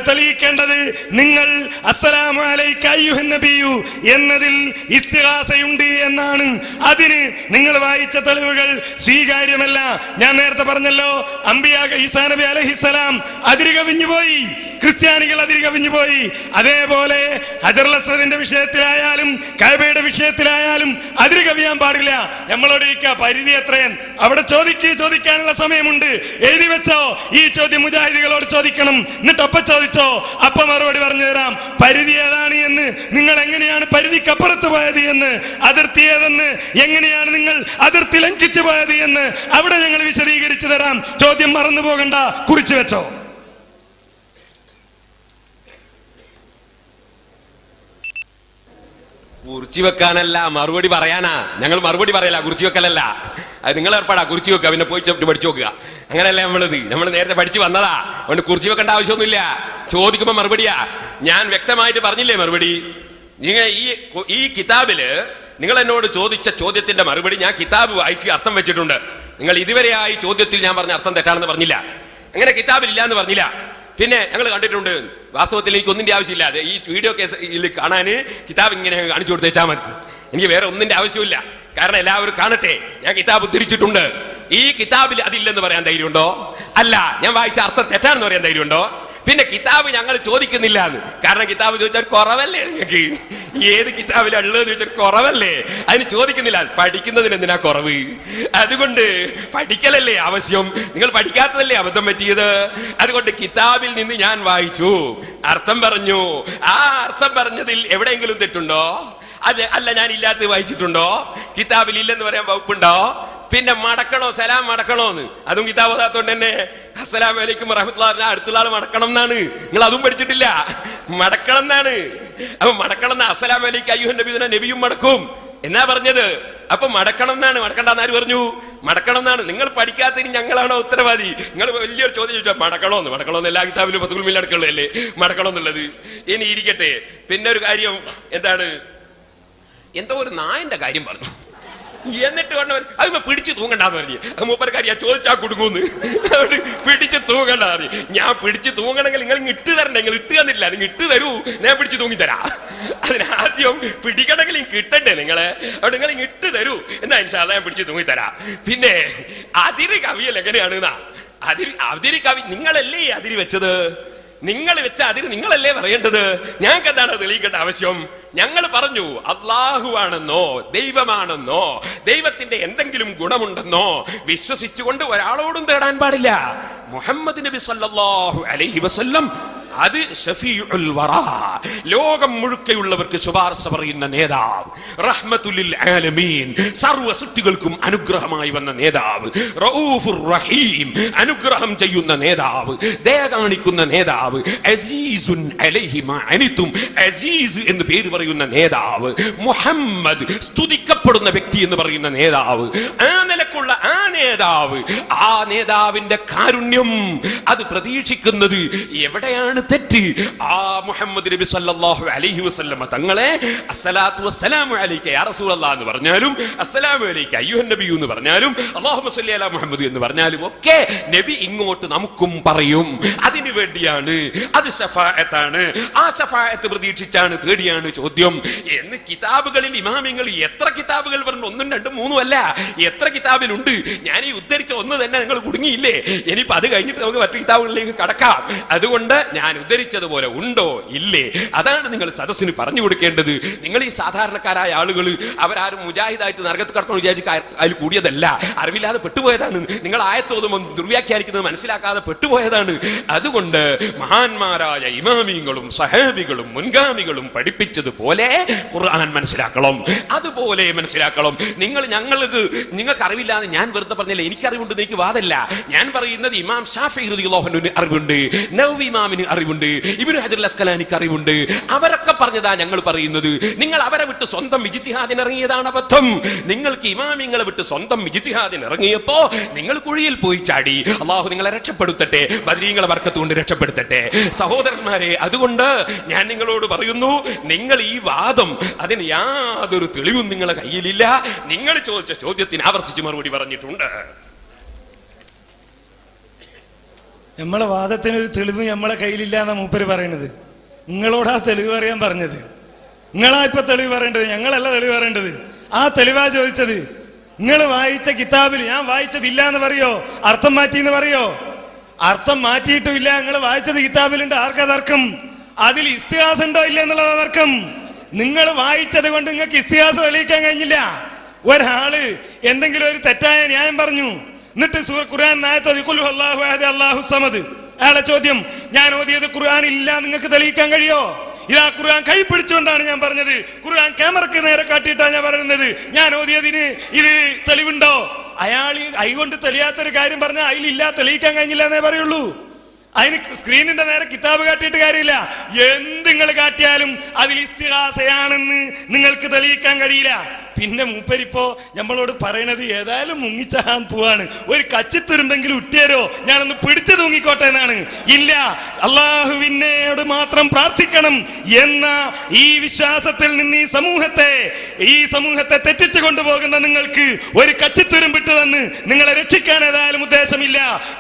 തെളിയിക്കേണ്ടത് നിങ്ങൾ അസ്സലാമു അലൈക അയ്യുഹൻ നബിയു എന്നതിൽ ഇസ്തിഗാസയുണ്ട് എന്നാണ്. അതിന് നിങ്ങൾ വായിച്ച തെളിവുകൾ സ്വീകാര്യമല്ല. ഞാൻ നേരത്തെ പറഞ്ഞല്ലോ, അംബിയാ ഈസാ നബി അലൈഹിസ്സലാം അതിര് കവിഞ്ഞു പോയി. ക്രിസ്ത്യാനികൾ അതിര് കവിഞ്ഞു പോയി. അതേപോലെ ഹജറുൽ അസ്വദിന്റെ വിഷയത്തിലായാലും കഅബയുടെ വിഷയത്തിലായാലും അതിര് കവിയാൻ പാടില്ല. നമ്മളോട് ഈ പരിധി എത്രയെന്ന് അവിടെ ചോദിക്കാനുള്ള സമയമുണ്ട്. എഴുതി വെച്ചോ. ഈ ചോദ്യം മുജാഹിദികളോട് ചോദിക്കണം. എന്നിട്ട് ഒപ്പം ചോദിച്ചോ, അപ്പൊ മറുപടി പറഞ്ഞു തരാം. പരിധി ഏതാണ് എന്ന്, നിങ്ങൾ എങ്ങനെയാണ് പരിധിക്കപ്പുറത്ത് പോയത് എന്ന്, അതിർത്തി ഏതെന്ന്, എങ്ങനെയാണ് നിങ്ങൾ അതിർത്തി ലംഘിച്ചു പോയത് എന്ന് അവിടെ ഞങ്ങൾ വിശദീകരിച്ചു തരാം. ചോദ്യം മറന്നു പോകണ്ട, കുറിച്ചു വെച്ചോ. കുറിച്ചു വെക്കാനല്ല, മറുപടി പറയാനാ. ഞങ്ങൾ മറുപടി പറയല, കുറിച്ചു വെക്കലല്ല. അത് നിങ്ങൾ ഏർപ്പാടാ. കുറിച്ചു വെക്കുക, പിന്നെ പോയി പഠിച്ചു നോക്കുക. അങ്ങനെയല്ല നമ്മൾ നേരത്തെ പഠിച്ചു വന്നതാ. അതുകൊണ്ട് കുറിച്ചു വെക്കേണ്ട ആവശ്യമൊന്നുമില്ല. ചോദിക്കുമ്പോ മറുപടിയാ. ഞാൻ വ്യക്തമായിട്ട് പറഞ്ഞില്ലേ മറുപടി. നിങ്ങൾ ഈ കിതാബില് നിങ്ങൾ എന്നോട് ചോദിച്ച ചോദ്യത്തിന്റെ മറുപടി ഞാൻ കിതാബ് വായിച്ച് അർത്ഥം വെച്ചിട്ടുണ്ട്. നിങ്ങൾ ഇതുവരെയായി ചോദ്യത്തിൽ ഞാൻ പറഞ്ഞ അർത്ഥം തെറ്റാണെന്ന് പറഞ്ഞില്ല, അങ്ങനെ കിതാബിൽ ഇല്ല എന്ന് പറഞ്ഞില്ല. പിന്നെ ഞങ്ങൾ കണ്ടിട്ടുണ്ട്. വാസ്തവത്തിൽ എനിക്ക് ഒന്നിന്റെ ആവശ്യമില്ല. ഈ വീഡിയോ കേസിൽ കാണാൻ കിതാബ് ഇങ്ങനെ കാണിച്ചു കൊടുത്തേച്ചാൽ മതി. എനിക്ക് വേറെ ഒന്നിന്റെ ആവശ്യമില്ല. കാരണം എല്ലാവരും കാണട്ടെ, ഞാൻ കിതാബ് ഉദ്ധരിച്ചിട്ടുണ്ട്. ഈ കിതാബിൽ അതില്ലെന്ന് പറയാൻ ധൈര്യമുണ്ടോ? അല്ല. ഞാൻ വായിച്ച അർത്ഥം തെറ്റാണെന്ന് പറയാൻ ധൈര്യമുണ്ടോ? പിന്നെ കിതാബ് ഞങ്ങൾ ചോദിക്കുന്നില്ല എന്ന്. കാരണം കിതാബ് ചോദിച്ചാൽ കുറവല്ലേ നിങ്ങൾക്ക്? ഏത് കിതാബിലാണ് ഉള്ളതെന്ന് ചോദിച്ചാൽ കുറവല്ലേ? അതിന് ചോദിക്കുന്നില്ല. പഠിക്കുന്നതിന് എന്തിനാ കുറവ്? അതുകൊണ്ട് പഠിക്കലല്ലേ ആവശ്യം. നിങ്ങൾ പഠിക്കാത്തതല്ലേ അബദ്ധം പറ്റിയത്. അതുകൊണ്ട് കിതാബിൽ നിന്ന് ഞാൻ വായിച്ചു, അർത്ഥം പറഞ്ഞു. ആ അർത്ഥം പറഞ്ഞതിൽ എവിടെയെങ്കിലും തെറ്റുണ്ടോ? അല്ല, ഞാൻ ഇല്ലാത്തത് വായിച്ചിട്ടുണ്ടോ? കിതാബിൽ ഇല്ലെന്ന് പറയാൻ വകുപ്പുണ്ടോ? പിന്നെ മടക്കണോ, സലാം മടക്കണോ എന്ന് അതും കിതാബ് ഓതാത്തോണ്ട് തന്നെ അസ്സലാമു അലൈക്കും വറഹ്മത്തുള്ളാഹി അടുത്തുള്ള ആൾ മടക്കണം എന്നാണ്. നിങ്ങൾ അതും പഠിച്ചിട്ടില്ല. മടക്കണം എന്നാണ്. അപ്പൊ മടക്കണം എന്നാ അസ്സലാമു അലൈക്കും അയ്യുഹൻ നബി നബിയും മടക്കും എന്നാ പറഞ്ഞത്. അപ്പൊ മടക്കണം എന്നാണ്. മടക്കണ്ടെന്ന് ആര് പറഞ്ഞു? മടക്കണം എന്നാണ്. നിങ്ങൾ പഠിക്കാത്തതിന് ഞങ്ങളാണോ ഉത്തരവാദി? നിങ്ങൾ വലിയൊരു ചോദ്യം ചോദിച്ചാൽ മടക്കണോന്ന് എല്ലാ കിതാബിലും ഫത്ഹുൽ മീൻ അടക്കമുള്ളതല്ലേ മടക്കണം എന്നുള്ളത്. ഇനി ഇരിക്കട്ടെ. പിന്നെ ഒരു കാര്യം എന്താണ്, എന്തോ ഒരു നായന്റെ കാര്യം പറഞ്ഞു. എന്നിട്ട് പറഞ്ഞവർ അത് പിടിച്ചു തൂങ്ങണ്ടെന്ന് പറഞ്ഞു. മൂപ്പർക്കാരി ഞാൻ ചോദിച്ചാൽ കൊടുക്കൂന്ന്. പിടിച്ച് തൂങ്ങണ്ട പറഞ്ഞു. ഞാൻ പിടിച്ച് തൂങ്ങണമെങ്കിൽ നിങ്ങൾ ഇട്ട് തരണ്ട. നിങ്ങൾ ഇട്ട് തന്നിട്ടില്ല. നിങ്ങൾ ഇട്ട് തരൂ, ഞാൻ പിടിച്ച് തൂങ്ങി തരാം. അതിനാദ്യം പിടിക്കണമെങ്കിൽ കിട്ടണ്ടേ നിങ്ങളെ. അവിടെ നിങ്ങൾ ഇട്ട് തരൂ, എന്നാ ഇൻഷാ അല്ലാഹ് ഞാൻ പിടിച്ച് തൂങ്ങി തരാം. പിന്നെ അതിര് കവിയൽ എങ്ങനെയാണ്? അതിര് കവി നിങ്ങളല്ലേ അതിര് വെച്ചത്. നിങ്ങൾ വെച്ച അതിന് നിങ്ങളല്ലേ പറയേണ്ടത്. ഞങ്ങൾക്ക് എന്താണ് തെളിയിക്കേണ്ട ആവശ്യം? ഞങ്ങൾ പറഞ്ഞു അല്ലാഹു ആണെന്നോ ദൈവമാണെന്നോ ദൈവത്തിന്റെ എന്തെങ്കിലും ഗുണമുണ്ടെന്നോ വിശ്വസിച്ചുകൊണ്ട് ഒരാളോടും തേടാൻ പാടില്ല. മുഹമ്മദ് നബി സല്ലല്ലാഹു അലൈഹി വസല്ലം അത് ശഫീഉൽ വറാ, ലോകം മുഴുക്കെയുള്ളവർക്ക് ശുപാർശ പറയുന്ന നേതാവ്, റഹ്മത്തുൽ ലിൽ ആലമീൻ, സർവ്വ സൃഷ്ടികൾക്കും അനുഗ്രഹമായി വന്ന നേതാവ്, റഊഫുർ റഹീം, അനുഗ്രഹം ചെയ്യുന്ന നേതാവ്, ദയ കാണിക്കുന്ന നേതാവ്, അസീസുൻ അലൈഹി മാ അനിതും, അസീസ് എന്ന് പേര് പറയുന്ന നേതാവ്, മുഹമ്മദ് സ്തുതിക്കപ്പെടുന്ന വ്യക്തി എന്ന് പറയുന്ന നേതാവ്, ആ നിലക്കുള്ള ആ നേതാവ്, ആ നേതാവിന്റെ കാരുണ്യം അത് പ്രതീക്ഷിക്കുന്നത് എവിടെയാണ് തെറ്റ്? ആ മുഹമ്മദ് നബി സല്ലല്ലാഹു അലൈഹി വസല്ലം തങ്ങളെ അസ്സലാത്തു വസ്സലാമു അലൈക യാ റസൂലല്ലാഹ് എന്ന് പറഞ്ഞാലും അസ്സലാമു അലൈക അയ്യുഹൻ നബി എന്ന് പറഞ്ഞാലും അല്ലാഹുമ്മ സ്വല്ലി അലാ മുഹമ്മദ് എന്ന് പറഞ്ഞാലും ഒക്കെ നബി ഇങ്ങോട്ട് നമുക്കും പറയും. അതിനു വേണ്ടിയാണ്. അത് ശഫാഅത്താണ്. ആ ശഫാഅത്ത് പ്രതീക്ഷിച്ചാണ്, തേടിയാണ് ചോദ്യം എന്ന് കിതാബുകളിൽ ഇമാമിങ്ങൾ എത്ര കിതാബുകൾ പറഞ്ഞു? 1, 2, 3 അല്ല, എത്ര കിതാബിലുണ്ട്. ഞാൻ ഈ ഉദ്ധരിച്ച ഒന്ന് തന്നെ നിങ്ങൾ കുടുങ്ങിയില്ലേ? ഇനിയിപ്പോ അത് കഴിഞ്ഞിട്ട് നമുക്ക് മറ്റു കിതാബുകളിലേക്ക് കടക്കാം. അതുകൊണ്ട് ഞാൻ ഉദ്ധരിച്ചതുപോലെ ഉണ്ടോ ഇല്ലേ, അതാണ് നിങ്ങൾ സദസ്സിന് പറഞ്ഞു കൊടുക്കേണ്ടത്. നിങ്ങൾ ഈ സാധാരണക്കാരായ ആളുകൾ അവരാരും മുജാഹിദായിട്ട് നരകത്ത് കടന്നു വിചാരിച്ച് അതിൽ കൂടിയതല്ല, അറിവില്ലാതെ പെട്ടുപോയതാണ്. നിങ്ങൾ ആയത്തോതുമ്പോൾ ദുർവ്യാഖ്യാനിക്കുന്നത് മനസ്സിലാക്കാതെ പെട്ടുപോയതാണ്. അതുകൊണ്ട് മഹാന്മാരായ ഇമാമിങ്ങളും സഹാബികളും മുൻഗാമികളും പഠിപ്പിച്ചതുപോലെ ഖുർആൻ മനസ്സിലാക്കണം, അതുപോലെ മനസ്സിലാക്കണം. നിങ്ങൾക്ക് അറിവില്ലാതെ ഞാൻ വെറുതെ പറഞ്ഞില്ല. എനിക്കറിവുണ്ട്, എനിക്ക് വാദല്ല. ഞാൻ പറയുന്നത് ഇമാം ഷാഫിഈ റളിയല്ലാഹു അൻഹുവിന് അറിവുണ്ട്, നവവി ഇമാമിന് അറിവുണ്ട്, ഇബ്നു ഹജർ അസ്കലാനിക്ക് അറിവുണ്ട്. അവരൊക്കെ പറഞ്ഞതാ ഞങ്ങൾ പറയുന്നത്. നിങ്ങൾ അവരെ വിട്ട് സ്വന്തം ഇജ്തിഹാദിന് ഇറങ്ങിയതാണ് അബദ്ധം. നിങ്ങൾക്ക് ഇമാമിങ്ങളെ വിട്ട് സ്വന്തം ഇജ്തിഹാദിന് ഇറങ്ങിയപ്പോ നിങ്ങൾ കുഴിയിൽ പോയി ചാടി. അല്ലാഹു നിങ്ങളെ രക്ഷപ്പെടുത്തട്ടെ, ബദരീങ്ങളെ ബർക്കത്ത് കൊണ്ട് രക്ഷപ്പെടുത്തട്ടെ. സഹോദരന്മാരെ, അതുകൊണ്ട് ഞാൻ നിങ്ങളോട് പറയുന്നു, നിങ്ങൾ ഈ വാദം അതിന് യാതൊരു തെളിവും നിങ്ങളുടെ കയ്യിലില്ല. നിങ്ങൾ ചോദിച്ച ചോദ്യത്തിന് ആവർത്തിച്ച് മറുപടി പറഞ്ഞിട്ടുണ്ട്. നമ്മളെ വാദത്തിനൊരു തെളിവ് നമ്മളെ കയ്യിലില്ല എന്നാ മൂപ്പര് പറയണത്. നിങ്ങളോടാ തെളിവ് പറയാൻ പറഞ്ഞത്. നിങ്ങളാ ഇപ്പൊ തെളിവ് പറയേണ്ടത്, ഞങ്ങളല്ല തെളിവ് പറയേണ്ടത്. ആ തെളിവാ ചോദിച്ചത്. നിങ്ങൾ വായിച്ച കിതാബിൽ ഞാൻ വായിച്ചതില്ല എന്ന് പറയോ, അർത്ഥം മാറ്റി എന്ന് പറയോ? അർത്ഥം മാറ്റിയിട്ടുമില്ല. നിങ്ങൾ വായിച്ചത് കിതാബിലുണ്ട്, ആർക്കാ തർക്കം? അതിൽ ഇസ്തിഹാസ ഉണ്ടോ ഇല്ല എന്നുള്ളതാ തർക്കം. നിങ്ങൾ വായിച്ചത് കൊണ്ട് നിങ്ങൾക്ക് ഇസ്തിഹാസ തെളിയിക്കാൻ കഴിഞ്ഞില്ല. ഒരാള് എന്തെങ്കിലും ഒരു തെറ്റായ ന്യായം പറഞ്ഞു, എന്നിട്ട് ഖുർആൻ അല്ലാഹു സമദ്, അയാളെ ചോദ്യം, ഞാൻ ഓതിയത് ഖുർആൻ ഇല്ല, നിങ്ങൾക്ക് തെളിയിക്കാൻ കഴിയോ? ഇതാ ഖുർആൻ കൈ പിടിച്ചുകൊണ്ടാണ് ഞാൻ പറഞ്ഞത്, ഖുർആൻ ക്യാമറക്ക് നേരെ കാട്ടിയിട്ടാണ് ഞാൻ പറയുന്നത്, ഞാൻ ഓതിയതിന് ഇത് തെളിവുണ്ടോ? അയാൾ കൈകൊണ്ട് തെളിയാത്തൊരു കാര്യം പറഞ്ഞാൽ അതിലില്ല, തെളിയിക്കാൻ കഴിഞ്ഞില്ല എന്നേ പറയുള്ളൂ. അതിന് സ്ക്രീനിന്റെ നേരെ കിതാബ് കാട്ടിയിട്ട് കാര്യമില്ല. എന്ത് നിങ്ങൾ കാട്ടിയാലും അതിൽ ഇസ്തിഹാസയാണെന്ന് നിങ്ങൾക്ക് തെളിയിക്കാൻ കഴിയില്ല. പിന്നെ മൂപ്പരിപ്പോ നമ്മളോട് പറയണത് ഏതായാലും മുങ്ങിച്ചാൻ പോവാണ്, ഒരു കച്ചിത്തുരുമ്പെങ്കിലും ഉറ്റിയാരോ, ഞാനൊന്ന് പിടിച്ചു തൂങ്ങിക്കോട്ടെ എന്നാണ്. ഇല്ല, അള്ളാഹുവിനോട് മാത്രം പ്രാർത്ഥിക്കണം എന്ന ഈ വിശ്വാസത്തിൽ നിന്ന് ഈ സമൂഹത്തെ തെറ്റിച്ചു കൊണ്ടുപോകുന്ന നിങ്ങൾക്ക് ഒരു കച്ചിത്തുരുമ്പിട്ട് തന്ന് നിങ്ങളെ രക്ഷിക്കാൻ ഏതായാലും ഉദ്ദേശമില്ല.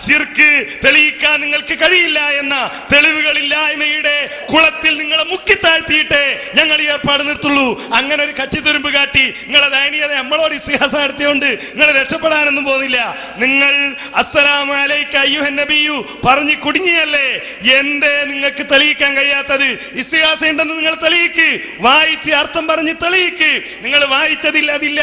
ശിർക്ക് തെളിയിക്കാൻ നിങ്ങൾക്ക് കഴിയില്ല എന്ന തെളിവുകളില്ലായ്മയുടെ കുളത്തിൽ നിങ്ങളെ മുക്കിത്താഴ്ത്തിയിട്ടേ ഞങ്ങൾ ഈ ഏർപ്പാട് നിർത്തുള്ളൂ. അങ്ങനെ ഒരു കച്ചിത്തുരുമ്പ് കാട്ടി നിങ്ങളെ ദയനീയത നമ്മളോട് ഇസ്തിഹാസ നടത്തിയോണ്ട് നിങ്ങൾ രക്ഷപ്പെടാനൊന്നും പോകുന്നില്ല. നിങ്ങൾ അസ്സലാമു അലൈക അയ്യുഹൻ നബിയു പറഞ്ഞു കുടുങ്ങിയല്ലേ? എന്തേ നിങ്ങൾക്ക് തെളിയിക്കാൻ കഴിയാത്തത്? ഇസ്തിഹാസ ഉണ്ടെന്ന് നിങ്ങൾ തെളിയിക്ക്, വായിച്ച് അർത്ഥം പറഞ്ഞ് തെളിയിക്ക്. നിങ്ങൾ വായിച്ചതിൽ അതില്ല,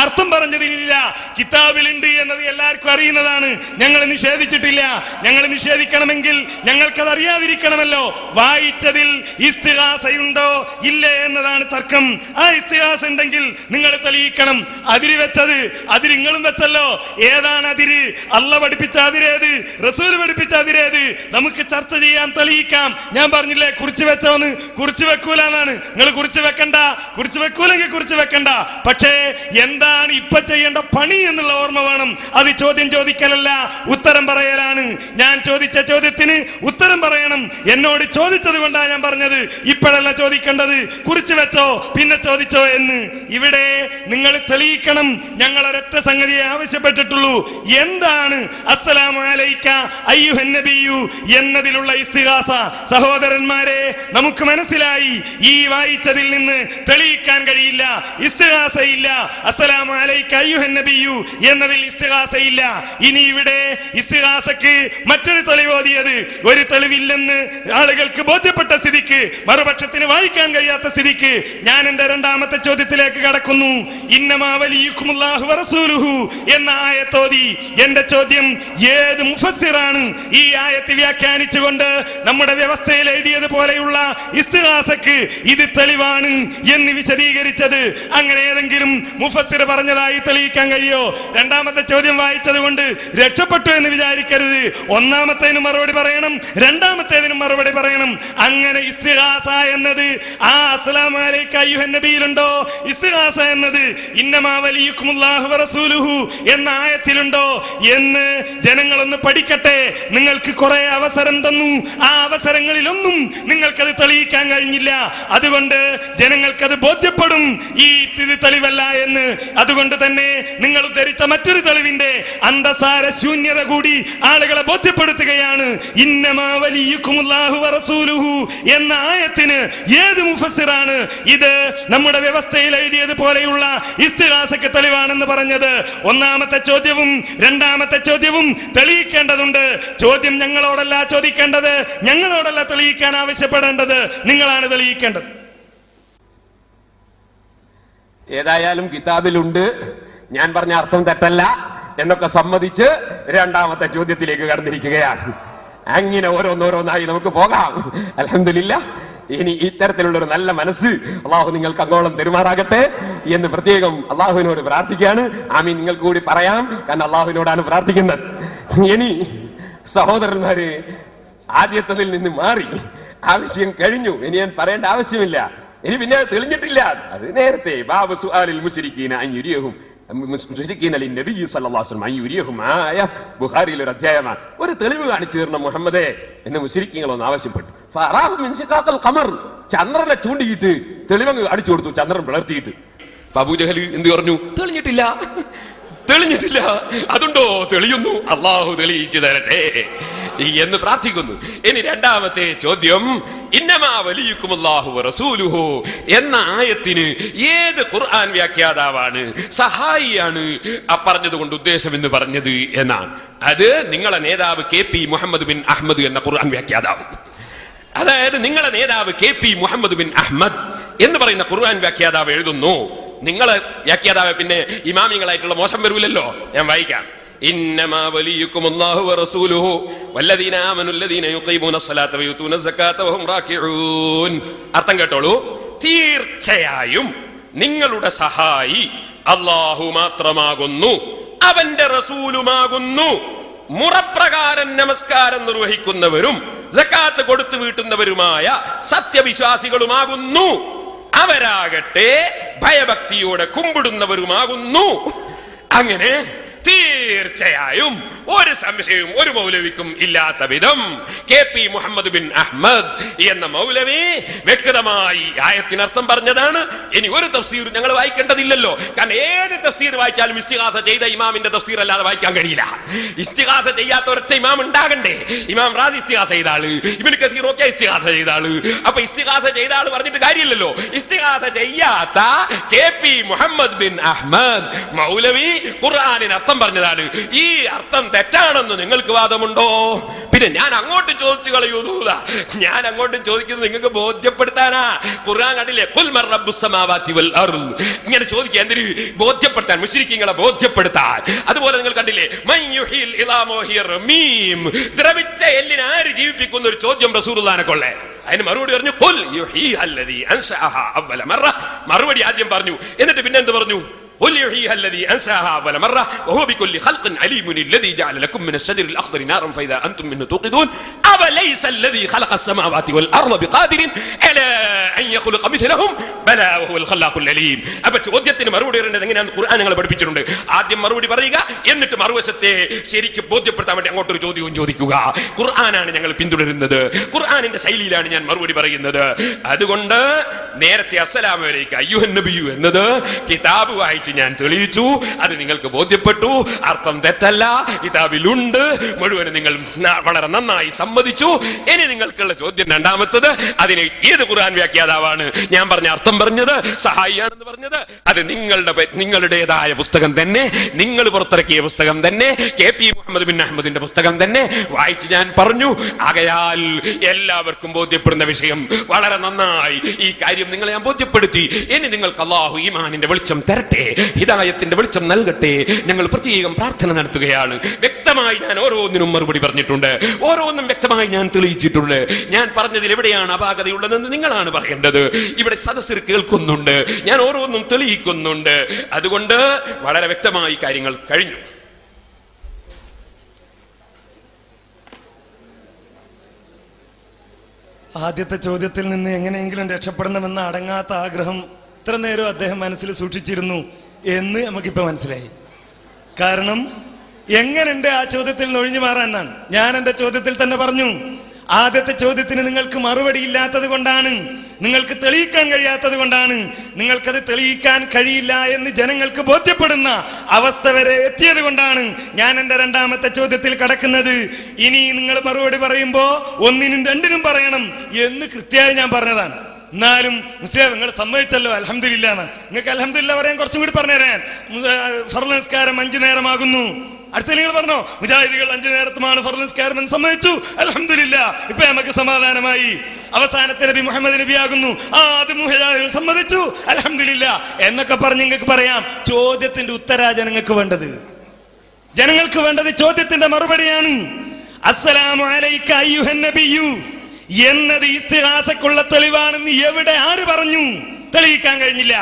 അർത്ഥം പറഞ്ഞതിലില്ല, കിതാബിലുണ്ട് എന്നത് എല്ലാവർക്കും അറിയുന്നതാണ്. ഞങ്ങൾ നിഷേധിച്ചിട്ടില്ല. ഞങ്ങൾ നിഷേധിക്കണമെങ്കിൽ ഞങ്ങൾക്കത് അറിയാതിരിക്കണമല്ലോ. വായിച്ചതിൽ ഇസ്തിഹാസയുണ്ടോ ഇല്ലേ എന്നതാണ് തർക്കം. ആ ഇസ്തിഹാസ ഉണ്ടെങ്കിൽ നിങ്ങൾ തെളിയിക്കണം. അതിര് വെച്ചത് അതിര് നിങ്ങളും വെച്ചല്ലോ. ഏതാണ് അതിര്? അള്ള പഠിപ്പിച്ച അതിരേത്? റസൂൽ പഠിപ്പിച്ച അതിരേത്? നമുക്ക് ചർച്ച ചെയ്യാം, തെളിയിക്കാം. ഞാൻ പറഞ്ഞില്ലേ കുറിച്ച് വെച്ചോന്ന്? കുറിച്ച് വെക്കൂല എന്നാണ്. നിങ്ങൾ കുറിച്ച് വെക്കണ്ട, കുറിച്ച് വെക്കൂലെങ്കിൽ കുറിച്ച് വെക്കണ്ട. പക്ഷേ എന്താണ് ഇപ്പൊ ചെയ്യേണ്ട പണി എന്നുള്ള ഓർമ്മ വേണം. അത് ചോദ്യം ചോദിക്കലല്ല, ഉത്തരം പറയലാണ്. ഞാൻ ചോദിച്ച ചോദ്യത്തിന് ഉത്തരം പറയണം. എന്നോട് ചോദിച്ചത് കൊണ്ടാണ് ഞാൻ പറഞ്ഞത്, ഇപ്പോഴല്ല ചോദിക്കേണ്ടത്. കുറിച്ച് വെച്ചോ പിന്നെ ചോദിച്ചോ എന്ന്. ഇവിടെ നിങ്ങൾ തെളിയിക്കണം. ഞങ്ങൾ ഒരൊറ്റ സംഗതിയെ ആവശ്യപ്പെട്ടിട്ടുള്ളൂ. എന്താണ് അസ്സലാമു അലൈക അയ്യുഹൻ നബിയു എന്നതിലുള്ള ഇസ്തിഹാസ? സഹോദരന്മാരെ, നമുക്ക് മനസ്സിലായി ഈ വായിച്ചതിൽ നിന്ന് തെളിയിക്കാൻ കഴിയില്ല, ഇസ്തിഹാസയില്ല. അസ്സലാമു അലൈക അയ്യുഹൻ നബിയു എന്നതിൽ ഇസ്തിഹാസയില്ല. ഇനി ഇവിടെ ഇസ്തിഹാസക്ക് മറ്റൊരു തെളിവോതിയത് ഒരു തെളിവില്ലെന്ന് ആളുകൾക്ക് ബോധ്യപ്പെട്ട സ്ഥിതിക്ക്, മറുപക്ഷത്തിന് വായിക്കാൻ കഴിയാത്ത സ്ഥിതിക്ക് ഞാൻ എന്റെ രണ്ടാമത്തെ ചോദ്യത്തിലേക്ക് കടക്കുന്നു. ഇന്നമാ വലിയുക്കുമുല്ലാഹു വറസൂലുഹു എന്ന ആയത്തോതി എന്റെ ചോദ്യം, ഏത് മുഫസ്സിറാണ് ഈ ആയത്ത് വ്യാഖ്യാനിച്ചുകൊണ്ട് നമ്മുടെ വ്യവസ്ഥയിൽ എഴുതിയതുപോലെയുള്ള ഇസ്തിഹാസക്ക് ഇത് തെളിവാണ് എന്ന് വിശദീകരിച്ചത്? അങ്ങനെ ഏതെങ്കിലും മുഫസ്സിർ പറഞ്ഞതായി തെളിയിക്കാൻ കഴിയോ? രണ്ടാമത്തെ ചോദ്യം വായിച്ചത് കൊണ്ട് രക്ഷപ്പെട്ടു എന്ന് വിചാരിക്കരുത്. ഒന്നാമത്തേതിന് മറുപടി പറയണം, രണ്ടാമത്തേതിനും മറുപടി പറയണം. അങ്ങനെ ഇസ്തിഹാസ എന്നത് ആ അസ്സലാമു അലൈക അയ്യുഹൻ നബിയിലുണ്ടോ? ഇസ്തിഹാസ എന്നത് ഇന്നമാ വലിയുക്കുമുല്ലാഹു വറസൂലുഹു എന്ന ആയത്തിലുണ്ടോ എന്ന് ജനങ്ങളൊന്ന് പഠിക്കട്ടെ. നിങ്ങൾക്ക് കുറെ അവസരം തന്നു, ആ അവസരങ്ങളിലൊന്നും നിങ്ങൾക്കത് തെളിയിക്കാൻ കഴിഞ്ഞില്ല. അതുകൊണ്ട് ജനങ്ങൾക്കത് ബോധ്യപ്പെടും ഈ തെളിവല്ല എന്ന്. അതുകൊണ്ട് തന്നെ നിങ്ങൾ ഉദ്ധരിച്ച മറ്റൊരു തെളിവിന്റെ അന്തസാര ശൂന്യത കൂടി ആളുകളെ ബോധ്യപ്പെടുത്തുകയാണ്. ഇന്നമാ വലിയുക്കുമുല്ലാഹു വറസൂലുഹു എന്ന ആയത്തിന് ഏത് മുഫസ്സിറാണ് ഇത് നമ്മുടെ വ്യവസ്ഥയിൽ എഴുതിയത് പോലെയുള്ള ഇസ്തിഹാസക്ക് തെളിവാണെന്ന് പറഞ്ഞത്? ഒന്നാമത്തെ ചോദ്യവും രണ്ടാമത്തെ ചോദ്യവും തെളിയിക്കേണ്ടതുണ്ട്. ചോദ്യം ഞങ്ങളോടല്ല ചോദിക്കേണ്ടത്, ഞങ്ങളോടല്ല തെളിയിക്കാൻ ആവശ്യപ്പെടേണ്ടത്, നിങ്ങളാണ് തെളിയിക്കേണ്ടത്. ഏതായാലും കിതാബിലുണ്ട്, ഞാൻ പറഞ്ഞ അർത്ഥം തെറ്റല്ല എന്നൊക്കെ സമ്മതിച്ച് രണ്ടാമത്തെ ചോദ്യത്തിലേക്ക് കടന്നിരിക്കുകയാണ്. അങ്ങനെ ഓരോന്നോരോന്നായി നമുക്ക് പോകാം. അൽഹംദുലില്ലാഹ്. ഇനി ഇത്തരത്തിലുള്ള ഒരു നല്ല മനസ്സ് അള്ളാഹു നിങ്ങൾക്ക് അങ്ങോളം തെരുമാറാകട്ടെ എന്ന് പ്രത്യേകം അള്ളാഹുവിനോട് പ്രാർത്ഥിക്കുകയാണ്. ആമീൻ നിങ്ങൾക്ക് കൂടി പറയാം, കാരണം അള്ളാഹുവിനോടാണ് പ്രാർത്ഥിക്കുന്നത്. ഇനി സഹോദരന്മാര്, ആദ്യത്തതിൽ നിന്ന് മാറി ആ വിഷയം കഴിഞ്ഞു. ഇനി ഞാൻ പറയേണ്ട ആവശ്യമില്ല. ഇനി പിന്നെ തെളിഞ്ഞിട്ടില്ല. അത് നേരത്തെ ബാബു സുആലിൽ മുശ്രിക്കീന അൻ യുരിയഹും ബുഖാരിയിൽ ഒരു അധ്യായമാണ്. ഒരു തെളിവ് കാണിച്ചു തരണം മുഹമ്മദേ എന്ന് മുശ്രിക്കീങ്ങളൊന്ന് ആവശ്യപ്പെട്ടു. ചന്ദ്രനെ ചൂണ്ടിയിട്ട് തെളിവങ്ങ് അടിച്ചു കൊടുത്തു, ചന്ദ്രൻ പിളർത്തിയിട്ട്. അബൂജഹൽ എന്ത് പറഞ്ഞു? തെളിഞ്ഞിട്ടില്ല, തെളിഞ്ഞിട്ടില്ല. അതുണ്ടോ? തെളിയുന്നു, അള്ളാഹു തെളിയിച്ചു തരട്ടെ എന്ന് പ്രാർത്ഥിക്കുന്നു. ഇനി രണ്ടാമത്തെ ചോദ്യം, ഇന്നമാ വലിയുക്കുമുല്ലാഹു വറസൂലുഹു എന്ന ആയത്തിന് ഏത് ഖുർആൻ വ്യാഖ്യാതാവാണ്, സഹായിയാണ് പറഞ്ഞത് കൊണ്ട് ഉദ്ദേശം എന്ന് പറഞ്ഞത് എന്നാണ്. അത് നിങ്ങളെ നേതാവ് KP മുഹമ്മദ് ബിൻ അഹ്മദ് എന്ന ഖുർആൻ വ്യാഖ്യാതാവ്. അതായത് നിങ്ങളെ നേതാവ് KP മുഹമ്മദ് ബിൻ അഹ്മദ് എന്ന് പറയുന്ന ഖുർആൻ വ്യാഖ്യാതാവ് എഴുതുന്നു. നിങ്ങളെ വ്യാഖ്യാതാവ് പിന്നെ ഇമാമിങ്ങളായിട്ടുള്ള മോശം വരൂലല്ലോ. ഞാൻ വായിക്കാം. ഇന്നമാ വലിയുക്കുമുല്ലാഹു വറസൂലുഹു വല്ലദീന ആമനുല്ലദീന യുഖീമൂന സ്വലാത്ത വയുതൂന സകാത്ത വഹും റാക്കിഊൻ. അർത്ഥം കേട്ടോളൂ. തീർച്ചയായും നിങ്ങളുടെ സഹായി അല്ലാഹു മാത്രമാകുന്നു, അവന്റെ റസൂലുമാകുന്നു, മുറപ്രകാരം നമസ്കാരം നിർവഹിക്കുന്നവരും സകാത്ത് കൊടുത്തു വീട്ടുന്നവരുമായ സത്യവിശ്വാസികളുമാകുന്നു. അവരാകട്ടെ ഭയഭക്തിയോടെ കുമ്പിടുന്നവരുമാകുന്നു. അങ്ങനെ തീർച്ചയായും ഒരു സംശയവും ഒരു മൗലവിക്കും ഇല്ലാത്ത വിധം KP മുഹമ്മദ് ബിൻ അഹ്മദ് എന്ന മൗലവി വ്യക്തമായി ആയത്തിനർത്ഥം പറഞ്ഞതാണ്. ഇനി ഒരു തഫ്സീർ ഞങ്ങൾ വായിക്കേണ്ടതില്ലല്ലോ. കാരണം ഏത് തഫ്സീർ വായിച്ചാലും ഇസ്തിഗാസ ചെയ്ത ഇമാമിന്റെ തഫ്സീർ അല്ലാതെ വായിക്കാൻ കഴിയില്ല. ഇസ്തിഗാസ ചെയ്യാത്ത ഒരൊറ്റ ഇമാം ഉണ്ടാകണ്ടേ? ഇമാം റാസി ഇസ്തിഗാസ ചെയ്ത ആള്, ഇബ്നു കസീർ ഒക്കെ ഇസ്തിഗാസ ചെയ്ത ആള്. അപ്പൊ ഇസ്തിഗാസ ചെയ്ത ആള് പറഞ്ഞിട്ട് കാര്യമില്ലല്ലോ. ഇസ്തിഗാസ ചെയ്യാത്ത KP മുഹമ്മദ് ബിൻ അഹ്മദ് മൗലവി ഖുർആനിന് അർത്ഥം പറഞ്ഞതാണ്. ഈ അർത്ഥം തെറ്റാണെന്ന് നിങ്ങൾക്ക് വാദമുണ്ടോ? പിന്നെ ഞാൻ അങ്ങോട്ട് ചോദിച്ചു കളയൂല. ഞാൻ അങ്ങോട്ട് ചോദിക്കുന്നത് നിങ്ങൾക്ക് ബോധ്യപ്പെടുത്താനാ. ഖുർആൻ കണ്ടില്ലേ, ഖുൽ മർ റബ്ബുസ് സമാവാതി വൽ അർദ്. ഇങ്ങനെ ചോദിക്കുക എന്തിന്? ബോധ്യപ്പെടുത്താൻ, മുശ്രിക്കീങ്ങളെ ബോധ്യപ്പെടുത്താൻ. അതുപോലെ നിങ്ങൾ കണ്ടില്ലേ, മൻ യുഹിൽ ഇളാമ വഹിയ റമീം. ദ്രവിച്ച എല്ലിനെ ആര് ജീവിപ്പിക്കുന്ന ഒരു ചോദ്യം റസൂലുള്ളാഹിനെ കൊള്ളേ. അതിന് മറുപടി പറഞ്ഞു, ഖുൽ യുഹീഹല്ലദീ അൻശഅഹാ അവ്വല മറ. മറുപടി ആദ്യം പറഞ്ഞു, എന്നിട്ട് പിന്നെ എന്ത് പറഞ്ഞു? قل يحييها الذي أنشأها أول مرة وهو بكل خلق عليم الذي جعل لكم من الشجر الأخضر نارا فإذا أنتم منه توقدون أوليس الذي خلق السماوات والأرض بقادر على أن يخلق مثلهم بلى وهو الخلاق العليم. അപ്പോൾ ചോദ്യത്തിന് മറുപടി പറയുന്നത് എങ്ങനെയാണ് ഖുർആൻ ഞങ്ങളെ പഠിപ്പിച്ചിട്ടുണ്ട്. ആദ്യം മറുപടി പറയുക, എന്നിട്ട് മറുവശത്തെ ശരിക്കും ബോധ്യപ്പെടുത്താൻ വേണ്ടി അങ്ങോട്ടൊരു ചോദ്യവും ചോദിക്കുക. ഖുർആനാണ് ഞങ്ങൾ പിന്തുടരുന്നത്, ഖുർആനിന്റെ ശൈലിയിലാണ് ഞാൻ മറുപടി പറയുന്നത്. അതുകൊണ്ട് നേരത്തെ അസ്സലാമു അലൈക അയ്യുഹൻ നബിയു എന്നത് കിതാബ് വായിച്ച് ഞാൻ തെളിയിച്ചു. അത് നിങ്ങൾക്ക് ബോധ്യപ്പെട്ടു. അർത്ഥം തെറ്റല്ല, കിതാബിലുണ്ട്. മുഴുവൻ നിങ്ങൾ വളരെ നന്നായി സമ്മതിച്ചു. ഇനി നിങ്ങൾക്കുള്ള ചോദ്യം രണ്ടാമത്തത്, അതിന് ഏത് ഖുർആൻ വ്യാഖ്യാതാവാണ് ഞാൻ പറഞ്ഞ അർത്ഥം പറഞ്ഞത്, സഹായിയാണെന്ന് പറഞ്ഞത്? അത് നിങ്ങളുടേതായ പുസ്തകം തന്നെ, നിങ്ങൾ പുറത്തിറക്കിയ പുസ്തകം തന്നെ, KP മുഹമ്മദ് ബിൻ അഹ്മദിന്റെ പുസ്തകം തന്നെ വായിച്ച് ഞാൻ പറഞ്ഞു. ആകയാൽ എല്ലാവർക്കും ബോധ്യപ്പെടുന്ന വിഷയം വളരെ നന്നായി ഈ കാര്യം നിങ്ങളെ ഞാൻ ബോധ്യപ്പെടുത്തി. ഇനി നിങ്ങൾക്ക് അല്ലാഹു ഈമാനിന്റെ വെളിച്ചം തരട്ടെ, ഹിദായത്തിന്റെ വെളിച്ചം നൽകട്ടെ. ഞങ്ങൾ പ്രത്യേകം പ്രാർത്ഥന നടത്തുകയാണ്. വ്യക്തമായി ഞാൻ ഓരോന്നിനും മറുപടി പറഞ്ഞിട്ടുണ്ട്, ഓരോന്നും വ്യക്തമായി ഞാൻ തെളിയിച്ചിട്ടുണ്ട്. ഞാൻ പറഞ്ഞതിൽ എവിടെയാണ് അപാകതയുള്ളതെന്ന് നിങ്ങളാണ് പറയേണ്ടത്. ഇവിടെ സദസ്സിൽ കേൾക്കുന്നുണ്ട്, ഞാൻ ഓരോന്നും തെളിയിക്കുന്നുണ്ട്. അതുകൊണ്ട് വളരെ വ്യക്തമായി കാര്യങ്ങൾ കഴിഞ്ഞു. ആദ്യത്തെ ചോദ്യത്തിൽ നിന്ന് എങ്ങനെയെങ്കിലും രക്ഷപ്പെടണമെന്ന അടങ്ങാത്ത ആഗ്രഹം ഇത്ര നേരം അദ്ദേഹം മനസ്സിൽ സൂക്ഷിച്ചിരുന്നു എന്ന് നമുക്കിപ്പോ മനസ്സിലായി. കാരണം എങ്ങനെയുണ്ട് ആ ചോദ്യത്തിൽ നിന്ന് ഒഴിഞ്ഞു മാറാനാണ്. ഞാൻ എന്റെ ചോദ്യത്തിൽ തന്നെ പറഞ്ഞു, ആദ്യത്തെ ചോദ്യത്തിന് നിങ്ങൾക്ക് മറുപടി ഇല്ലാത്തത് കൊണ്ടാണ്, നിങ്ങൾക്ക് തെളിയിക്കാൻ കഴിയാത്തത് കൊണ്ടാണ്, നിങ്ങൾക്കത് തെളിയിക്കാൻ കഴിയില്ല എന്ന് ജനങ്ങൾക്ക് ബോധ്യപ്പെടുന്ന അവസ്ഥ വരെ എത്തിയത് കൊണ്ടാണ് ഞാൻ എന്റെ രണ്ടാമത്തെ ചോദ്യത്തിൽ കടക്കുന്നത്. ഇനി നിങ്ങൾ മറുപടി പറയുമ്പോ ഒന്നിനും രണ്ടിനും പറയണം എന്ന് കൃത്യമായി ഞാൻ പറഞ്ഞതാണ്. എന്നാലും മുസ്ലിം നിങ്ങൾ സമ്മതിച്ചല്ലോ, അൽഹംദുലില്ലാന്ന്. നിങ്ങൾക്ക് അൽഹംദുലില്ലാ പറയാൻ കുറച്ചും കൂടി പറഞ്ഞുതരാൻ. ഫർള് നിസ്കാരം 5 നേരമാകുന്നു. അടുത്ത നിങ്ങൾ പറഞ്ഞോ, മുജാഹിദികൾ 5 നേരത്തുമാണ് ഫർള് നിസ്കാരം എന്ന് സമ്മതിച്ചു, അൽഹംദുലില്ലാ. ഇപ്പൊ നമുക്ക് സമാധാനമായി. അവസാനത്തെ നബി മുഹമ്മദ് നബി ആകുന്നു, അത് മുജാഹിദികൾ സമ്മതിച്ചു, അൽഹംദുലില്ലാ എന്നൊക്കെ പറഞ്ഞ് നിങ്ങൾക്ക് പറയാം. ചോദ്യത്തിന്റെ ഉത്തര ജനങ്ങൾക്ക് വേണ്ടത്, ജനങ്ങൾക്ക് വേണ്ടത് ചോദ്യത്തിന്റെ മറുപടിയാണ്. അസ്സലാമു അലൈക അയ്യുഹൻ നബിയു എന്നത് ഇസ്തിഗാസക്കുള്ള തെളിവാണെന്ന് എവിടെ ആര് പറഞ്ഞു? തെളിയിക്കാൻ കഴിഞ്ഞില്ല.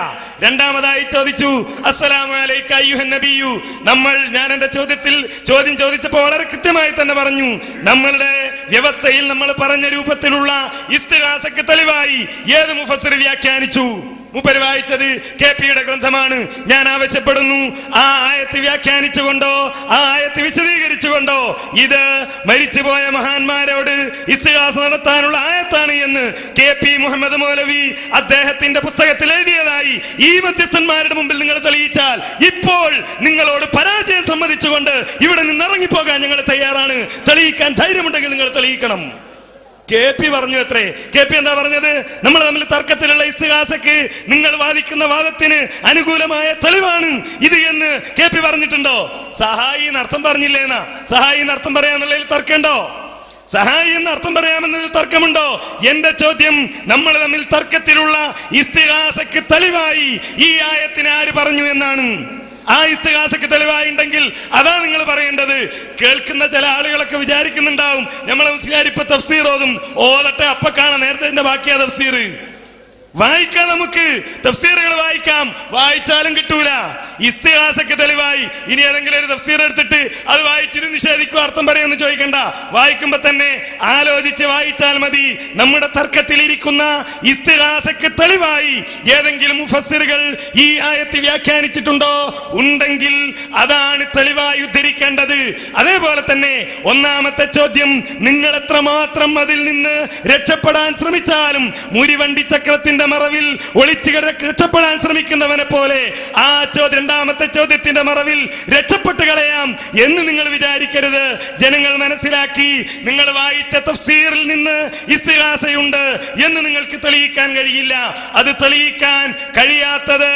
രണ്ടാമതായി ചോദിച്ചു, അസ്സലാമു അലൈക അയ്യുഹൻ നബിയു. ഞാൻ എന്റെ ചോദ്യം ചോദിച്ചപ്പോൾ വളരെ കൃത്യമായി തന്നെ പറഞ്ഞു, നമ്മളുടെ വ്യവസ്ഥയിൽ നമ്മൾ പറഞ്ഞ രൂപത്തിലുള്ള ഇസ്തിഗാസക്ക് തെളിവായി ഏത് മുഫസ്സിർ വ്യാഖ്യാനിച്ചു? മൂപ്പര് വായിച്ചത് KP യുടെ ഗ്രന്ഥമാണ്. ഞാൻ ആവശ്യപ്പെടുന്നു ആ ആയത്ത് വ്യാഖ്യാനിച്ചുകൊണ്ടോ ആ ആയത്ത് വിശദീകരിച്ചുകൊണ്ടോ ഇത് മരിച്ചുപോയ മഹാന്മാരോട് ഇസ്തിഗാസ നടത്താനുള്ള ആയത്താണ് എന്ന് KP മുഹമ്മദ് മൗലവി അദ്ദേഹത്തിന്റെ പുസ്തകത്തിൽ എഴുതിയതായി ഈ മധ്യസ്ഥന്മാരുടെ മുമ്പിൽ നിങ്ങൾ തെളിയിച്ചാൽ ഇപ്പോൾ നിങ്ങളോട് പരാജയം സമ്മതിച്ചുകൊണ്ട് ഇവിടെ നിന്ന് ഇറങ്ങിപ്പോകാൻ ഞങ്ങൾ തയ്യാറാണ്. തെളിയിക്കാൻ ധൈര്യമുണ്ടെങ്കിൽ നിങ്ങൾ തെളിയിക്കണം. KP പറഞ്ഞു അത്രേ. KP എന്താ പറഞ്ഞത്? നമ്മൾ തമ്മിൽ തർക്കത്തിലുള്ള ഇസ്തിഗാസക്ക് നിങ്ങൾ വാദിക്കുന്ന വാദത്തിന് അനുകൂലമായ തെളിവാണ് ഇത് എന്ന് KP പറഞ്ഞിട്ടുണ്ടോ? സഹായി എന്നർത്ഥം പറഞ്ഞില്ലേന്നാ. സഹായി എന്നർത്ഥം പറയാന്നുള്ളതിൽ തർക്കമുണ്ടോ? സഹായി എന്ന് അർത്ഥം പറയാമെന്നതിൽ തർക്കമുണ്ടോ? എന്റെ ചോദ്യം, നമ്മൾ തമ്മിൽ തർക്കത്തിലുള്ള ഇസ്തിഗാസക്ക് തെളിവായി ഈ ആയത്തിന് ആര് പറഞ്ഞു എന്നാണ്. ആ ഇസ്തിഗാസക്ക് തെളിവായിട്ടുണ്ടെങ്കിൽ അതാ നിങ്ങൾ പറയേണ്ടത്. കേൾക്കുന്ന ചില ആളുകളൊക്കെ വിചാരിക്കുന്നുണ്ടാവും നമ്മളെ മുസ്ലിയാർ ഇപ്പൊ തഫ്സീർ ഓതട്ടെ അപ്പൊ കാണാം, നേരത്തെ ബാക്കിയാ തഫ്സീർ വായിക്കാം. നമുക്ക് തഫ്സീറുകൾ വായിക്കാം, വായിച്ചാലും കിട്ടൂല. ഇസ്തിഗാസക്ക് തെളിവായി ഇനി ഏതെങ്കിലും ഒരു തഫ്സീർ എടുത്തിട്ട് അത് വായിച്ചിട്ട് നിഷേധിക്കുക, അർത്ഥം പറയുമെന്ന് ചോദിക്കണ്ട. വായിക്കുമ്പോ തന്നെ ആലോചിച്ച് വായിച്ചാൽ മതി. നമ്മുടെ തർക്കത്തിലിരിക്കുന്ന ഇസ്തിഗാസക്ക് തെളിവായി ഏതെങ്കിലും മുഫസ്സിറുകൾ ഈ ആയത്ത് വ്യാഖ്യാനിച്ചിട്ടുണ്ടോ? ഉണ്ടെങ്കിൽ അതാണ് തെളിവായി ഉദ്ധരിക്കേണ്ടത്. അതേപോലെ തന്നെ ഒന്നാമത്തെ ചോദ്യം, നിങ്ങൾ എത്രമാത്രം അതിൽ നിന്ന് രക്ഷപ്പെടാൻ ശ്രമിച്ചാലും മുരിവണ്ടി ചക്രത്തിന്റെ മറവിൽ ഒളിച്ചു രക്ഷപ്പെടാൻ ശ്രമിക്കുന്നവനെ പോലെ ആ രണ്ടാമത്തെ ചോദ്യത്തിന്റെ മറവിൽ രക്ഷപ്പെട്ടു കളയാം എന്ന് നിങ്ങൾ വിചാരിക്കരുത്. ജനങ്ങൾ മനസ്സിലാക്കി നിങ്ങൾ വായിച്ച തഫ്സീറിൽ നിന്ന് ഇസ്തിഗാസയുണ്ട് എന്ന് നിങ്ങൾക്ക് തെളിയിക്കാൻ കഴിയില്ല. അത് തെളിയിക്കാൻ കഴിയാത്തത്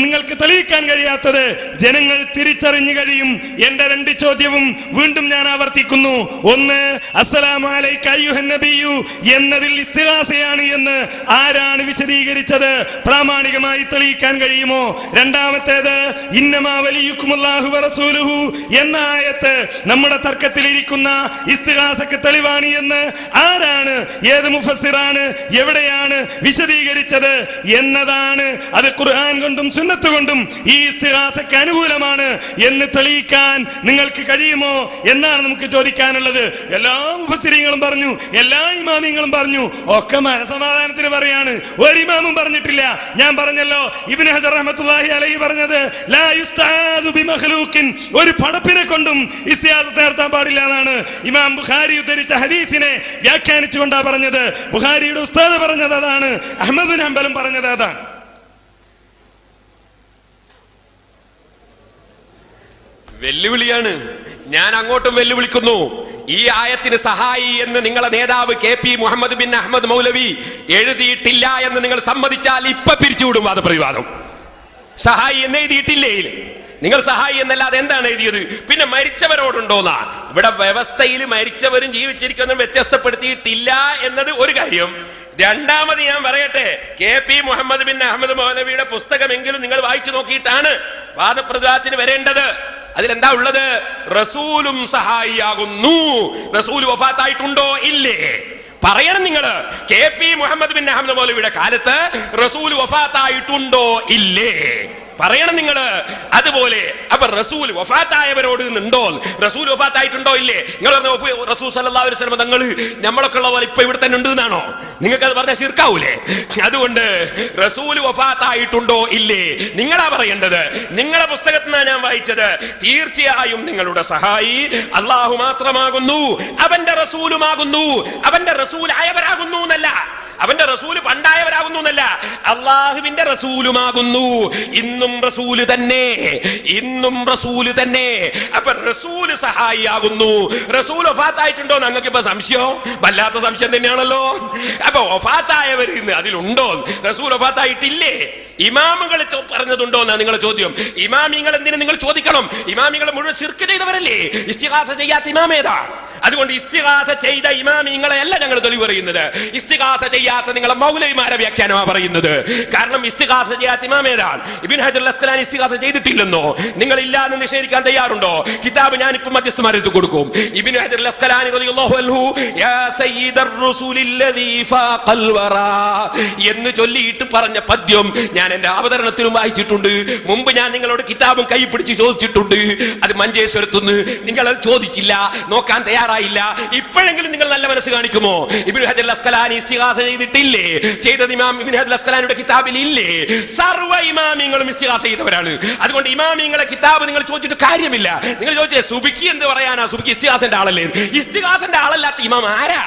നിങ്ങൾക്ക് തെളിയിക്കാൻ കഴിയാത്തത് ജനങ്ങൾ തിരിച്ചറിഞ്ഞു കഴിയും. എന്റെ രണ്ട് ചോദ്യവും വീണ്ടും ഞാൻ ആവർത്തിക്കുന്നു. ഒന്ന്, അസ്സലാമു അലൈക അയ്യുഹൻ നബിയു എന്നതിൽ ഇസ്തിഗാസയാണ് എന്ന് ആരാണ് വിശദീകരിച്ചത്? പ്രാമാണികമായി തെളിയിക്കാൻ കഴിയുമോ? രണ്ടാമത്തേത്, ഇന്നമാ വലിയുക്കുമുല്ലാഹു വറസൂലുഹു എന്ന ആയത്ത് നമ്മുടെ തർക്കത്തിലിരിക്കുന്ന ഇസ്തിഗാസക്ക് തെളിവാണ് എന്ന് ആരാണ്, ഏത് മുഫസ്സിറാണ്, എവിടെയാണ് വിശദീകരിച്ചത് എന്നതാണ്. അത് ഖുർആൻ കൊണ്ടും സുന്നത്ത് കൊണ്ടും ഈ ഇസ്തിഗാസക്ക് അനുകൂലമാണ് എന്ന് തെളിയിക്കാൻ നിങ്ങൾക്ക് കഴിയുമോ എന്നാണ് നമുക്ക് ചോദിക്കാനുള്ളത്. എല്ലാ മുഫസ്സിരീങ്ങളും പറഞ്ഞു, എല്ലാ ഇമാമിങ്ങളും പറഞ്ഞു, ഒക്കെ മനസമാധാനത്തിന് പറയാണ്. ഒരു ഇമാമും പറഞ്ഞിട്ടില്ല. ഞാൻ പറഞ്ഞല്ലോ, ഇബ്നു ഹജർ റഹ്മത്തുള്ളാഹി അലൈഹി പറഞ്ഞത് ലാ യുസ്തആദു ബിമഖ്ലൂഖിൻ, ഒരു പടപ്പിനെ കൊണ്ടും ഇസ്തിഗാസ നടത്താൻ പാടില്ല എന്നാണ്. ഇമാം ബുഖാരി ഉദ്ധരിച്ച ഹദീസിനെ വ്യാഖ്യാനിച്ചുകൊണ്ടാ പറഞ്ഞത്. ബുഖാരിയുടെ ഉസ്താദ് പറഞ്ഞത് അതാണ്, അഹ്മദ് ബിൻ ഹംബലും പറഞ്ഞത് അതാണ്. വെല്ലുവിളിയാണ്. ഞാൻ അങ്ങോട്ടും വെല്ലുവിളിക്കുന്നു. ഈ ആയത്തിന് സഹായി എന്ന് നിങ്ങളെ നേതാവ് KP മുഹമ്മദ് ബിൻ അഹമ്മദ് മൗലവി എഴുതിയിട്ടില്ല എന്ന് നിങ്ങൾ സമ്മതിച്ചാൽ ഇപ്പൊ പിരിച്ചുവിടും വാദപ്രതിവാദം. സഹായി എന്ന് എഴുതിയിട്ടില്ലേ? നിങ്ങൾ സഹായി എന്നല്ലാതെ എന്താണ് എഴുതിയത്? പിന്നെ മരിച്ചവരോടുണ്ടോന്നാ. ഇവിടെ വ്യവസ്ഥയിൽ മരിച്ചവരും ജീവിച്ചിരിക്കുന്നതും വ്യത്യസ്തപ്പെടുത്തിയിട്ടില്ല എന്നത് ഒരു കാര്യം. രണ്ടാമത് ഞാൻ പറയട്ടെ, KP മുഹമ്മദ് ബിൻ അഹമ്മദ് മൗലവിയുടെ പുസ്തകമെങ്കിലും നിങ്ങൾ വായിച്ചു നോക്കിയിട്ടാണ് വാദപ്രതിവാദത്തിന് വരേണ്ടത്. അതിലെന്താ ഉള്ളത്? റസൂലും സഹായിയാകുന്നു. റസൂൽ വഫാത്തായിട്ടുണ്ടോ ഇല്ലേ പറയണം നിങ്ങൾ. KP മുഹമ്മദ് ബിൻ അഹമ്മദ് മൗലവിയുടെ കാലത്ത് റസൂൽ വഫാത്തായിട്ടുണ്ടോ ഇല്ലേ പറയണം നിങ്ങൾ. അതുപോലെ അപ്പൊ റസൂൽ വഫാത്തായവരോട് ഉണ്ടോ, റസൂൽ വഫാത്തായിട്ടുണ്ടോ ഇല്ലേ? നിങ്ങൾ പറഞ്ഞ റസൂൽ സല്ലല്ലാഹു അലൈഹി വസല്ലം തങ്ങൾ നമ്മളൊക്കെ ഉള്ള പോലെ ഇപ്പൊ ഇവിടെ തന്നെ ഉണ്ട് എന്നാണോ? നിങ്ങൾക്ക് അത് പറഞ്ഞാൽ ശിർക്കാവൂലേ? അതുകൊണ്ട് റസൂൽ വഫാത്തായിട്ടുണ്ടോ ഇല്ലേ നിങ്ങളാ പറയേണ്ടത്. നിങ്ങളെ പുസ്തകത്തിൽ നിന്നാണ് ഞാൻ വായിച്ചത്. തീർച്ചയായും നിങ്ങളുടെ സഹായി അള്ളാഹു മാത്രമാകുന്നു, അവന്റെ റസൂലുമാകുന്നു. അവന്റെ റസൂൽ ആയവരാകുന്നു എന്നല്ല, അവന്റെ റസൂല് പണ്ടായവരാകുന്നു എന്നല്ല, അള്ളാഹുവിന്റെ റസൂലുമാകുന്നു. ഇന്നും റസൂല് തന്നെ, ഇന്നും റസൂല് തന്നെ. അപ്പൊ റസൂല് സഹായിയാകുന്നു. റസൂൽ വഫാത്തായിട്ടുണ്ടോ നിങ്ങൾക്ക് ഇപ്പൊ സംശയം? വല്ലാത്ത സംശയം തന്നെയാണല്ലോ. അപ്പൊ വഫാത്തായവർ അതിലുണ്ടോ? റസൂൽ വഫാത്തായിട്ടില്ലേ? ഇമാമുകൾ പറഞ്ഞതുണ്ടോ എന്നാ നിങ്ങളെ ചോദ്യം. ഇമാമിങ്ങൾ എന്തിനു നിങ്ങൾ ചോദിക്കണം? ഇമാമികൾ മുഴുവൻ ശിർക്ക് ചെയ്തവരല്ലേ? ഇസ്തിഗാസ ചെയ്യാത്ത ഇമാമേതാ? അതുകൊണ്ട് ഇസ്തിഗാസ ചെയ്ത ഇമാമിങ്ങളെ അല്ല ഞങ്ങൾ തെളിവ് പറയുന്നത്. ഇസ്തിഗാസ ചെയ്യാത്ത നിങ്ങളെ മൗലവിമാരെ വ്യാഖ്യാനമാണ് പറയുന്നത്. കാരണം ഇസ്തിഗാസ ചെയ്യാത്ത ഇമാമേതാണ്. ഇബ്നു ഹജർ അസ്ഖലാനി ഇസ്തിഗാസ ചെയ്തിട്ടില്ലെന്നോ നിങ്ങൾ ഇല്ല എന്ന് നിഷേധിക്കാൻ തയ്യാറുണ്ടോ? കിതാബ് ഞാൻ ഇപ്പൊ മധ്യസ്ഥന്മാരെടുത്ത് കൊടുക്കും. ഇബ്നു ഹജർ അസ്ഖലാനി റളിയല്ലാഹു അൻഹു യാ സയ്യിദർ റസൂലില്ലദീ ഫാഖൽ വറാ എന്ന് ചൊല്ലിയിട്ട് പറഞ്ഞ പദ്യം ഞാൻ എന്റെ അവതരണത്തിലും വായിച്ചിട്ടുണ്ട്. മുമ്പ് ഞാൻ നിങ്ങളോട് കിതാബും കൈ പിടിച്ച് ചോദിച്ചിട്ടുണ്ട്. അത് മഞ്ചേശ്വരത്തുനിന്ന് നിങ്ങൾ അത് ചോദിച്ചില്ല, നോക്കാൻ തയ്യാറായില്ല. ഇപ്പോഴെങ്കിലും നിങ്ങൾ നല്ല മനസ്സ് കാണിക്കുമോ? ഇബ്നു ഹജർ അസ്ഖലാനി ഇസ്തിഗാസ ചെയ്ത് ചെയ്തിട്ടില്ലേ? ചെയ്തത് ഇമാം ഇബ്നു ഹജർ അസ്ഖലാനിയുടെ കിതാബിൽ ഇല്ലേ? സർവ്വ ഇമാമിങ്ങളും ഇസ്തിഗാസ ചെയ്തവരാണ്. അതുകൊണ്ട് ഇമാമിങ്ങളെ കിതാബ് നിങ്ങൾ ചോദിച്ചിട്ട് കാര്യമില്ല. നിങ്ങൾ ചോദിച്ചേ സുബിക്ക് എന്ത് പറയാനാ? സുബിക്ക് ഇസ്തിഗാസന്റെ ആളല്ലേ? ഇസ്തിഗാസന്റെ ആളല്ലാത്ത ഇമാം ആരാ?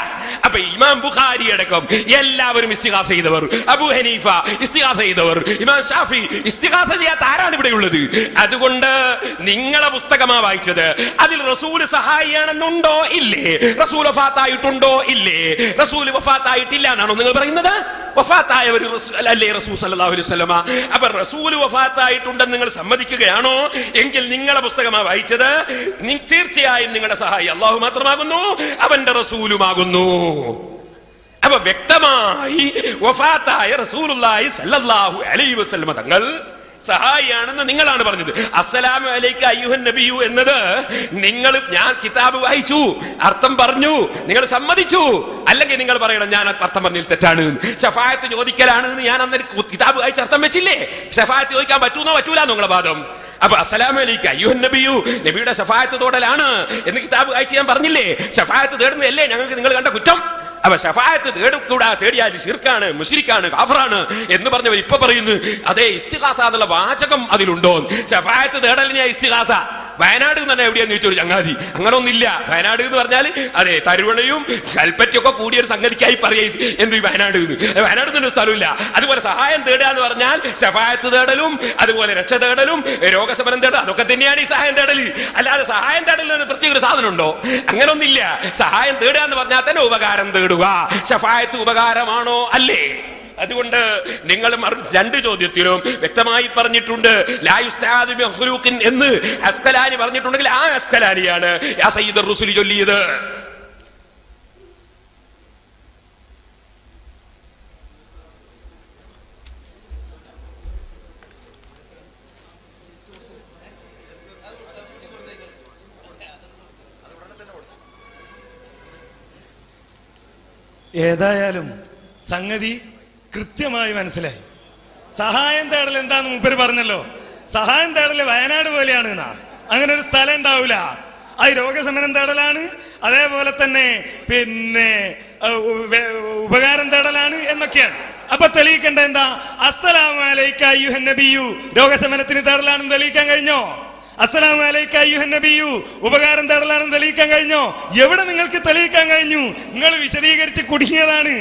അപ്പൊ ഇമാം ബുഖാരി അടക്കം എല്ലാവരും ഇസ്തിഗാസ ചെയ്തവർ. അബൂ ഹനീഫ ഇസ്തിഗാസ ചെയ്തവർ. ഇമാം ഷാഫി ഇസ്തിഗാസ ചെയ്യാത്ത ആരാണ് ഇവിടെ ഉള്ളത്? അതുകൊണ്ട് നിങ്ങളെ പുസ്തകമാ വായിച്ചത്. അതിൽ റസൂൽ സഹായിയാണെന്നുണ്ടോ ഇല്ലേ? റസൂൽ വഫാത്തായിട്ടുണ്ടോ ഇല്ലേ? റസൂൽ വഫാത്തായിട്ടില്ല എന്നാണോ നിങ്ങൾ പറയുന്നത്? വഫാത്തായവർ അല്ലേ റസൂൽ സല്ലല്ലാഹു അലൈഹി വസല്ലമ? അപ്പൊ റസൂൽ വഫാത്തായിട്ടുണ്ടെന്ന് നിങ്ങൾ സമ്മതിക്കുകയാണോ? എങ്കിൽ നിങ്ങളെ പുസ്തകമാ വായിച്ചത്. തീർച്ചയായും നിങ്ങളുടെ സഹായി അല്ലാഹു മാത്രമാകുന്നു, അവന്റെ റസൂലുമാകുന്നു. അപ്പൊ വ്യക്തമായി വഫാത്തായ റസൂലുള്ളാഹി സല്ലല്ലാഹു അലൈഹി വസല്ലമ തങ്ങൾ സഹായിയാണെന്ന് നിങ്ങളാണ് പറഞ്ഞത്. അസ്സലാമു അലൈക അയ്യുഹൻ നബിയു എന്നത് ഞാൻ കിതാബ് വായിച്ചു, അർത്ഥം പറഞ്ഞു, നിങ്ങൾ സമ്മതിച്ചു. അല്ലെങ്കിൽ നിങ്ങൾ പറയണം ഞാൻ അർത്ഥം പറഞ്ഞതിൽ തെറ്റാണ്. ശഫാഅത്ത് ചോദിക്കലാണ് ഞാൻ അന്ന് കിതാബ് വായിച്ച് അർത്ഥം വെച്ചില്ലേ? ശഫാഅത്ത് ചോദിക്കാൻ പറ്റൂന്നോ പറ്റൂലെന്നോ നിങ്ങളെ വാദം? അപ്പൊ അസ്സലാമു അലൈക അയ്യുഹൻ നബിയു, നബിയുടെ ശഫാഅത്ത് തോടലാണ് എന്ന് കിതാബ് വായിച്ച് ഞാൻ പറഞ്ഞില്ലേ? ശഫാഅത്ത് തേടുന്നതല്ലേ ഞങ്ങൾക്ക് നിങ്ങൾ കണ്ട കുറ്റം? അപ്പൊ ശഫാഅത്ത് തേടിയാൽ ശിർക്കാണ്, മുശ്രിക്കാണ്, കാഫറാണ് എന്ന് പറഞ്ഞവർ ഇപ്പൊ പറയുന്നു അതേ ഇസ്തിഗാസ എന്നുള്ള വാചകം അതിലുണ്ടോ? ശഫാഅത്ത് തേടലിനെ ഇസ്തിഗാസ. വയനാട് തന്നെ എവിടെയാന്ന് ചോദിച്ചോളൂ ചങ്ങാതി. അങ്ങനെ ഒന്നില്ല. വയനാട് എന്ന് പറഞ്ഞാൽ അതെ തരുവണയും കൽപ്പറ്റയൊക്കെ കൂടിയ ഒരു സംഗതിക്കായി പറയുക. എന്ത് വയനാട് വയനാട് തന്നെ സ്ഥലമില്ല. അതുപോലെ സഹായം തേടുക എന്ന് പറഞ്ഞാൽ ശഫാഅത്ത് തേടലും അതുപോലെ രക്ഷ തേടലും രോഗശമനം തേടലും അതൊക്കെ തന്നെയാണ് ഈ സഹായം തേടല്. അല്ലാതെ സഹായം തേടലിന് പ്രത്യേക ഒരു സാധനം ഉണ്ടോ? അങ്ങനെ ഒന്നില്ല. സഹായം തേടുക എന്ന് പറഞ്ഞാൽ തന്നെ ഉപകാരം തേടുക. ശഫാഅത്ത് ഉപകാരമാണോ അല്ലേ? അതുകൊണ്ട് നിങ്ങൾ രണ്ട് ചോദ്യത്തിലും വ്യക്തമായി പറഞ്ഞിട്ടുണ്ട് ലാ യുസ്തആദു ബിഖുലൂഖിൻ എന്ന് അസ്കലാനി പറഞ്ഞിട്ടുണ്ടെങ്കിൽ ആ അസ്കലാനിയാണ് യാ സയ്യിദുർ റസൂൽ ചൊല്ലിയത്. ഏതായാലും സംഗതി കൃത്യമായി മനസ്സിലായി. സഹായം തേടൽ എന്താന്ന് മൂപ്പര് പറഞ്ഞല്ലോ. സഹായം തേടൽ വയനാട് പോലെയാണ് എന്നാ. അങ്ങനെ ഒരു സ്ഥലം ഉണ്ടാവില്ല. അത് രോഗശമനം തേടലാണ്, അതേപോലെ തന്നെ പിന്നെ ഉപകാരം തേടലാണ് എന്നൊക്കെയാണ്. അപ്പൊ തെളിയിക്കേണ്ട എന്താ? അസ്സലാമു അലൈക അയ്യുഹൻ നബിയു രോഗശമനത്തിന് തേടലാണെന്ന് തെളിയിക്കാൻ കഴിഞ്ഞോ? അസ്സലാമു അലൈക അയ്യുഹൻ നബിയു ഉപകാരം തേടലാണെന്ന് തെളിയിക്കാൻ കഴിഞ്ഞോ? എവിടെ നിങ്ങൾക്ക് തെളിയിക്കാൻ കഴിഞ്ഞു? നിങ്ങൾ വിശദീകരിച്ച് കുടുങ്ങിയതാണ്.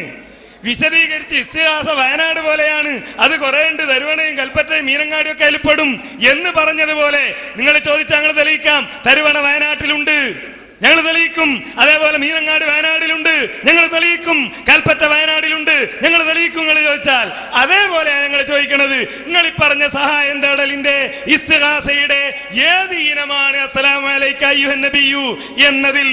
വിശദീകരിച്ച് ഇസ്തിഗാസ വയനാട് പോലെയാണ്, അത് കുറെ ഉണ്ട്, തരുവണയും കൽപ്പറ്റയും മീനങ്ങാടിയും ഒക്കെ അതിൽപ്പെടും എന്ന് പറഞ്ഞതുപോലെ നിങ്ങൾ ചോദിച്ചാൽ ഞങ്ങൾ തെളിയിക്കാം. തരുവണ വയനാട്ടിലുണ്ട്, ഞങ്ങൾ തെളിയിക്കും. അതേപോലെ മീനങ്ങാട് വയനാടിലുണ്ട്, ഞങ്ങൾ തെളിയിക്കും. കൽപ്പറ്റ വയനാടിലുണ്ട്, ഞങ്ങൾ തെളിയിക്കും. നിങ്ങൾ ചോദിച്ചാൽ അതേപോലെ ഞങ്ങൾ ചോദിക്കണത്, നിങ്ങൾ ഈ പറഞ്ഞ സഹായം തേടലിന്റെ ഇസ്തിഗാസയുടെ ഏത് ഇനമാണ് അസ്സലാമു അലൈക അയ്യുഹൻ നബിയു എന്നതിൽ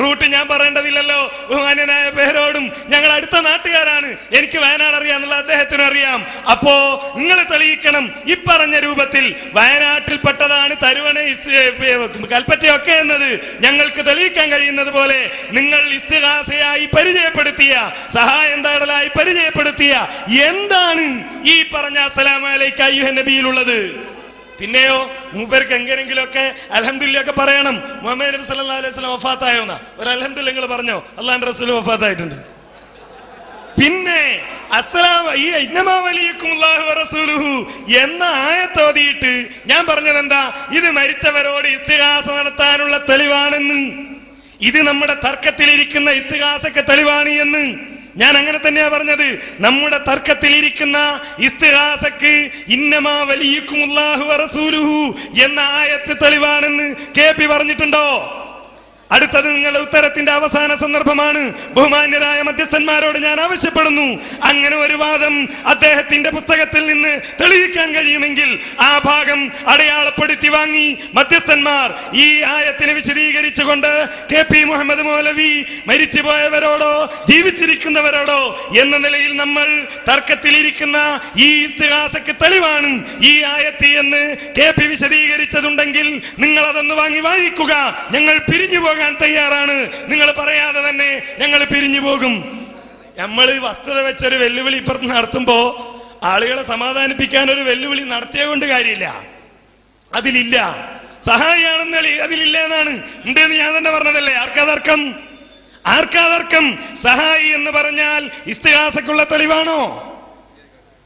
റൂട്ട് ഞാൻ പറയേണ്ടതില്ലല്ലോ. ബഹുമാന്യനായ പേരോടും ഞങ്ങൾ അടുത്ത നാട്ടുകാരാണ്, എനിക്ക് വയനാട് അറിയാന്നുള്ള അദ്ദേഹത്തിനും അറിയാം. അപ്പോ നിങ്ങൾ തെളിയിക്കണം ഈ പറഞ്ഞ രൂപത്തിൽ വയനാട്ടിൽപ്പെട്ടതാണ് തരുവണ കൽപ്പറ്റയൊക്കെ എന്നത് ഞങ്ങൾക്ക് തെളിയിക്കാൻ കഴിയുന്നത് പോലെ നിങ്ങൾ ഇസ്തിഗാസയായി പരിചയപ്പെടുത്തിയ, സഹായം തേടലായി പരിചയപ്പെടുത്തിയ എന്താണ് ഈ പറഞ്ഞ അസ്സലാമു അലൈക അയ്യുഹൻ നബിയിലുള്ളത്? പിന്നെയോ മൂപ്പർക്ക് എങ്ങനെങ്കിലും ഒക്കെ അൽഹംദുലില്ലാ ഒക്കെ പറയണം. മുഹമ്മദ് നബി സല്ലല്ലാഹു അലൈഹി വസല്ലം വഫാത്തായോന്നാ ഒരു അൽഹംദുലില്ലാ നിങ്ങൾ പറഞ്ഞോ? അല്ലാഹുവിന്റെ റസൂൽ വഫാത്തായിട്ടുണ്ട്. പിന്നെ ഈ ഇന്നമാ വലിയക്കുമുല്ലാഹു വറസൂലുഹു എന്ന ആയത്ത് ഓതിയിട്ട് ഞാൻ പറഞ്ഞത് എന്താ? ഇത് മരിച്ചവരോട് ഇസ്തിഗാസ നടത്താനുള്ള തെളിവാണെന്ന്, ഇത് നമ്മുടെ തർക്കത്തിലിരിക്കുന്ന ഇസ്തിഗാസക്ക് തെളിവാണ് എന്ന് ഞാൻ അങ്ങനെ തന്നെയാ പറഞ്ഞത്. നമ്മുടെ തർക്കത്തിലിരിക്കുന്ന ഇസ്തിഗാസക്ക് ഇന്നമാ വലിയക്കുമുല്ലാഹു വറസൂലുഹു എന്ന ആയത്ത് തെളിവാണെന്ന് KP പറഞ്ഞിട്ടുണ്ടോ? അടുത്തത് നിങ്ങളുടെ ഉത്തരത്തിന്റെ അവസാന സന്ദർഭമാണ്. ബഹുമാന്യരായ മധ്യസ്ഥന്മാരോട് ഞാൻ ആവശ്യപ്പെടുന്നു, അങ്ങനെ ഒരു വാദം അദ്ദേഹത്തിന്റെ പുസ്തകത്തിൽ നിന്ന് തെളിയിക്കാൻ കഴിയുമെങ്കിൽ ആ ഭാഗം അടയാളപ്പെടുത്തി വാങ്ങി മധ്യസ്ഥന്മാർ ഈ ആയത്തിനെ വിശദീകരിച്ചുകൊണ്ട് KP മുഹമ്മദ് മൗലവി മരിച്ചുപോയവരോടോ ജീവിച്ചിരിക്കുന്നവരോടോ എന്ന നിലയിൽ നമ്മൾ തർക്കത്തിലിരിക്കുന്ന ഈ ഇസ്തിഗാസക്ക് തെളിവാണ് ഈ ആയത്ത് എന്ന് KP വിശദീകരിച്ചതുണ്ടെങ്കിൽ നിങ്ങൾ അതൊന്ന് വാങ്ങി വായിക്കുക. ഞങ്ങൾ പിരിഞ്ഞു പോകാൻ തയ്യാറാണ്. നിങ്ങൾ പറയാതെ തന്നെ ഞങ്ങൾ പിരിഞ്ഞു പോകും. നമ്മൾ വസ്തുത വെച്ചൊരു വെല്ലുവിളി ഇപ്പുറത്ത് നടത്തുമ്പോ ആളുകളെ സമാധാനിപ്പിക്കാൻ ഒരു വെല്ലുവിളി നടത്തിയ കൊണ്ട് കാര്യമില്ല. അതിലില്ല സഹായിയാണെന്ന് അതിലില്ല എന്നാണ് ഉണ്ടെന്ന് ഞാൻ തന്നെ പറഞ്ഞതല്ലേ. ആർക്കാ തർക്കം? ആർക്കാതർക്കം? സഹായി എന്ന് പറഞ്ഞാൽ ഇസ്തിഗാസക്കുള്ള തെളിവാണോ?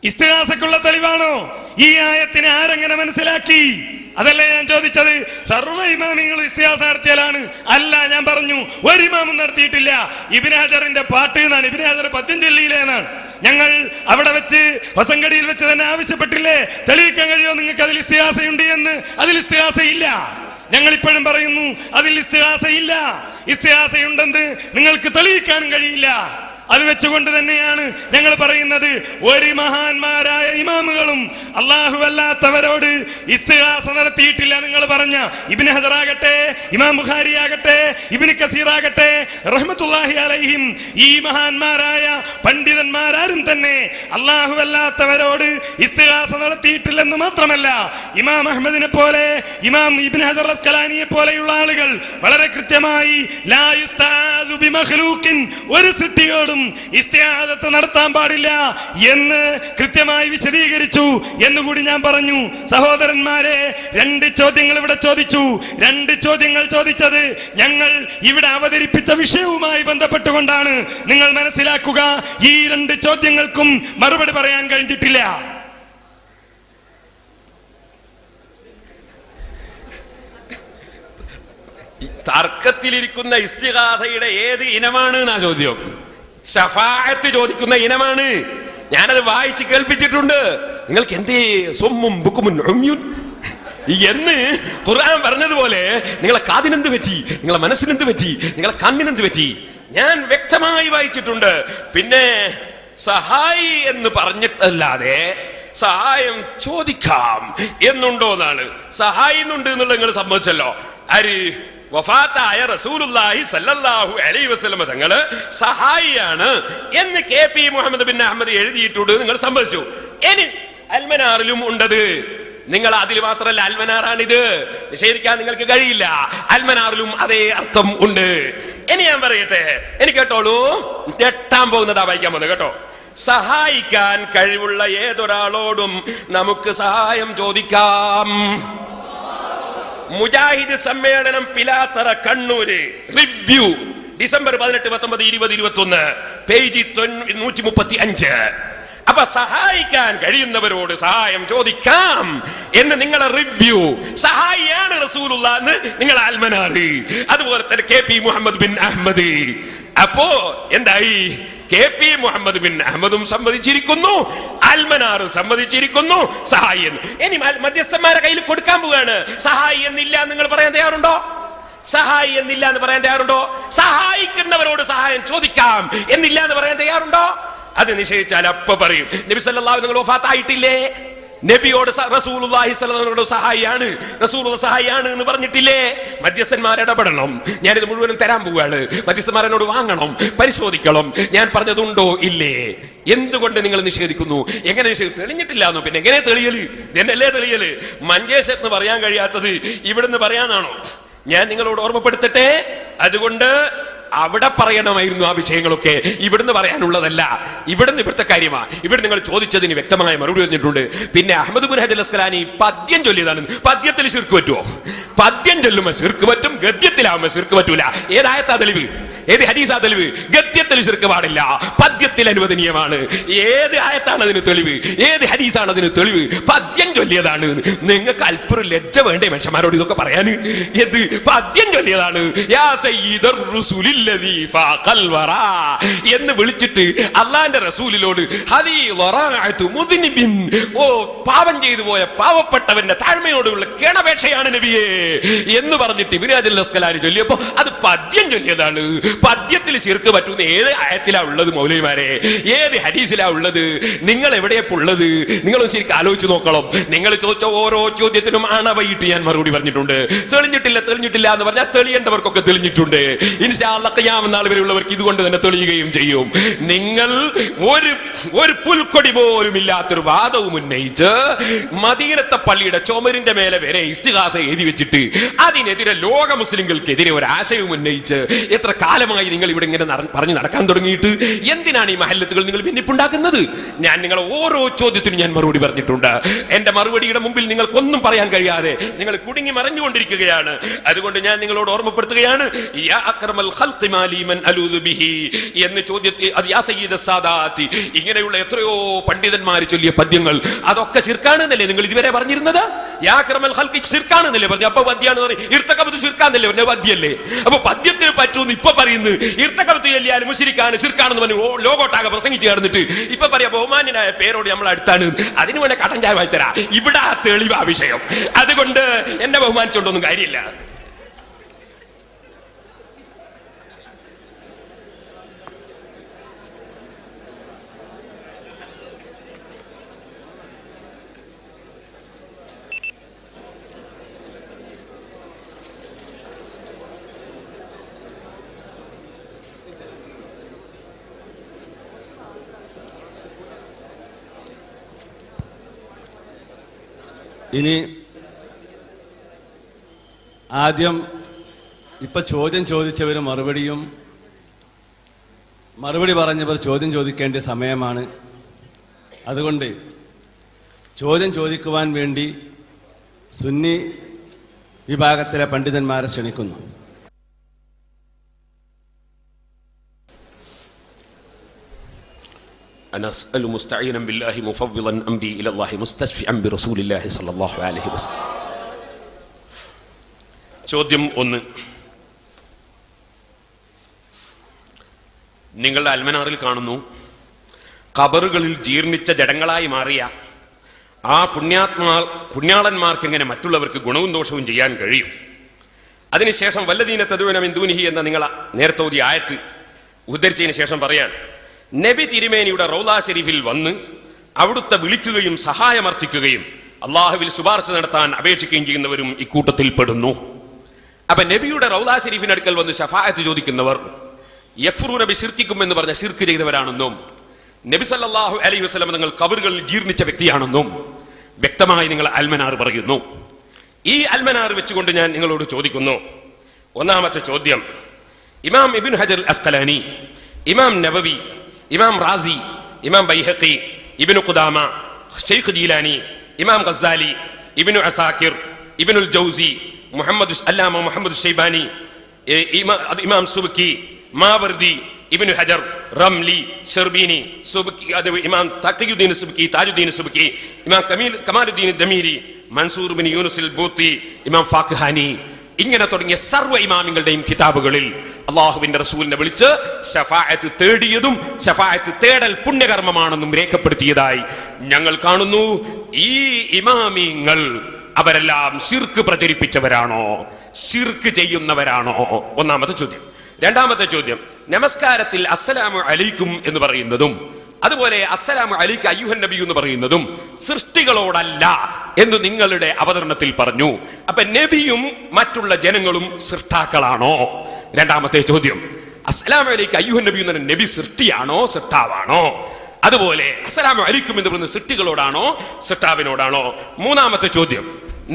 ഇസ്തിഗാസക്കുള്ള തെളിവാണോ? ഈ ആയത്തിനെ ആരെങ്ങനെ മനസ്സിലാക്കി? അതല്ലേ ഞാൻ ചോദിച്ചത്. സർവ്വ ഇമാമിങ്ങൾ ഇസ്തിഗാസ നടത്തിയാലാണ്. അല്ല, ഞാൻ പറഞ്ഞു ഒരു ഇമാമും നടത്തിയിട്ടില്ല. ഇബ്നു ഹജറിന്റെ പാട്ട് എന്നാണ്, ഇബ്നു ഹജർ പദ്യം ചൊല്ലിയില്ലേന്നാണ്. ഞങ്ങൾ അവിടെ വെച്ച് ഹൊസങ്കടിയിൽ വെച്ച് തന്നെ ആവശ്യപ്പെട്ടില്ലേ, തെളിയിക്കാൻ കഴിയുമോ നിങ്ങൾക്ക് അതിൽ ഇസ്തിഗാസയുണ്ട് എന്ന്? അതിൽ ഇസ്തിഗാസയില്ല. ഞങ്ങൾ ഇപ്പോഴും പറയുന്നു അതിൽ ഇസ്തിഗാസയില്ല. ഇസ്തിഗാസയുണ്ടെന്ന് നിങ്ങൾക്ക് തെളിയിക്കാനും കഴിയില്ല. അത് വെച്ചുകൊണ്ട് തന്നെയാണ് ഞങ്ങൾ പറയുന്നത് ഒരു മഹാന്മാരായ ഇമാമുകളും അല്ലാഹു അല്ലാത്തവരോട് ഇസ്തിഗാസ നടത്തിയിട്ടില്ല. നിങ്ങൾ പറഞ്ഞ ഇബ്നു ഹജർ ആകട്ടെ, ഇമാം ബുഖാരി ആകട്ടെ, ഇബ്നു കസീർ ആകട്ടെ റഹ്മത്തുള്ളാഹി അലൈഹിം, ഈ മഹാന്മാരായ പണ്ഡിതന്മാരാരും തന്നെ അല്ലാഹു അല്ലാത്തവരോട് ഇസ്തിഗാസ നടത്തിയിട്ടില്ലെന്ന് മാത്രമല്ല, ഇമാം അഹ്മദിനെ പോലെ, ഇമാം ഇബ്നു ഹജർ അസ്കലാനിയെ പോലെയുള്ള ആളുകൾ വളരെ കൃത്യമായി ലാ യുസ്താദു ബിമഖ്ലൂഖിൻ, ഒരു സൃഷ്ടിയോടും ഇസ്തിആദത്ത് നടത്താൻ പാടില്ല എന്ന് കൃത്യമായി വിശദീകരിച്ചു എന്നുകൂടി ഞാൻ പറഞ്ഞു. സഹോദരന്മാരെ, 2 ചോദ്യങ്ങൾ ഇവിടെ ചോദിച്ചു. 2 ചോദ്യങ്ങൾ ചോദിച്ചത് ഞങ്ങൾ ഇവിടെ അവതരിപ്പിച്ച വിഷയവുമായി ബന്ധപ്പെട്ടുകൊണ്ടാണ്. നിങ്ങൾ മനസ്സിലാക്കുക, ഈ 2 ചോദ്യങ്ങൾക്കും മറുപടി പറയാൻ കഴിഞ്ഞിട്ടില്ല. തർക്കത്തിലിരിക്കുന്ന ഇസ്തിഗാസയുടെ ഏത് ഇനമാണ് എന്നാ ചോദ്യം. ശഫാഅത്ത് ചോദിക്കുന്ന ഇനമാണ്. ഞാനത് വായിച്ച് കേൾപ്പിച്ചിട്ടുണ്ട്. നിങ്ങൾക്ക് എന്തേ സ്വമ്മും ബുക്കുമുൻ ഉമ്യുൻ എന്ന് ഖുർആൻ പറഞ്ഞതുപോലെ നിങ്ങളെ കാതിനെന്ത് പറ്റി, നിങ്ങളെ മനസ്സിനെന്ത് പറ്റി, നിങ്ങളെ കണ്ണിനെന്ത് പറ്റി ഞാൻ വ്യക്തമായി വായിച്ചിട്ടുണ്ട്. പിന്നെ സഹായി എന്ന് പറഞ്ഞിട്ടല്ലാതെ സഹായം ചോദിക്കാം എന്നുണ്ടോ എന്നാണ്. സഹായി എന്നുണ്ട് എന്നുള്ളത് നിങ്ങൾ സമ്മതിച്ചല്ലോ. ആര്? വഫാത്തായ റസൂലുള്ളാഹി സ്വല്ലല്ലാഹു അലൈഹി വസല്ലം തങ്ങള് സഹായിയാണ് എന്ന് കെ.പി. മുഹമ്മദ് ബിൻ അഹമ്മദ് എഴുതിയിട്ടുണ്ട്, നിങ്ങൾ സമ്മതിച്ചു. ഇനി അൽമനാറിലും ഉണ്ടത്. നിങ്ങൾ അതിൽ മാത്രമല്ല, അൽമനാറാണിത്, നിഷേധിക്കാൻ നിങ്ങൾക്ക് കഴിയില്ല. അൽമനാറിലും അതേ അർത്ഥം ഉണ്ട്. ഇനി ഞാൻ പറയട്ടെ, എനിക്ക് കേട്ടോളൂ, ഞെട്ടാൻ പോകുന്നതാ വായിക്കാൻ പോകുന്നത് കേട്ടോ. സഹായിക്കാൻ കഴിവുള്ള ഏതൊരാളോടും നമുക്ക് സഹായം ചോദിക്കാം. മുജാഹിദ് സമ്മേളനം Pilathara Kannur review December 18, 19, 20, 21 page 135. അപ്പൊ സഹായിക്കാൻ കഴിയുന്നവരോട് സഹായം ചോദിക്കാം എന്ന് നിങ്ങളെ റിവ്യൂ. സഹായിയാണ് റസൂലുള്ളാഹി എന്ന് നിങ്ങൾ അൽമനാറി, അതുപോലെ തന്നെ കെ.പി. മുഹമ്മദ് ബിൻ അഹമ്മദ്. അപ്പോ എന്തായി? കെ.പി. മുഹമ്മദ് ബിൻ അഹമ്മദും സമ്മതിച്ചിരിക്കുന്നു, അൽമനാറും സമ്മതിച്ചിരിക്കുന്നു സഹായി എന്ന്. ഇനി മധ്യസ്ഥന്മാരെ കയ്യിൽ കൊടുക്കാൻ പോവുകയാണ്. സഹായി എന്നില്ല നിങ്ങൾ പറയാൻ തയ്യാറുണ്ടോ? സഹായി എന്നില്ല എന്ന് പറയാൻ തയ്യാറുണ്ടോ? സഹായിക്കുന്നവരോട് സഹായം ചോദിക്കാം എന്നില്ല എന്ന് പറയാൻ തയ്യാറുണ്ടോ? അത് നിഷേധിച്ചാൽ അപ്പൊ പറയും നബി സല്ലല്ലാഹു അലൈഹി വസല്ലം വഫാത്തായിട്ടില്ലേ, നബിയോട് റസൂലുള്ളാഹി സ്വല്ലല്ലാഹു അലൈഹി വസല്ലം സഹായിയാണ്, റസൂലുള്ള സഹായിയാണ് എന്ന് പറഞ്ഞിട്ടില്ലേ? മധ്യസ്ഥന്മാർ ഇടപെടണം. ഞാനിത് മുഴുവനും തരാൻ പോവുകയാണ്. മധ്യസ്ഥന്മാരോട് വാങ്ങണം, പരിശോധിക്കണം ഞാൻ പറഞ്ഞതുണ്ടോ ഇല്ലേ. എന്തുകൊണ്ട് നിങ്ങൾ നിഷേധിക്കുന്നു? എങ്ങനെ നിഷേധിക്കും? തെളിഞ്ഞിട്ടില്ല എന്നോ? പിന്നെ എങ്ങനെ തെളിയല്? എന്നല്ലേ തെളിയല്? മഞ്ചേശ്വരത്ത് പറയാൻ കഴിയാത്തത് ഇവിടുന്ന് പറയാനാണോ? ഞാൻ നിങ്ങളോട് ഓർമ്മപ്പെടുത്തട്ടെ. അതുകൊണ്ട് അവിടെ പറയണമായിരുന്നു ആ വിഷയങ്ങളൊക്കെ, ഇവിടുന്ന് പറയാനുള്ളതല്ല. ഇവിടുന്ന് ഇവിടുത്തെ കാര്യമാണ്. ഇവിടെ നിങ്ങൾ ചോദിച്ചതിന് വ്യക്തമായ മറുപടി പറഞ്ഞിട്ടുണ്ട്. പിന്നെ അഹ്മദ് ബിൻ ഹജർ അസ്കലാനി പദ്യം ചൊല്ലിയതാണ്. പദ്യത്തിൽ ശിർക്ക് പറ്റുമോ? പദ്യം ചൊല്ലുമ്പോ ശിർക്ക് പറ്റും, ഗദ്യത്തിലാവുമ്പോ ശിർക്ക് പറ്റൂല. ഏതായത്താ തെളിവ്? ഏത് ഹദീസാ തെളിവ്? ഗദ്യത്തിൽ ശിർക്ക് പാടില്ല, പദ്യത്തിൽ അനുവദനീയമാണ്. ഏത് ആയത്താണ് അതിന് തെളിവ്? ഏത് ഹദീസാണ് അതിന് തെളിവ്? പദ്യം ചൊല്ലിയതാണ്. നിങ്ങൾക്ക് അല്പം ലജ്ജ വേണ്ടേ മനുഷ്യന്മാരോട് ഇതൊക്കെ പറയാൻ? എന്ത് പദ്യം ചൊല്ലിയതാണ്? യാ സയ്യിദർ റസൂലില്ലദീ ഫാഖൽ വറാ എന്ന് വിളിച്ചിട്ട് അല്ലാഹുവിന്റെ റസൂലിനോട് ഹദീ വറാഅതു മുദ്നിബിൻ, ഓ പാപം ചെയ്തു പോയ പാവപ്പെട്ടവന്റെ താഴ്മയോടുള്ള കേണപേക്ഷയാണ് നബിയേ എന്ന് പറഞ്ഞിട്ട് ഇബ്നു ഹജർ അസ്കലാനി ചൊല്ലിയപ്പോ അത് പദ്യം ചൊല്ലിയതാണ്. പദ്യത്തിൽ ശിർക്ക് പറ്റുന്ന ഏത് ആയത്തിലാ ഉള്ളത് മൗലവിമാരെ? ഏത് ഹദീസിലാ ഉള്ളത്? നിങ്ങൾ എവിടെയുള്ളത്? നിങ്ങളും ശരിക്കും ആലോചിച്ച് നോക്കണം. നിങ്ങൾ ചോദിച്ച ഓരോ ചോദ്യത്തിനും ആണവയിട്ട് ഞാൻ മറുപടി പറഞ്ഞിട്ടുണ്ട്. തെളിഞ്ഞിട്ടില്ല തെളിഞ്ഞിട്ടില്ല എന്ന് പറഞ്ഞാൽ തെളിയേണ്ടവർക്കൊക്കെ തെളിഞ്ഞിട്ടുണ്ട്. ഇൻഷാ അല്ലാഹ് ഖിയാമത്ത് നാൾ വരെയുള്ളവർക്ക് ഇതുകൊണ്ട് തന്നെ തെളിയുകയും ചെയ്യും. നിങ്ങൾ ഒരു പുൽക്കൊടി പോലും ഇല്ലാത്തൊരു വാദവും ഉന്നയിച്ച് മദീനത്തെ പള്ളിയുടെ ചുമരിന്റെ മേലെ വരെ ഇസ്തിഗാസ എഴുതി വെച്ചിട്ട് അതിനെതിരെ ലോക മുസ്ലിങ്ങൾക്കെതിരെ ഒരു ആശയവും ഉന്നയിച്ച് എത്ര കാലമായി നിങ്ങൾ ഇവിടെ ഇങ്ങനെ പറഞ്ഞു നടക്കാൻ തുടങ്ങിയിട്ട് എന്തിനാണ് ഈ മഹല്ലത്തുകൾ നിങ്ങൾ ഭിന്നിപ്പുണ്ടാക്കുന്നത്? ഞാൻ നിങ്ങളെ ഓരോ ചോദ്യത്തിനും ഞാൻ മറുപടി പറഞ്ഞിട്ടുണ്ട്. എന്റെ മറുപടിയുടെ മുമ്പിൽ നിങ്ങൾക്കൊന്നും പറയാൻ കഴിയാതെ നിങ്ങൾ കുടുങ്ങി മറിഞ്ഞുകൊണ്ടിരിക്കുകയാണ്. അതുകൊണ്ട് ഞാൻ നിങ്ങളോട് ഓർമ്മപ്പെടുത്തുകയാണ്, യാ അക്രമൽ ഖൽഖി മാലി മൻ അലൂദു ബിഹി എന്ന ചോദ്യത്തിൽ അത് യാ സയ്യിദ സാദാത്തി ഇങ്ങനെയുള്ള എത്രയോ പണ്ഡിതന്മാർ ചൊല്ലിയ പദ്യങ്ങൾ അതൊക്കെ ശിർക്കാണെന്നല്ലേ നിങ്ങൾ ഇതുവരെ പറഞ്ഞിരുന്നത്? യാ അക്രമൽ ഖൽഖി ശിർക്കാണെന്നല്ലേ പറഞ്ഞു. അപ്പൊ പദ്യാണ് ഇർതകബത്ത് ശിർക്കാന്നല്ലേ പറഞ്ഞു, പദ്യല്ലേ? അപ്പൊ പദ്യത്തിന് പറ്റൂന്ന് ഇപ്പൊ പറയുന്നു, ഇർതകബത്ത് ചൊല്ലിയാൽ മുശ്രിക്കാണ് ശിർക്കാണെന്ന് പറഞ്ഞു ലോകോട്ടാകെ പ്രസംഗിച്ച് കിടന്നിട്ട് ഇപ്പൊ പറയാ ബഹുമാന്യനായ പേരോട് നമ്മൾ അടുത്താണ്, അതിന് വേണേ കട്ടൻ ചായ വായി തരാ. ഇവിടെ ആ തെളിവാ വിഷയം. അതുകൊണ്ട് എന്നെ ബഹുമാനിച്ചോണ്ടൊന്നും കാര്യമില്ല. ഇനി ആദ്യം ഇപ്പൊ ചോദ്യം ചോദിച്ചവർ മറുപടി പറഞ്ഞവർ ചോദ്യം ചോദിക്കേണ്ട സമയമാണ്. അതുകൊണ്ട് ചോദ്യം ചോദിക്കുവാൻ വേണ്ടി സുന്നി വിഭാഗത്തിലെ പണ്ഡിതന്മാരെ ക്ഷണിക്കുന്നു. أنا أسأل مستعينا بالله مفضلا أمري إلى الله مستشفعا برسول الله صلى الله عليه وسلم. ചോദ്യം 1. നിങ്ങളുടെ അൽമനാറിൽ കാണുന്നു, ഖബറുകളിൽ ജീർണിച്ച ജഡങ്ങളായി മാറിയ ആ പുണ്യാളന്മാർക്ക് എങ്ങനെ മറ്റുള്ളവർക്ക് ഗുണവും ദോഷവും ചെയ്യാൻ കഴിയും? അതിനുശേഷം വല്ലദീന തദൂന മിൻ ദൂനിഹി എന്ന നിങ്ങൾ നേരത്തെ ഓതിയ ആയത്ത് ഉദ്ധരിച്ചതിന് ശേഷം പറയാൻ, നബി തിരുമേനിയുടെ റൗളാ ശരീഫിൽ വന്ന് അവിടുത്തെ വിളിക്കുകയും സഹായമർത്ഥിക്കുകയും അള്ളാഹുവിൽ ശുപാർശ നടത്താൻ അപേക്ഷിക്കുകയും ചെയ്യുന്നവരും ഇക്കൂട്ടത്തിൽ പെടുന്നു. അപ്പൊ നബിയുടെ റൗളാ ശരീഫിനടുക്കൽ വന്ന് ശഫാഅത്ത് ചോദിക്കുന്നവർ യക്ഫുറൂന ബിശിർക്കിക്കും എന്ന് പറഞ്ഞ ശിർക്ക് ചെയ്തവരാണെന്നും നബി സല്ലല്ലാഹു അലൈഹി വസല്ലം നിങ്ങൾ ഖബറുകളിൽ ജീർണിച്ച വ്യക്തിയാണെന്നും വ്യക്തമായി നിങ്ങൾ അൽമനാർ പറയുന്നു. ഈ അൽമനാർ വെച്ചുകൊണ്ട് ഞാൻ നിങ്ങളോട് ചോദിക്കുന്നു. ഒന്നാമത്തെ ചോദ്യം, ഇമാം ഇബ്നു ഹജർ അസ്ഖലാനി, ഇമാം നവവി, ഇമാം റാസി, ഇമാം ബൈഹഖി, ഇബ്നു ഖുദാമ, ഷെയ്ഖ് ജീലാനി, ഇമാം ഗസാലി, ഇബ്നു അസാക്കിർ, ഇബ്നുൽ ജൗസി, മുഹമ്മദ് ഷൈബാനി, ഇമാം സുബ്കി, മാവർദി, ഇബ്നു ഹജർ, റംലി, ഷർബീനി, സുബ്കി, ഇമാം തഖിയുദ്ദീൻ സുബ്കി, താജുദ്ദീൻ സുബ്കി, ഇമാം കമാലുദ്ദീൻ ദമീരി, മൻസൂർ ബിൻ യൂനുസ് ബൂത്തി, ഇമാം ഫാഖഹാനി, ഇങ്ങനെ തുടങ്ങിയ സർവ്വ ഇമാമിങ്ങളുടെയും കിതാബുകളിൽ അള്ളാഹുവിന്റെ റസൂലിനെ വിളിച്ച് ശഫാഅത്ത് തേടിയതും ശഫാഅത്ത് തേടൽ പുണ്യകർമ്മമാണെന്നും രേഖപ്പെടുത്തിയതായി ഞങ്ങൾ കാണുന്നു. ഈ ഇമാമിങ്ങൾ അവരെല്ലാം ശിർക്ക് പ്രചരിപ്പിച്ചവരാണോ, ശിർക്ക് ചെയ്യുന്നവരാണോ? ഒന്നാമത്തെ ചോദ്യം. രണ്ടാമത്തെ ചോദ്യം, നമസ്കാരത്തിൽ അസ്സലാമു അലൈക്കും എന്ന് പറയുന്നതും അതുപോലെ അസ്സലാമു അലൈക അയ്യുഹൻ നബി എന്ന് പറയുന്നതും സൃഷ്ടികളോടല്ല എന്ന് നിങ്ങളുടെ അവതരണത്തിൽ പറഞ്ഞു. അപ്പൊ നബിയും മറ്റുള്ള ജനങ്ങളും സൃഷ്ടാക്കളാണോ? രണ്ടാമത്തെ ചോദ്യം, അസ്സലാമു അലൈക അയ്യുഹൻ നബി എന്ന് പറഞ്ഞ നബി സൃഷ്ടിയാണോ സൃഷ്ടാവാണോ? അതുപോലെ അസ്സലാമു അലൈക്കും എന്ന് പറയുന്നത് സൃഷ്ടികളോടാണോ സൃഷ്ടാവിനോടാണോ? മൂന്നാമത്തെ ചോദ്യം,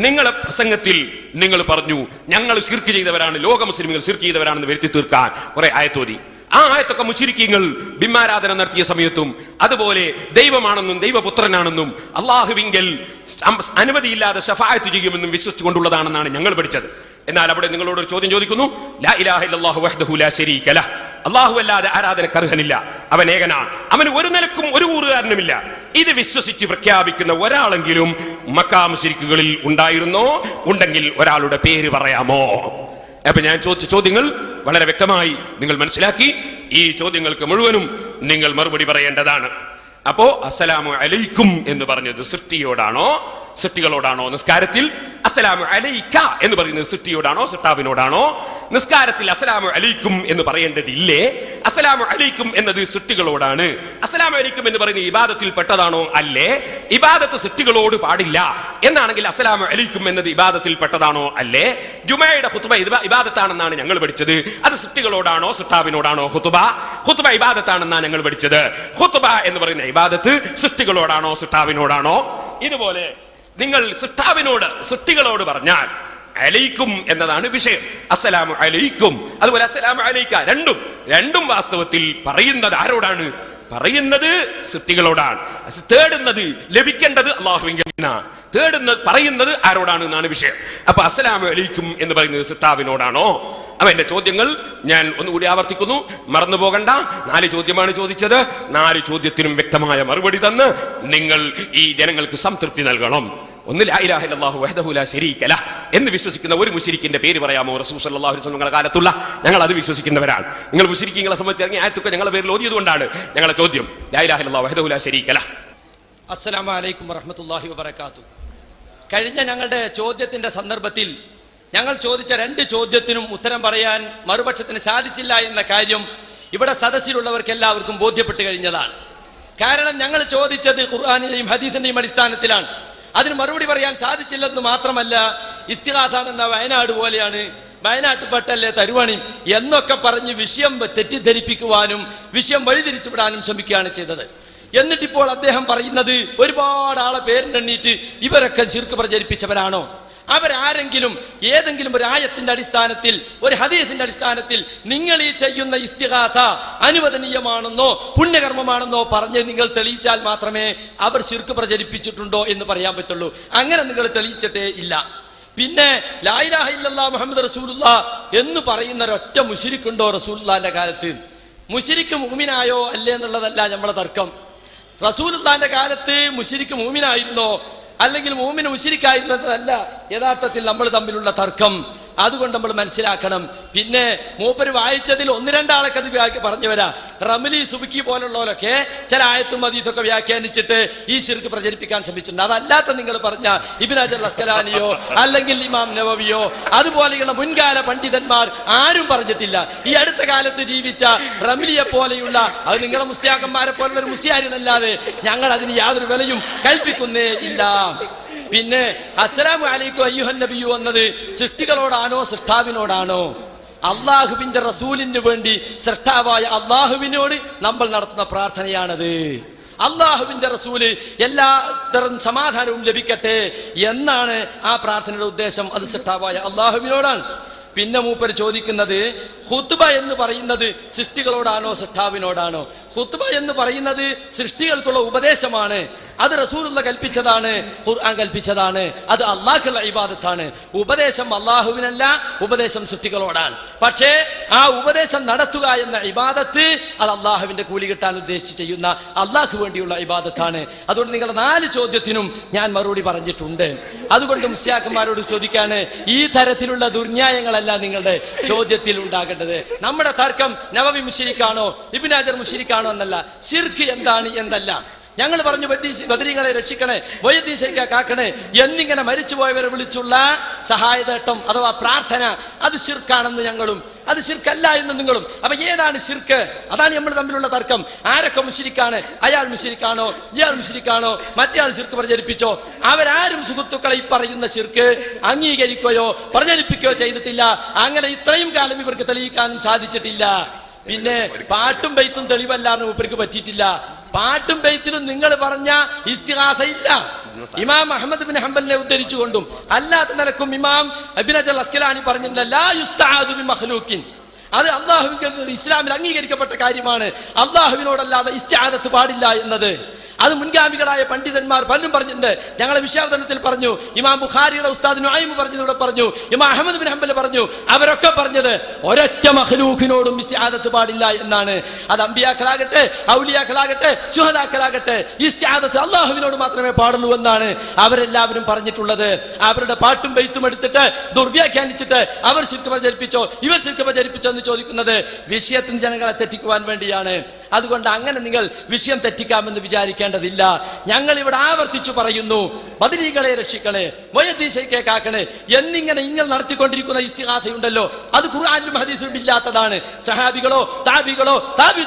നിങ്ങളെ പ്രസംഗത്തിൽ നിങ്ങൾ പറഞ്ഞു ഞങ്ങൾ ശിർക്ക് ചെയ്തവരാണ്, ലോക മുസ്ലിമുകൾ ശിർക്ക് ചെയ്തവരാണെന്ന് വരുത്തി തീർക്കാൻ കുറെ ആയത്തോതി. ആ ആയത്തൊക്കെ മുശ്രിക്കീങ്ങൾ ബിംബാരാധന നടത്തിയ സമയത്തും അതുപോലെ ദൈവമാണെന്നും ദൈവപുത്രനാണെന്നും അള്ളാഹുവിങ്കൽ അനുമതിയില്ലാതെ ശഫാഅത്ത് ചെയ്യുമെന്നും വിശ്വസിച്ചുകൊണ്ടുള്ളതാണെന്നാണ് ഞങ്ങൾ പഠിച്ചത്. എന്നാൽ അവിടെ നിങ്ങളോട് ഒരു ചോദ്യം ചോദിക്കുന്നു. ലാ ഇലാഹ ഇല്ലല്ലാഹു വഹ്ദഹു ലാ ശരീക ലഹ്, അല്ലാഹു അല്ലാതെ ആരാധനക്ക് അർഹനില്ല, അവൻ ഏകനാണ്, അവന് ഒരു നിലക്കും ഒരു കൂറുകാരനുമില്ല. ഇത് വിശ്വസിച്ച് പ്രഖ്യാപിക്കുന്ന ഒരാളെങ്കിലും മക്കാ മുശ്രിക്കുകളിൽ ഉണ്ടായിരുന്നോ? ഉണ്ടെങ്കിൽ ഒരാളുടെ പേര് പറയാമോ? അപ്പൊ ഞാൻ ചോദിച്ച ചോദ്യങ്ങൾ വളരെ വ്യക്തമായി നിങ്ങൾ മനസ്സിലാക്കി. ഈ ചോദ്യങ്ങൾക്ക് മുഴുവനും നിങ്ങൾ മറുപടി പറയേണ്ടതാണ്. അപ്പോ അസ്സലാമു അലൈക്കും എന്ന് പറഞ്ഞത് സൃഷ്ടിയോടാണോ സൃഷ്ടികളോടാണോ? നിസ്കാരത്തിൽ അസ്സലാമു അലൈക എന്ന് പറയുന്നത് സൃഷ്ടിയോടാണോ സൃഷ്ടാവിനോടാണോ? നിസ്കാരത്തിൽ അസ്സലാമു അലൈക്കും എന്ന് പറയേണ്ടതില്ലേ? അസ്സലാമു അലൈക്കും എന്നത് സൃഷ്ടികളോടാണ്. അസ്സലാമു അലൈക്കും എന്ന് പറയുന്നത് ഇബാദത്തിൽ പെട്ടതാണോ? അല്ലേ. ഇബാദത്ത് സൃഷ്ടികളോട് പാടില്ല എന്നാണെങ്കിൽ അസ്സലാമു അലൈക്കും എന്നത് ഇബാദത്തിൽ പെട്ടതാണോ? അല്ലേ. ജുമയുടെ ഖുത്ബ ഇബാദത്താണെന്നാണ് ഞങ്ങൾ പഠിച്ചത്. അത് സൃഷ്ടികളോടാണോ സൃഷ്ടാവിനോടാണോ? ഖുത്ബ ഇബാദത്താണെന്നാണ് ഞങ്ങൾ പഠിച്ചത്. ഖുത്ബ എന്ന് പറയുന്ന ഇബാദത്ത് സൃഷ്ടികളോടാണോ സൃഷ്ടാവിനോടാണോ? ഇതുപോലെ നിങ്ങൾ സൃഷ്ടാവിനോട്, സൃഷ്ടികളോട് പറഞ്ഞാൽ അലൈക്കും എന്നതാണ് വിഷയം. അസ്സലാമു അലൈക്കും, അതുപോലെ അസ്സലാമു അലൈക്ക, രണ്ടും വാസ്തവത്തിൽ പറയുന്നത് ആരോടാണ്? പറയുന്നത് സൃഷ്ടികളോടാണ്. തേടുന്നത്, ലഭിക്കേണ്ടത് അല്ലാഹുവിങ്കൽ നിന്നാണ്. പറയുന്നത് ആരോടാണ് എന്നാണ് വിഷയം. അപ്പൊ അസ്സലാമു അലൈക്കും എന്ന് പറയുന്നത് സൃഷ്ടാവിനോടാണോ? അപ്പൊ എന്റെ ചോദ്യങ്ങൾ ഞാൻ ഒന്നുകൂടി ആവർത്തിക്കുന്നു, മറന്നു പോകണ്ട. 4 ചോദ്യമാണ് ചോദിച്ചത്. 4 ചോദ്യത്തിനും വ്യക്തമായ മറുപടി തന്ന് നിങ്ങൾ ഈ ജനങ്ങൾക്ക് സംതൃപ്തി നൽകണം. ഒന്ന്, ലാ ഇലാഹ ഇല്ലല്ലാഹു വഹ്ദഹു ലാ ശരീക ലഹ് എന്ന് വിശ്വസിക്കുന്ന ഒരു മുശ്രിക്കിന്റെ പേര് പറയാമോ? റസൂൽ സല്ലല്ലാഹു അലൈഹി വസല്ലം കാലത്തുള്ള ഞങ്ങൾ അത് വിശ്വസിക്കുന്നവരാണ്. നിങ്ങൾ മുശ്രിക്കുകളെ സംബന്ധിച്ച് ഇറങ്ങിയ ആയത്തൊക്കെ ഞങ്ങളുടെ പേരിൽ ഓതിയതുകൊണ്ടാണ് ഞങ്ങളുടെ ചോദ്യം. ലാ ഇലാഹ ഇല്ലല്ലാഹു വഹ്ദഹു ലാ ശരീക ലഹ്. അസ്സലാമു അലൈക്കും വറഹ്മത്തുള്ളാഹി വബറകാതുഹു. കഴിഞ്ഞ ഞങ്ങളുടെ ചോദ്യത്തിന്റെ സന്ദർഭത്തിൽ ഞങ്ങൾ ചോദിച്ച 2 ചോദ്യത്തിനും ഉത്തരം പറയാൻ മറുപക്ഷത്തിന് സാധിച്ചില്ല എന്ന കാര്യം ഇവിടെ സദസ്സിലുള്ളവർക്ക് എല്ലാവർക്കും ബോധ്യപ്പെട്ട് കഴിഞ്ഞതാണ്. കാരണം ഞങ്ങൾ ചോദിച്ചത് ഖുർആനിന്റെയും ഹദീസിന്റെയും അടിസ്ഥാനത്തിലാണ്. അതിന് മറുപടി പറയാൻ സാധിച്ചില്ലെന്ന് മാത്രമല്ല, ഇസ്തിഗാസ എന്ന വയനാട് പോലെയാണ്, വയനാട്ടുപെട്ടല്ലേ തരുവണി എന്നൊക്കെ പറഞ്ഞ് വിഷയം തെറ്റിദ്ധരിപ്പിക്കുവാനും വിഷയം വഴിതിരിച്ചുവിടാനും ശ്രമിക്കുകയാണ് ചെയ്തത്. എന്നിട്ടിപ്പോൾ അദ്ദേഹം പറയുന്നത് ഒരുപാട് ആളെ പേരിനെണ്ണീറ്റ് ഇവരൊക്കെ ശിർക്ക് പ്രചരിപ്പിച്ചവരാണോ? അവരാരെങ്കിലും ഏതെങ്കിലും ഒരു ആയത്തിന്റെ അടിസ്ഥാനത്തിൽ, ഒരു ഹദീസിന്റെ അടിസ്ഥാനത്തിൽ നിങ്ങൾ ഈ ചെയ്യുന്ന ഇസ്തിഗാസ അനുവദനീയമാണെന്നോ പുണ്യകർമ്മമാണെന്നോ പറഞ്ഞ് നിങ്ങൾ തെളിയിച്ചാൽ മാത്രമേ അവർ ശിർക്ക് പ്രചരിപ്പിച്ചിട്ടുണ്ടോ എന്ന് പറയാൻ പറ്റുള്ളൂ. അങ്ങനെ നിങ്ങൾ തെളിയിച്ചിട്ടേ ഇല്ല. പിന്നെ ലാ ഇലാഹ ഇല്ലല്ലാഹ് മുഹമ്മദ് റസൂലുള്ളാഹ് എന്ന് പറയുന്ന ഒരൊറ്റ മുശ്രിക്കുണ്ടോ റസൂലുള്ളാഹിന്റെ കാലത്ത്? മുശ്രിക്ക് മുഅ്മിനായോ അല്ലേ എന്നുള്ളതല്ല നമ്മുടെ തർക്കം. റസൂലുള്ളാഹിന്റെ കാലത്ത് മുശ്രിക്ക് മുഅ്മിനായിരുന്നോ അല്ലെങ്കിൽ മുഅ്മിൻ മുശ്രിക്കായിരുന്നതല്ല യഥാർത്ഥത്തിൽ നമ്മൾ തമ്മിലുള്ള തർക്കം. അതുകൊണ്ട് നമ്മൾ മനസ്സിലാക്കണം. പിന്നെ മൂപ്പര് വായിച്ചതിൽ 1-2 ആളൊക്കെ അത് പറഞ്ഞു വരാ. റമലി, സുബിക്കി പോലുള്ളവരൊക്കെ ചില ആയത്തും ഹദീസൊക്കെ വ്യാഖ്യാനിച്ചിട്ട് ഈ ശിർക്ക് പ്രചരിപ്പിക്കാൻ ശ്രമിച്ചിട്ടുണ്ട്. അതല്ലാത്ത നിങ്ങൾ പറഞ്ഞ ഇബ്നു ഹജർ അസ്കലാനിയോ അല്ലെങ്കിൽ ഇമാം നവവിയോ അതുപോലെയുള്ള മുൻകാല പണ്ഡിതന്മാർ ആരും പറഞ്ഞിട്ടില്ല. ഈ അടുത്ത കാലത്ത് ജീവിച്ച റമലിയെ പോലെയുള്ള, അത് നിങ്ങളെ മുസ്ലിയാക്കന്മാരെ പോലുള്ള ഒരു മുസ്ലിയാരെന്നല്ലാതെ ഞങ്ങൾ അതിന് യാതൊരു വിലയും കൽപ്പിക്കുന്നേ ഇല്ല. പിന്നെ അസ്സലാമു അലൈക്കും അയ്യുഹൻ നബിയു എന്നത് സൃഷ്ടികളോടാണോ സൃഷ്ടാവിനോടാണോ? അള്ളാഹുവിന്റെ റസൂലിന് വേണ്ടി സൃഷ്ടാവായ അള്ളാഹുവിനോട് നമ്മൾ നടത്തുന്ന പ്രാർത്ഥനയാണത്. അള്ളാഹുവിന്റെ റസൂല് എല്ലാ തരം സമാധാനവും ലഭിക്കട്ടെ എന്നാണ് ആ പ്രാർത്ഥനയുടെ ഉദ്ദേശം. അത് സൃഷ്ടാവായ അള്ളാഹുവിനോടാണ്. പിന്നെ മൂപ്പർ ചോദിക്കുന്നത് ഖുത്ബ എന്ന് പറയുന്നത് സൃഷ്ടികളോടാണോ സൃഷ്ടാവിനോടാണോ? ഖുത്ബ എന്ന് പറയുന്നത് സൃഷ്ടികൾക്കുള്ള ഉപദേശമാണ്. അത് റസൂലുള്ള കൽപ്പിച്ചതാണ്, ഖുർആൻ കൽപ്പിച്ചതാണ്. അത് അള്ളാഹുള്ള ഇബാദത്താണ്. ഉപദേശം അള്ളാഹുവിനല്ല, ഉപദേശം സൃഷ്ടികളോടാണ്. പക്ഷേ ആ ഉപദേശം നടത്തുക എന്ന ഇബാദത്ത് അത് അള്ളാഹുവിന്റെ കൂലി കിട്ടാൻ ഉദ്ദേശിച്ച് ചെയ്യുന്ന അള്ളാഹു വേണ്ടിയുള്ള ഇബാദത്താണ്. അതുകൊണ്ട് നിങ്ങളുടെ 4 ചോദ്യത്തിനും ഞാൻ മറുപടി പറഞ്ഞിട്ടുണ്ട്. അതുകൊണ്ട് മുസ്ലിയാക്കന്മാരോട് ചോദിക്കാണ്, ഈ തരത്തിലുള്ള ദുർന്യായങ്ങളല്ല നിങ്ങളുടെ ചോദ്യത്തിൽ ഉണ്ടാകേണ്ടത്. നമ്മുടെ തർക്കം നവവി മുശ്രിക്കാണോ ഇബ്നു ഹജർ മുശ്രിക്കാണോ എന്നല്ല, ശിർക്ക് എന്താണ് എന്നല്ല. ഞങ്ങൾ പറഞ്ഞു ബദരീങ്ങളെ രക്ഷിക്കണേ, വൈദ്യശൈക്ക കാക്കണേ എന്നിങ്ങനെ മരിച്ചുപോയവരെ വിളിച്ചുള്ള സഹായതേട്ടം അഥവാ പ്രാർത്ഥന അത് ശിർക്കാണെന്ന് ഞങ്ങളും, അത് ശിർക്കല്ല എന്ന് നിങ്ങളും. അപ്പൊ ഏതാണ് ശിർക്ക്? അതാണ് നമ്മൾ തമ്മിലുള്ള തർക്കം. ആരൊക്കെ മുശ്രിക്കാണ്? അയാൾ മുശ്രിക്കാണോ, ഇയാൾ മുശ്രിക്കാണോ, മറ്റേ ആൾ ശിർക്ക് പ്രചരിപ്പിച്ചോ? അവരാരും സുഹൃത്തുക്കളെ ഈ പറയുന്ന ശിർക്ക് അംഗീകരിക്കുകയോ പ്രചരിപ്പിക്കുകയോ ചെയ്തിട്ടില്ല. അങ്ങനെ ഇത്രയും കാലം ഇവർക്ക് തെളിയിക്കാനും സാധിച്ചിട്ടില്ല. പിന്നെ പാട്ടും ബെയ്ത്തും തെളിവല്ലാന്ന് മൂപ്പർക്ക് പറ്റിയിട്ടില്ല. പാട്ടും ബെയ്ത്തിലും നിങ്ങൾ പറഞ്ഞ ഇസ്തിഗാസ ഇല്ല. ഇമാം അഹ്മദ് ബിൻ ഹംബലിനെ ഉദ്ധരിച്ചുകൊണ്ടും അല്ലാത്ത നിലക്കും ഇമാം ഇബ്നു ഹജർ അസ്കലാനി പറഞ്ഞിട്ടുണ്ട്, ലാ യുസ്തആദു ബി മഖ്ലൂഖിൻ. അത് അള്ളാഹുവിൽ ഇസ്ലാമിൽ അംഗീകരിക്കപ്പെട്ട കാര്യമാണ്. അള്ളാഹുവിനോടല്ലാതെ ഇസ്തിആദത്ത് പാടില്ല എന്നത്. അത് മുൻഗാമികളായ പണ്ഡിതന്മാർ പലരും പറഞ്ഞിട്ടുണ്ട്. ഞങ്ങളെ വിഷയാവതരണത്തിൽ പറഞ്ഞു, ഇമാം ബുഖാരിയുടെ ഉസ്താദ് നുഐം പറഞ്ഞതിലൂടെ പറഞ്ഞു, ഇമാം അഹ്മദ് ബിൻ ഹംബൽ പറഞ്ഞു. അവരൊക്കെ പറഞ്ഞത് ഒരൊറ്റ മഖ്ലൂഖിനോടും ഇസ്തിആദത്ത് പാടില്ല എന്നാണ്. അത് അമ്പിയാക്കളാകട്ടെ, ഔലിയാക്കളാകട്ടെ, ശുഹദാക്കളാകട്ടെ, ഇസ്തിആദത്ത് അള്ളാഹുവിനോട് മാത്രമേ പാടുള്ളൂ എന്നാണ് അവരെല്ലാവരും പറഞ്ഞിട്ടുള്ളത്. അവരുടെ പാട്ടും ബെയ്ത്തും എടുത്തിട്ട് ദുർവ്യാഖ്യാനിച്ചിട്ട് അവർ ശിർക്ക് പ്രചരിപ്പിച്ചോ ഇവർ ശിർക്ക് പ്രചരിപ്പിച്ചോ എന്ന് ചോദിക്കുന്നത് വിഷയത്തിന് ജനങ്ങളെ തെറ്റിക്കുവാൻ വേണ്ടിയാണ്. അതുകൊണ്ട് അങ്ങനെ നിങ്ങൾ വിഷയം തെറ്റിക്കാമെന്ന് വിചാരിക്കേണ്ടതില്ല. ഞങ്ങൾ ഇവിടെ ആവർത്തിച്ചു പറയുന്നു, ബദരീകളെ രക്ഷിക്കണേ, വയദീശയ്ക്കെ കാക്കണേ എന്നിങ്ങനെ നിങ്ങൾ നടത്തിക്കൊണ്ടിരിക്കുന്ന ഇസ്തിഗാസയുണ്ടല്ലോ, അത് ഖുർആനിലും ഹദീസിലും ഇല്ലാത്തതാണ്. സഹാബികളോ താബികളോ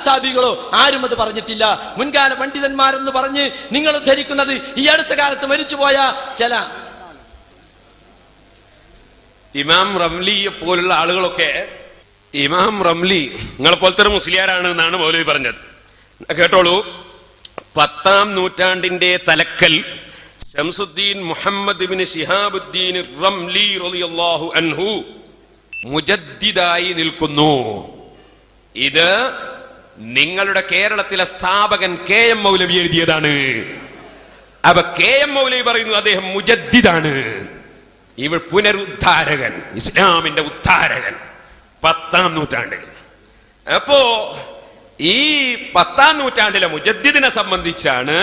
താബികളോ ആരും അത് പറഞ്ഞിട്ടില്ല. മുൻകാല പണ്ഡിതന്മാരെന്ന് പറഞ്ഞ് നിങ്ങൾ ധരിക്കുന്നത് ഈ അടുത്ത കാലത്ത് മരിച്ചുപോയ ചില ഇമാം റംലിയെ പോലുള്ള ആളുകളൊക്കെ, ഇമാം റംലി നിങ്ങളെ പോലത്തെ ഒരു മുസ്ലിയാരാണ് എന്നാണ് മൗലവി പറഞ്ഞത്. കേട്ടോളൂ, 10-ാം നൂറ്റാണ്ടിന്റെ തലക്കൽ ശംസുദ്ദീൻ മുഹമ്മദ് ഇബ്നു ശിഹാബുദ്ദീൻ റംലി റളിയല്ലാഹു അൻഹു മുജദ്ദിദായി നിൽക്കുന്നു. ഇത് നിങ്ങളുടെ കേരളത്തിലെ സ്ഥാപകൻ KM മൗലവി എഴുതിയതാണ്. അപ്പൊ KM മൗലവി പറയുന്നു അദ്ദേഹം മുജദ്ദിദാണ്. ഇവർ പുനരുദ്ധാരകൻ, ഇസ്ലാമിന്റെ ഉദ്ധാരകൻ 10ാം നൂറ്റാണ്ടിൽ. അപ്പോ ഈ 10ാം നൂറ്റാണ്ടിലെ മുജദ്ദിദിനെ സംബന്ധിച്ചാണ്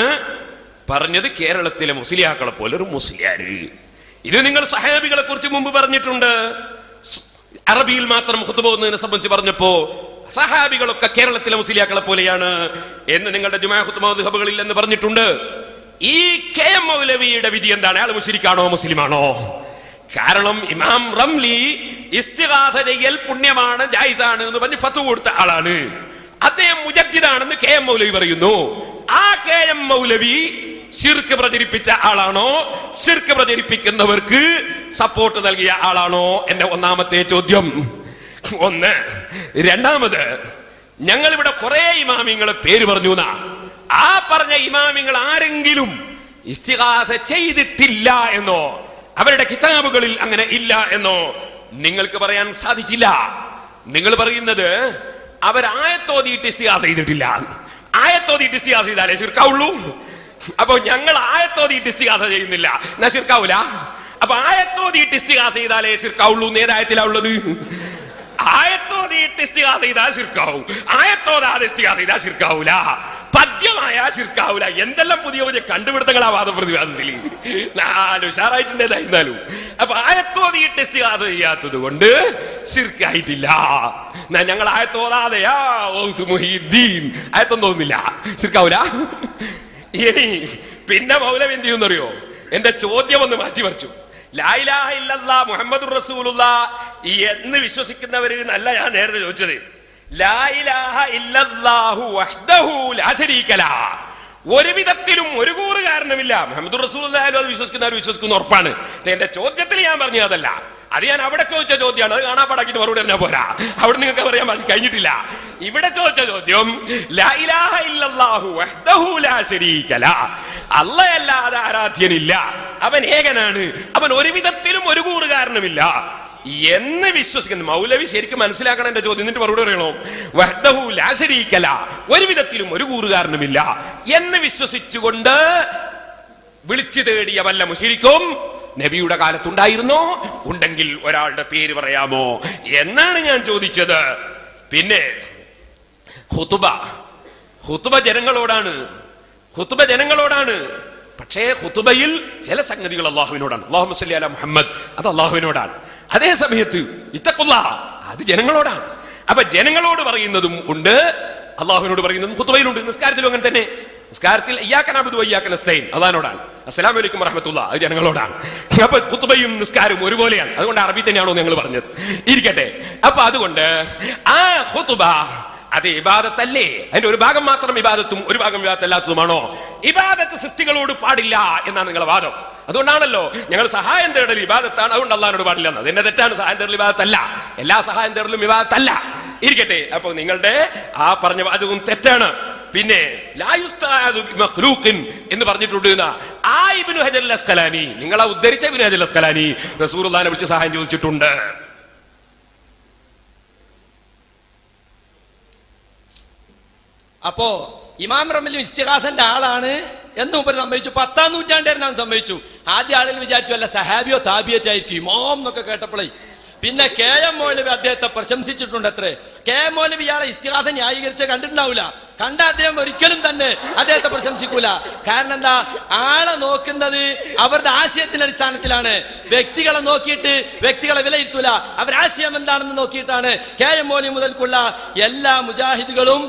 പറഞ്ഞത് കേരളത്തിലെ മുസ്ലിയാക്കളെ പോലെ ഒരു മുസ്ലിയാര്. ഇത് നിങ്ങൾ സഹാബികളെ കുറിച്ച് മുമ്പ് പറഞ്ഞിട്ടുണ്ട്. അറബിയിൽ മാത്രം ഖുതുബ ഓതുന്നതിനെ സംബന്ധിച്ച് പറഞ്ഞപ്പോ സഹാബികളൊക്കെ കേരളത്തിലെ മുസ്ലിയാക്കളെ പോലെയാണ് എന്ന് നിങ്ങളുടെ ജുമാ ഖുതുബ മദ്ഹബുകളിൽ എന്ന് പറഞ്ഞിട്ടുണ്ട്. ഈ KM മൗലവിയുടെ വിധി എന്താണ്? അയാൾ മുശ്രിക്കാണോ മുസ്ലിമാണോ? കാരണം ഇമാം റംലി ഇസ്തിഗാസ ചെയ്യൽ പുണ്യമാണ്, ജായിസാണ് എന്ന് പറഞ്ഞ് ഫത്വ കൊടുത്ത ആളാണ്. അദ്ദേഹം മുജദ്ദിദാണെന്ന് KM മൗലവി പറയുന്നു. ആ KM മൗലവി ശിർക്ക് പ്രചരിപ്പിച്ച ആളാണോ? ശിർക്ക് പ്രചരിപ്പിക്കുന്നവർക്ക് സപ്പോർട്ട് നൽകിയ ആളാണോ? എന്റെ ഒന്നാമത്തെ ചോദ്യം. ഒന്ന്. രണ്ടാമത്, ഞങ്ങൾ ഇവിടെ കുറെ ഇമാമിങ്ങളെ പേര് പറഞ്ഞു. ആ പറഞ്ഞ ഇമാമിങ്ങൾ ആരെങ്കിലും ഇസ്തിഗാസ ചെയ്തിട്ടില്ല എന്നോ അവരുടെ കിതാബുകളിൽ അങ്ങനെ ഇല്ല എന്നോ നിങ്ങൾക്ക് പറയാൻ സാധിച്ചില്ല. നിങ്ങൾ പറയുന്നത് അവരായത്തോതിയിട്ട് ഇസ്തിഗാസ ചെയ്തിട്ടില്ല. ആയത്തോതിയിട്ട് ഇസ്തിഗാസ ചെയ്താലേ ശിർക്കാവുള്ളൂ. അപ്പൊ ഞങ്ങൾ ആയത്തോതിയിട്ട് ഇസ്തിഗാസ ചെയ്യുന്നില്ല, എന്നാ ശിർക്കാവൂല. അപ്പൊ ആയത്തോതിയിട്ട് ഇസ്തിഗാസ ചെയ്താലേ ശിർക്കാവുള്ളൂ. ഏതായത്തിലാ ഉള്ളത്? ആയത്തോതിയിട്ട് ഇസ്തിഗാസ ചെയ്താൽ ശിർക്കാവും, ആയത്തോതാതെ ഇസ്തിഗാസ ചെയ്താൽ ശിർക്കാവൂല, പദ്യമായ ശിർക്കാവൂല. എന്തെല്ലാം പുതിയ പുതിയ കണ്ടുപിടുത്തങ്ങളാ വാദപ്രതിവാദത്തിൽ. നാല് ഉഷാറായിട്ടുണ്ടായിരുന്നാലും. അപ്പൊ ആയത്തോതിയിട്ട് ഇസ്തിഗാസ ചെയ്യാത്തത് കൊണ്ട് ശിർക്കായിട്ടില്ല. ഞങ്ങൾ ആയത്തോതാതെയാ ആയത്തൊന്നും തോന്നുന്നില്ല, ശിർക്കാവൂല. ഇനി പിന്നെ മൗലവി എന്ത് ചെയ്യുന്നറിയോ? എന്റെ ചോദ്യം ഒന്ന് മാറ്റി മറിച്ചു. ലാ ഇലാഹ ഇല്ലല്ലാഹ് മുഹമ്മദുർ റസൂലുള്ളാഹ് എന്ന് വിശ്വസിക്കുന്നവര് അല്ല ഞാൻ നേരത്തെ ചോദിച്ചത്. ലാ ഇലാഹ ഇല്ലല്ലാഹു വഹ്ദഹു ലാ ശരീക ലഹ്, ഒരു വിധത്തിലും ഒരു കൂറ് കാരണമില്ല. മുഹമ്മദുർ റസൂലുള്ളാഹി അത് വിശ്വസിക്കുന്ന ഉറപ്പാണ്. എന്റെ ചോദ്യത്തിൽ ഞാൻ പറഞ്ഞത് അതല്ല, അത് ഞാൻ അവിടെ ചോദിച്ച ചോദ്യമാണ്. അത് കാണാൻ പാടാക്കിട്ട് മറുപടി പറഞ്ഞാൽ പോരാ, അവിടെ നിങ്ങൾക്ക് പറയാൻ കഴിഞ്ഞിട്ടില്ല. ഇവിടെ ചോദിച്ച ചോദ്യം ലാ ഇലാഹ ഇല്ലല്ലാഹു വഹ്ദഹു ലാ ശരീക ലഹ്, അല്ലാഹുവല്ലാതെ ആരാധ്യനില്ല, അവൻ ഏകനാണ്, അവൻ ഒരു വിധത്തിലും ഒരു കൂറ് കാരണമില്ല എന്ന് വിശ്വസിക്കുന്നു. മൗലവി ശരിക്കും മനസ്സിലാക്കണം എന്റെ ചോദ്യം, എന്നിട്ട് മറുപടി പറയണോ? വഹ്ദഹു ലാ ശരീക ലഹ്, ഒരു വിധത്തിലും ഒരു കൂറ് കാരണമില്ല എന്ന് വിശ്വസിച്ചുകൊണ്ട് വിളിച്ചു തേടിയ വല്ല മുശ്രിക്കും നബിയുടെ കാലത്തുണ്ടായിരുന്നോ? ഉണ്ടെങ്കിൽ ഒരാളുടെ പേര് പറയാമോ എന്നാണ് ഞാൻ ചോദിച്ചത്. പിന്നെ ഖുതുബ ജനങ്ങളോടാണ്. പക്ഷേ ഖുതുബയിൽ ചില സംഗതികൾ അല്ലാഹുവിനോടാണ്. അല്ലാഹുമ്മ സ്വല്ലി അലാ മുഹമ്മദ്, അത് അല്ലാഹുവിനോടാണ്. അതേ സമയത്ത് ഇത്തഖുല്ലാഹ്, അത് ജനങ്ങളോടാണ്. അപ്പൊ ജനങ്ങളോട് പറയുന്നതും ഉണ്ട്, അല്ലാഹുവിനോട് പറയുന്നതും ഖുതുബയിലുണ്ട്. നിസ്കാരത്തിലും അങ്ങനെ തന്നെ. നിസ്കാരത്തിൽ ഇയ്യാക നഅ്ബുദു വ ഇയ്യാക നസ്തഈൻ അല്ലാഹുവിനോടാണ്, അസ്സലാമു അലൈക്കും വറഹ്മത്തുള്ളാഹി അത് ജനങ്ങളോടാണ്. അപ്പൊ ഖുതുബയും നിസ്കാരവും ഒരുപോലെയാണ്. അതുകൊണ്ട് അറബി തന്നെയാണോ ഞങ്ങൾ പറഞ്ഞത്? ഇരിക്കട്ടെ. അപ്പൊ അതുകൊണ്ട് ആ ഖുതുബ അത് ഇബാദത്തല്ലേ? അതിന്റെ ഒരു ഭാഗം മാത്രം ഇബാദത്തും ഒരു ഭാഗം ഇബാദത്തല്ലാത്തതുമാണോ? ഇബാദത്ത് സൃഷ്ടികളോട് പാടില്ല എന്നാണ് നിങ്ങളുടെ വാദം. അതുകൊണ്ടാണല്ലോ ഞങ്ങൾ സഹായം തേടൽ ഇബാദത്താണ്, അതുകൊണ്ട് അല്ലാഹുവിനോട് പാടില്ല എന്ന്. അതെന്നെ തെറ്റാണ്. സഹായം തേടൽ ഇബാദത്തല്ല, എല്ലാ സഹായം തേടലും ഇബാദത്തല്ല. ഇരിക്കട്ടെ. അപ്പൊ നിങ്ങളുടെ ആ പറഞ്ഞ വാദവും തെറ്റാണ്. പിന്നെ ലാ യുസ്തആദു ബിമഖ്ലൂഖിൻ എന്ന് പറഞ്ഞിട്ടുണ്ട്. ആ ഇബ്നു ഹജർ അൽ അസ്ഖലാനി, നിങ്ങളാ ഉദ്ധരിച്ച ഇബ്നു ഹജർ അൽ അസ്ഖലാനി റസൂലുള്ളാഹിനെ വിളിച്ച് സഹായം ചോദിച്ചിട്ടുണ്ട്. അപ്പോ ഇമാം റംലി ഇസ്തിഗാസന്റെ ആളാണ് എന്ന് മുമ്പ് സമ്മതിച്ചു. 10ാം നൂറ്റാണ്ടുകാരൻ ഞാൻ സമ്മതിച്ചു. ആദ്യ ആളുകൾ വിചാരിച്ചു അല്ല സഹാബിയോ താബിയറ്റായിരിക്കും ഇമാം എന്നൊക്കെ കേട്ടപ്പോഴേ. പിന്നെ KM മൗലവി അദ്ദേഹത്തെ പ്രശംസിച്ചിട്ടുണ്ട്. അത്രേ KM മൗലവി ഇയാളെ ഇസ്തിഗാസ ന്യായീകരിച്ച കണ്ടിട്ടുണ്ടാവില്ല. കണ്ട അദ്ദേഹം ഒരിക്കലും തന്നെ അദ്ദേഹത്തെ പ്രശംസിക്കൂല. കാരണം എന്താ? ആളെ നോക്കുന്നത് അവരുടെ ആശയത്തിന്റെ അടിസ്ഥാനത്തിലാണ്. വ്യക്തികളെ നോക്കിയിട്ട് വ്യക്തികളെ വിലയിരുത്തൂല. അവരാശയം എന്താണെന്ന് നോക്കിയിട്ടാണ് KM മൗലവി മുതൽക്കുള്ള എല്ലാ മുജാഹിദുകളും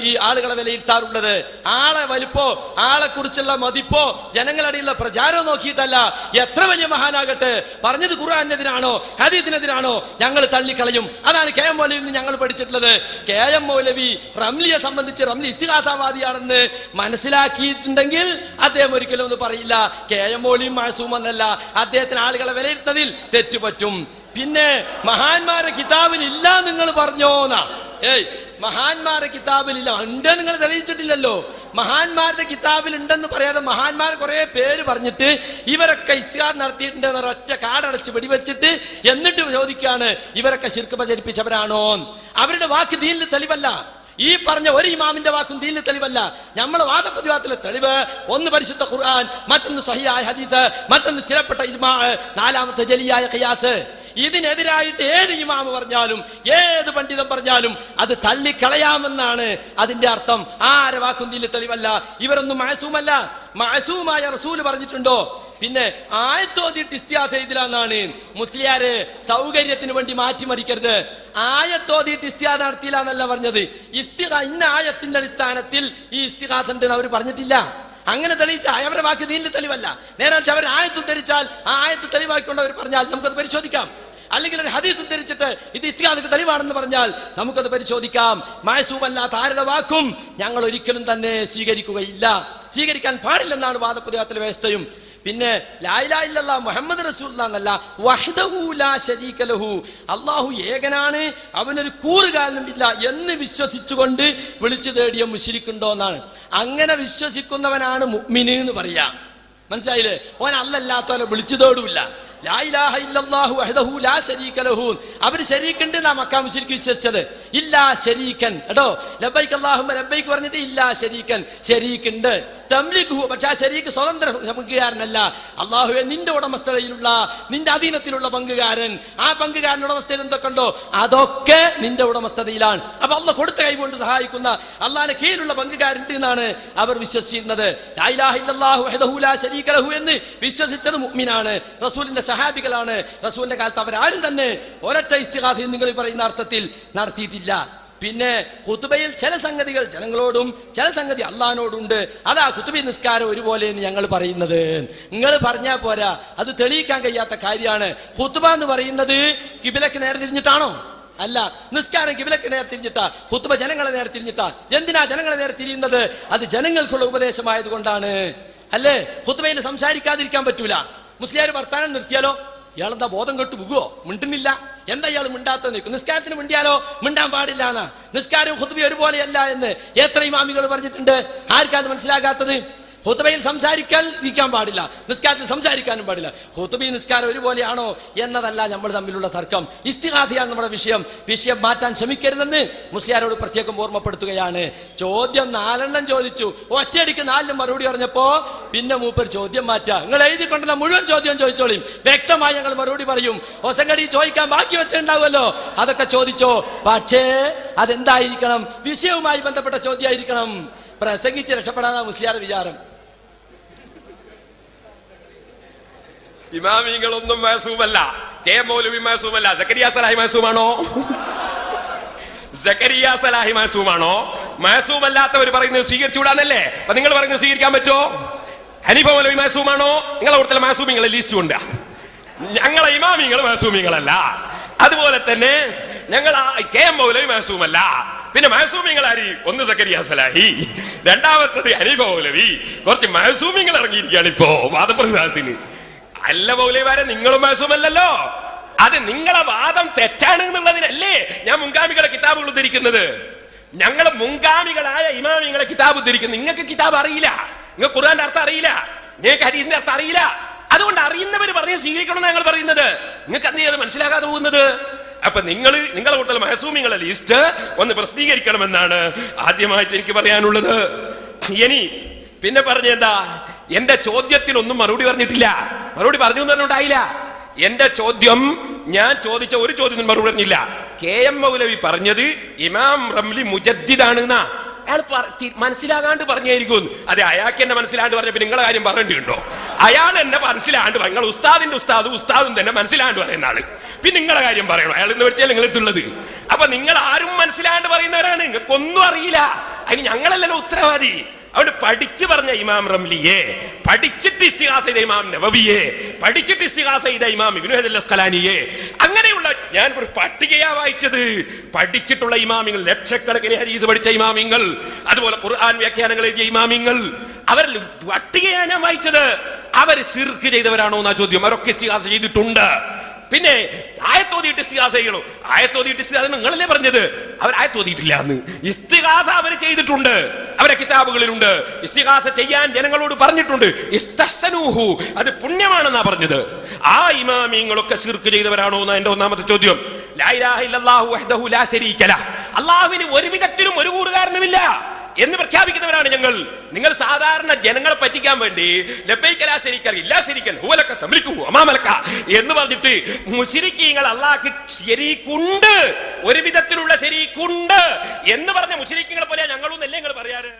ഈ ആളുകളെ വിലയിരുത്താറുള്ളത്. ആളെ വലിപ്പോ ആളെ കുറിച്ചുള്ള മതിപ്പോ ജനങ്ങളടിയുള്ള പ്രചാരം നോക്കിയിട്ടല്ല. എത്ര വലിയ മഹാനാകട്ടെ, പറഞ്ഞത് ഖുർആനെതിരാണോ ഹദീസിനെതിരാണോ ഞങ്ങൾ തള്ളിക്കളയും. അതാണ് KM മൗലവിയിൽ നിന്ന് ഞങ്ങൾ പഠിച്ചിട്ടുള്ളത്. KM മൗലവി റംലിയെ സംബന്ധിച്ച് റംലി ഇസ്തിഗാസവാദിയാണെന്ന് മനസ്സിലാക്കിയിട്ടുണ്ടെങ്കിൽ അദ്ദേഹം ഒരിക്കലും ഒന്നും പറയില്ല KM മൗലവി മഅസൂമല്ല, അദ്ദേഹത്തിന് ആളുകളെ വിലയിരുത്തുന്നതിൽ തെറ്റുപറ്റും. പിന്നെ മഹാന്മാരെ കിതാബിൽ ഇല്ല നിങ്ങൾ പറഞ്ഞോന്നാ? മഹാന്മാരെ കിതാബിലില്ല ഉണ്ട് നിങ്ങൾ തെളിയിച്ചിട്ടില്ലല്ലോ. മഹാന്മാരുടെ കിതാബിൽ ഉണ്ടെന്ന് പറയാതെ മഹാന്മാർ കുറെ പേര് പറഞ്ഞിട്ട് ഇവരൊക്കെ ഇസ്തിഹാദ് നടത്തിയിട്ടുണ്ട് ഒറ്റ കാടടച്ച് വെടിവെച്ചിട്ട് എന്നിട്ട് ചോദിക്കുകയാണ് ഇവരൊക്കെ ശിർക്ക് പ്രചരിപ്പിച്ചവരാണോ? അവരുടെ വാക്ക് ദീനിൽ തെളിവല്ല. ഈ പറഞ്ഞ ഒരു ഇമാമിന്റെ വാക്കും ദീനിൽ തെളിവല്ല. നമ്മളെ വാദപ്രതിവാദത്തിലെ തെളിവ് ഒന്ന് പരിശുദ്ധ ഖുർആൻ, മറ്റൊന്ന് സ്വഹീഹായ ഹദീസ്, മറ്റൊന്ന് സ്ഥിരപ്പെട്ട ഇജ്മാ, നാലാമത്തെ ജലിയായ ഖിയാസ്. ഇതിനെതിരായിട്ട് ഏത് ഇമാം പറഞ്ഞാലും ഏത് പണ്ഡിതൻ പറഞ്ഞാലും അത് തള്ളിക്കളയാമെന്നാണ് അതിന്റെ അർത്ഥം. ആരെ വാക്കും ദീനിൽ തെളിവല്ല. ഇവരൊന്നും മഅസൂമല്ല. മഅസൂമായ റസൂൽ പറഞ്ഞിട്ടുണ്ടോ? പിന്നെ ആയത്തോതിയിട്ട് ഇസ്തിഹാസ ചെയ്തില്ലാന്നാണ്. മുസ്ലിയാര് സൗകര്യത്തിന് വേണ്ടി മാറ്റിമറിക്കരുത്. ആയത്തോതിയിട്ട് ഇസ്തിഹാസ നടത്തിയില്ല എന്നല്ല പറഞ്ഞത്. ഇന്ന ആയത്തിന്റെ അടിസ്ഥാനത്തിൽ ഈ ഇസ്തിഹാസ ഉണ്ടെന്ന് അവർ പറഞ്ഞിട്ടില്ല. അങ്ങനെ തെളിയിച്ച അവരുടെ വാക്ക് ദീനിൽ തെളിവല്ല. നേരെ അവർ ആയത്ത് ഉദ്ധരിച്ചാൽ ആ ആയത്ത് തെളിവാക്കിക്കൊണ്ട് അവർ പറഞ്ഞാൽ നമുക്കത് പരിശോധിക്കാം. അല്ലെങ്കിൽ ഒരു ഹദീസ് ഉദ്ധരിച്ചിട്ട് ഇത് ഇസ്തിഹാദക്ക് തെളിവാണെന്ന് പറഞ്ഞാൽ നമുക്കത് പരിശോധിക്കാം. മഅസൂമല്ലാത്ത ആരുടെ വാക്കും ഞങ്ങൾ ഒരിക്കലും തന്നെ സ്വീകരിക്കുകയില്ല, സ്വീകരിക്കാൻ പാടില്ലെന്നാണ് വാദപ്രതിവാദത്തിലെ വ്യവസ്ഥയും. പിന്നെ ലാ ഇലാഹ ഇല്ലല്ലാഹ് മുഹമ്മദ് റസൂലുള്ളാഹ് എന്നല്ല, വഹ്ദഹു ലാ ശരീക ലഹു, അല്ലാഹു ഏകനാണ്, അവനൊരു കൂറുകാരനും ഇല്ല എന്ന് വിശ്വസിച്ചുകൊണ്ട് വിളിച്ചു തേടിയ മുശ്രിക്കുണ്ടോ എന്നാണ്. അങ്ങനെ വിശ്വസിക്കുന്നവനാണ് മുഅ്മിൻ എന്ന് പറയാ. മനസ്സിലായില്ലേ? ഓൻ അല്ലല്ലാത്തവരെ വിളിച്ചു തേടില്ല. ലാ ഇലാഹ ഇല്ലല്ലാഹു വഹ്ദഹു ലാ ശരീക ലഹു, അവർ ശരീക്കുണ്ട് എന്നാ മക്ക മുശ്രിക്ക് വിശ്വസിച്ചത്. ഇല്ലാ ശരീക്കൻ കേട്ടോ, ലബ്ബൈക അല്ലാഹുമ്മ ലബ്ബൈക പറഞ്ഞിട്ട് ഇല്ലാ ശരീക്കൻ, ശരീക്കുണ്ട്. തംലിഖു, പക്ഷെ ആ ശരീക്ക് സ്വതന്ത്ര പങ്കുകാരനല്ല. അല്ലാഹുവേ നിന്റെ ഉടമസ്ഥതയിലുള്ള നിന്റെ അധീനത്തിലുള്ള പങ്കുകാരൻ, ആ പങ്കുകാരന്റെ ഉടമസ്ഥയിൽ എന്തൊക്കെ ഉണ്ടോ അതൊക്കെ നിന്റെ ഉടമസ്ഥതയിലാണ്. അപ്പൊ അള്ളാഹ് കൊടുത്ത കൈ കൊണ്ട് സഹായിക്കുന്ന അള്ളാഹിന്റെ കീഴിലുള്ള പങ്കുകാരുണ്ട് എന്നാണ് അവർ വിശ്വസിച്ചിരുന്നത്. ലാ ഇലാഹ ഇല്ലല്ലാഹു വഹ്ദഹു ലാ ശരീക ലഹു എന്ന് വിശ്വസിച്ചത് മുഅ്മിനാണ്, റസൂലിന്റെ സഹാബികളാണ്. റസൂലിന്റെ കാലത്ത് അവരാരും തന്നെ ഒരൊറ്റ ഇസ്തിഗാസ നിങ്ങൾ പറയുന്ന അർത്ഥത്തിൽ നടത്തിയിട്ടില്ല. പിന്നെ ഖുതുബയിൽ ചില സംഗതികൾ ജനങ്ങളോടും ചില സംഗതി അള്ളാഹിനോടുണ്ട്. അതാ ഖുതുബി നിസ്കാരം ഒരുപോലെ എന്ന് ഞങ്ങൾ പറയുന്നത്. നിങ്ങൾ പറഞ്ഞാൽ പോരാ, അത് തെളിയിക്കാൻ കഴിയാത്ത കാര്യമാണ്. ഖുതുബ എന്ന് പറയുന്നത് കിബിലക്ക് നേരെ തിരിഞ്ഞിട്ടാണോ? അല്ല. നിസ്കാരം കിബിലക്ക് നേരെ തിരിഞ്ഞിട്ടാ, ഖുതുബ ജനങ്ങളെ നേരെ തിരിഞ്ഞിട്ടാ. എന്തിനാ ജനങ്ങളെ നേരെ തിരിയുന്നത്? അത് ജനങ്ങൾക്കുള്ള ഉപദേശമായത് കൊണ്ടാണ്. അല്ലേ? ഖുതുബയിൽ സംസാരിക്കാതിരിക്കാൻ പറ്റൂല. മുസ്ലിയാർ വർത്താനം നിർത്തിയാലോ ഇയാളെന്താ ബോധം കെട്ടു പോകുവോ? മിണ്ടുന്നില്ല. എന്താ ഇയാൾ മിണ്ടാത്ത നിൽക്കും? നിസ്കാരത്തിന് മിണ്ടിയാലോ മിണ്ടാൻ പാടില്ല എന്നാ. നിസ്കാരവും ഖുതുബയും ഒരുപോലെയല്ല എന്ന് എത്ര ഇമാമികൾ പറഞ്ഞിട്ടുണ്ട്. ആർക്കാ അത് മനസ്സിലാകാത്തത്? ഖുതുബയിൽ സംസാരിക്കാൻ പാടില്ല, നിസ്കാരത്തിൽ സംസാരിക്കാനും പാടില്ല. ഖുതുബയും നിസ്കാരം ഒരുപോലെയാണോ എന്നതല്ല നമ്മൾ തമ്മിലുള്ള തർക്കം. ഇസ്തിഗാസയാണ് നമ്മുടെ വിഷയം മാറ്റാൻ ശ്രമിക്കരുതെന്ന് മുസ്ലിയാരോട് പ്രത്യേകം ഓർമ്മപ്പെടുത്തുകയാണ്. ചോദ്യം 4 ചോദിച്ചു, ഒറ്റയടിക്ക് 4 മറുപടി പറഞ്ഞപ്പോ പിന്നെ മൂപ്പർ ചോദ്യം മാറ്റുക. നിങ്ങൾ എഴുതി കൊണ്ടുവന്ന മുഴുവൻ ചോദ്യം ചോദിച്ചോളിയും, വ്യക്തമായി ഞങ്ങൾ മറുപടി പറയും. ഒസങ്കടി ചോദിക്കാൻ ബാക്കി വെച്ചിട്ടുണ്ടാവുമല്ലോ, അതൊക്കെ ചോദിച്ചോ. പക്ഷേ അതെന്തായിരിക്കണം? വിഷയവുമായി ബന്ധപ്പെട്ട ചോദ്യമായിരിക്കണം. പ്രസംഗിച്ച് രക്ഷപ്പെടാനാ മുസ്ലിയാർ വിചാരം. ഇമാമിങ്ങളൊന്നും മഅസൂമല്ല. കെ മൗലവി മഅസൂമല്ല. സക്കരിയ സലാഹി മഅസൂമാണോ? സക്കരിയ സലാഹി മഅസൂമാണോ? മഅസൂമല്ലാത്തവർ പറയുന്നത് സ്വീകരിച്ചുകൂടാന്നല്ലേ? അപ്പൊ നിങ്ങൾ പറയുന്നത് സ്വീകരിക്കാൻ പറ്റോ? ഹനീഫ മൗലവി മഅസൂമാണോ? നിങ്ങളെ കൂടുതൽ മഅസൂമിങ്ങളെ ലിസ്റ്റ് ഉണ്ട്. ഞങ്ങളെ ഇമാമിങ്ങൾ മഅസൂമിങ്ങളല്ല. അതുപോലെ തന്നെ ഞങ്ങൾ കെ മൗലവി മഅസൂമല്ല. പിന്നെ മഅസൂമിങ്ങൾ ആര്? ഒന്ന് സക്കരിയ സലാഹി, രണ്ടാമത്തത് ഹനീഫ മൗലവി. കുറച്ച് മഅസൂമിങ്ങൾ ഇറങ്ങിയിരിക്കുകയാണ് ഇപ്പോ വാദപ്രതിവാദത്തിന്. അല്ല മൗലവിമാരെ, നിങ്ങളും മഅസൂമല്ലല്ലോ. അത് നിങ്ങളെ വാദം തെറ്റാണ് എന്നുള്ളതിനല്ലേ ഞാൻ മുൻഗാമികളെ കിതാബുകൾ ഉദ്ധരിക്കുന്നത്. ഞങ്ങൾ മുൻഗാമികളായ ഇമാമിങ്ങളെ കിതാബ് ഉദ്ധരിക്കുന്നു. നിങ്ങൾക്ക് കിതാബ് അറിയില്ല, നിങ്ങൾക്ക് ഖുർആന്റെ അർത്ഥം അറിയില്ല, നിങ്ങൾക്ക് ഹദീസിന്റെ അർത്ഥം അറിയില്ല. അതുകൊണ്ട് അറിയുന്നവർ പറഞ്ഞ് സ്വീകരിക്കണം ഞങ്ങൾ പറയുന്നത്. നിങ്ങൾക്ക് എന്ത് ചെയ്യാതെ മനസ്സിലാകാതെ പോകുന്നത്? അപ്പൊ നിങ്ങളെ കൂടുതൽ മഅസൂമിങ്ങളെ ലിസ്റ്റ് ഒന്ന് പ്രസിദ്ധീകരിക്കണമെന്നാണ് ആദ്യമായിട്ട് എനിക്ക് പറയാനുള്ളത്. ഇനി പിന്നെ പറഞ്ഞെന്താ, എന്റെ ചോദ്യത്തിനൊന്നും മറുപടി പറഞ്ഞിട്ടില്ല. മറുപടി പറഞ്ഞു എന്ന് പറഞ്ഞുണ്ടായില്ല. എന്റെ ചോദ്യം, ഞാൻ ചോദിച്ച ഒരു ചോദ്യത്തിന് മറുപടി പറഞ്ഞില്ല. കെ എം മൗലവി പറഞ്ഞത് ഇമാം റംലി മുജദ്ദിദാണ് എന്നാ. അയാൾ മനസ്സിലാകാണ്ട് പറഞ്ഞായിരിക്കും. അതെ, അയാൾക്ക് എന്നെ മനസ്സിലാണ്ട് പറഞ്ഞപ്പോ നിങ്ങളെ കാര്യം പറയേണ്ടിയുണ്ടോ? അയാൾ എന്നെ മനസ്സിലാണ്ട് നിങ്ങൾ ഉസ്താദിന്റെ ഉസ്താദും തന്നെ മനസ്സിലാണ്ട് പറയുന്ന ആള്. പിന്നെ നിങ്ങളെ കാര്യം പറയണോ? അയാൾ എന്ന് വെച്ചാൽ നിങ്ങളെടുത്തുള്ളത്. അപ്പൊ നിങ്ങൾ ആരും മനസ്സിലാണ്ട് പറയുന്നവരാണ്. നിങ്ങൾക്കൊന്നും അറിയില്ല. അതിന് ഞങ്ങളല്ലല്ലോ ഉത്തരവാദി. അവിടെ പഠിച്ചു പറഞ്ഞ ഇമാം റംലിയെ, പഠിച്ചിട്ട് ഇസ്തിഗാസ ചെയ്ത ഇമാം നവവിയെ, പഠിച്ചിട്ട് ഇസ്തിഗാസ ചെയ്ത ഇമാം ഇബ്നു ഹജർ അസ്ഖലാനിയെ, അങ്ങനെയുള്ള ഞാൻ ഒരു പട്ടികയാ വായിച്ചത്. പഠിച്ചിട്ടുള്ള ഇമാമിങ്ങൾ, ലക്ഷക്കണക്കിന് ഹദീസ് പഠിച്ച ഇമാമിങ്ങൾ, അതുപോലെ ഖുർആൻ വ്യാഖ്യാനങ്ങൾ എഴുതിയ ഇമാമിങ്ങൾ, അവർ പട്ടികയാണ് ഞാൻ വായിച്ചത്. അവർ ശിർക്ക് ചെയ്തവരാണോ എന്നാ ചോദ്യം. അവരൊക്കെ ഇസ്തിഗാസ ചെയ്തിട്ടുണ്ട്. പിന്നെ ആയത്ത് ആയത്തോതിയിട്ട് ഇസ്തിഗാസ ചെയ്യണോ? ആയത്തോതിയിട്ട് ഇസ്തിഗാസ നിങ്ങളല്ലേ പറഞ്ഞത്? അവർ ആയത്തോതിയിട്ടില്ല എന്ന്. ഇസ്തിഗാസ അവർ ചെയ്തിട്ടുണ്ട്, അവരെ കിതാബുകളിലുണ്ട്. ഇസ്തിഗാസ ചെയ്യാൻ ജനങ്ങളോട് പറഞ്ഞിട്ടുണ്ട്. ഇസ്തഹ്സനൂഹു, അത് പുണ്യമാണെന്നാ പറഞ്ഞത്. ആ ഇമാമിങ്ങളൊക്കെ ശിർക്ക് ചെയ്തവരാണോ എന്നാ എന്റെ ഒന്നാമത്തെ ചോദ്യം. ലാ ഇലാഹ ഇല്ലല്ലാഹു വഹ്ദഹു ലാ ശരീക ലഹ്, അല്ലാഹുവിന് ഒരു വിധത്തിലും ഒരു കൂറുകാരനുമില്ല എന്ന് പ്രഖ്യാപിക്കുന്നവരാണ് ഞങ്ങൾ. നിങ്ങൾ സാധാരണ ജനങ്ങളെ പറ്റിക്കാൻ വേണ്ടി ലബ്ബൈക ലാ ശരീക ലഹ് ഇല്ലാ ശരീകൻ ഹുവ ലക തംലികുഹു വമാ മലക എന്ന് പറഞ്ഞിട്ട് മുശ്രിക്കീങ്ങൾ അല്ലാഹ്ക്ക് ശരീക്കുണ്ട്, ഒരു വിധത്തിലുള്ള ശരീക്കുണ്ട് എന്ന് പറഞ്ഞ മുശ്രിക്കീങ്ങളെ പോലെ ഞങ്ങളൊന്നല്ലേ നിങ്ങൾ പറയാറ്?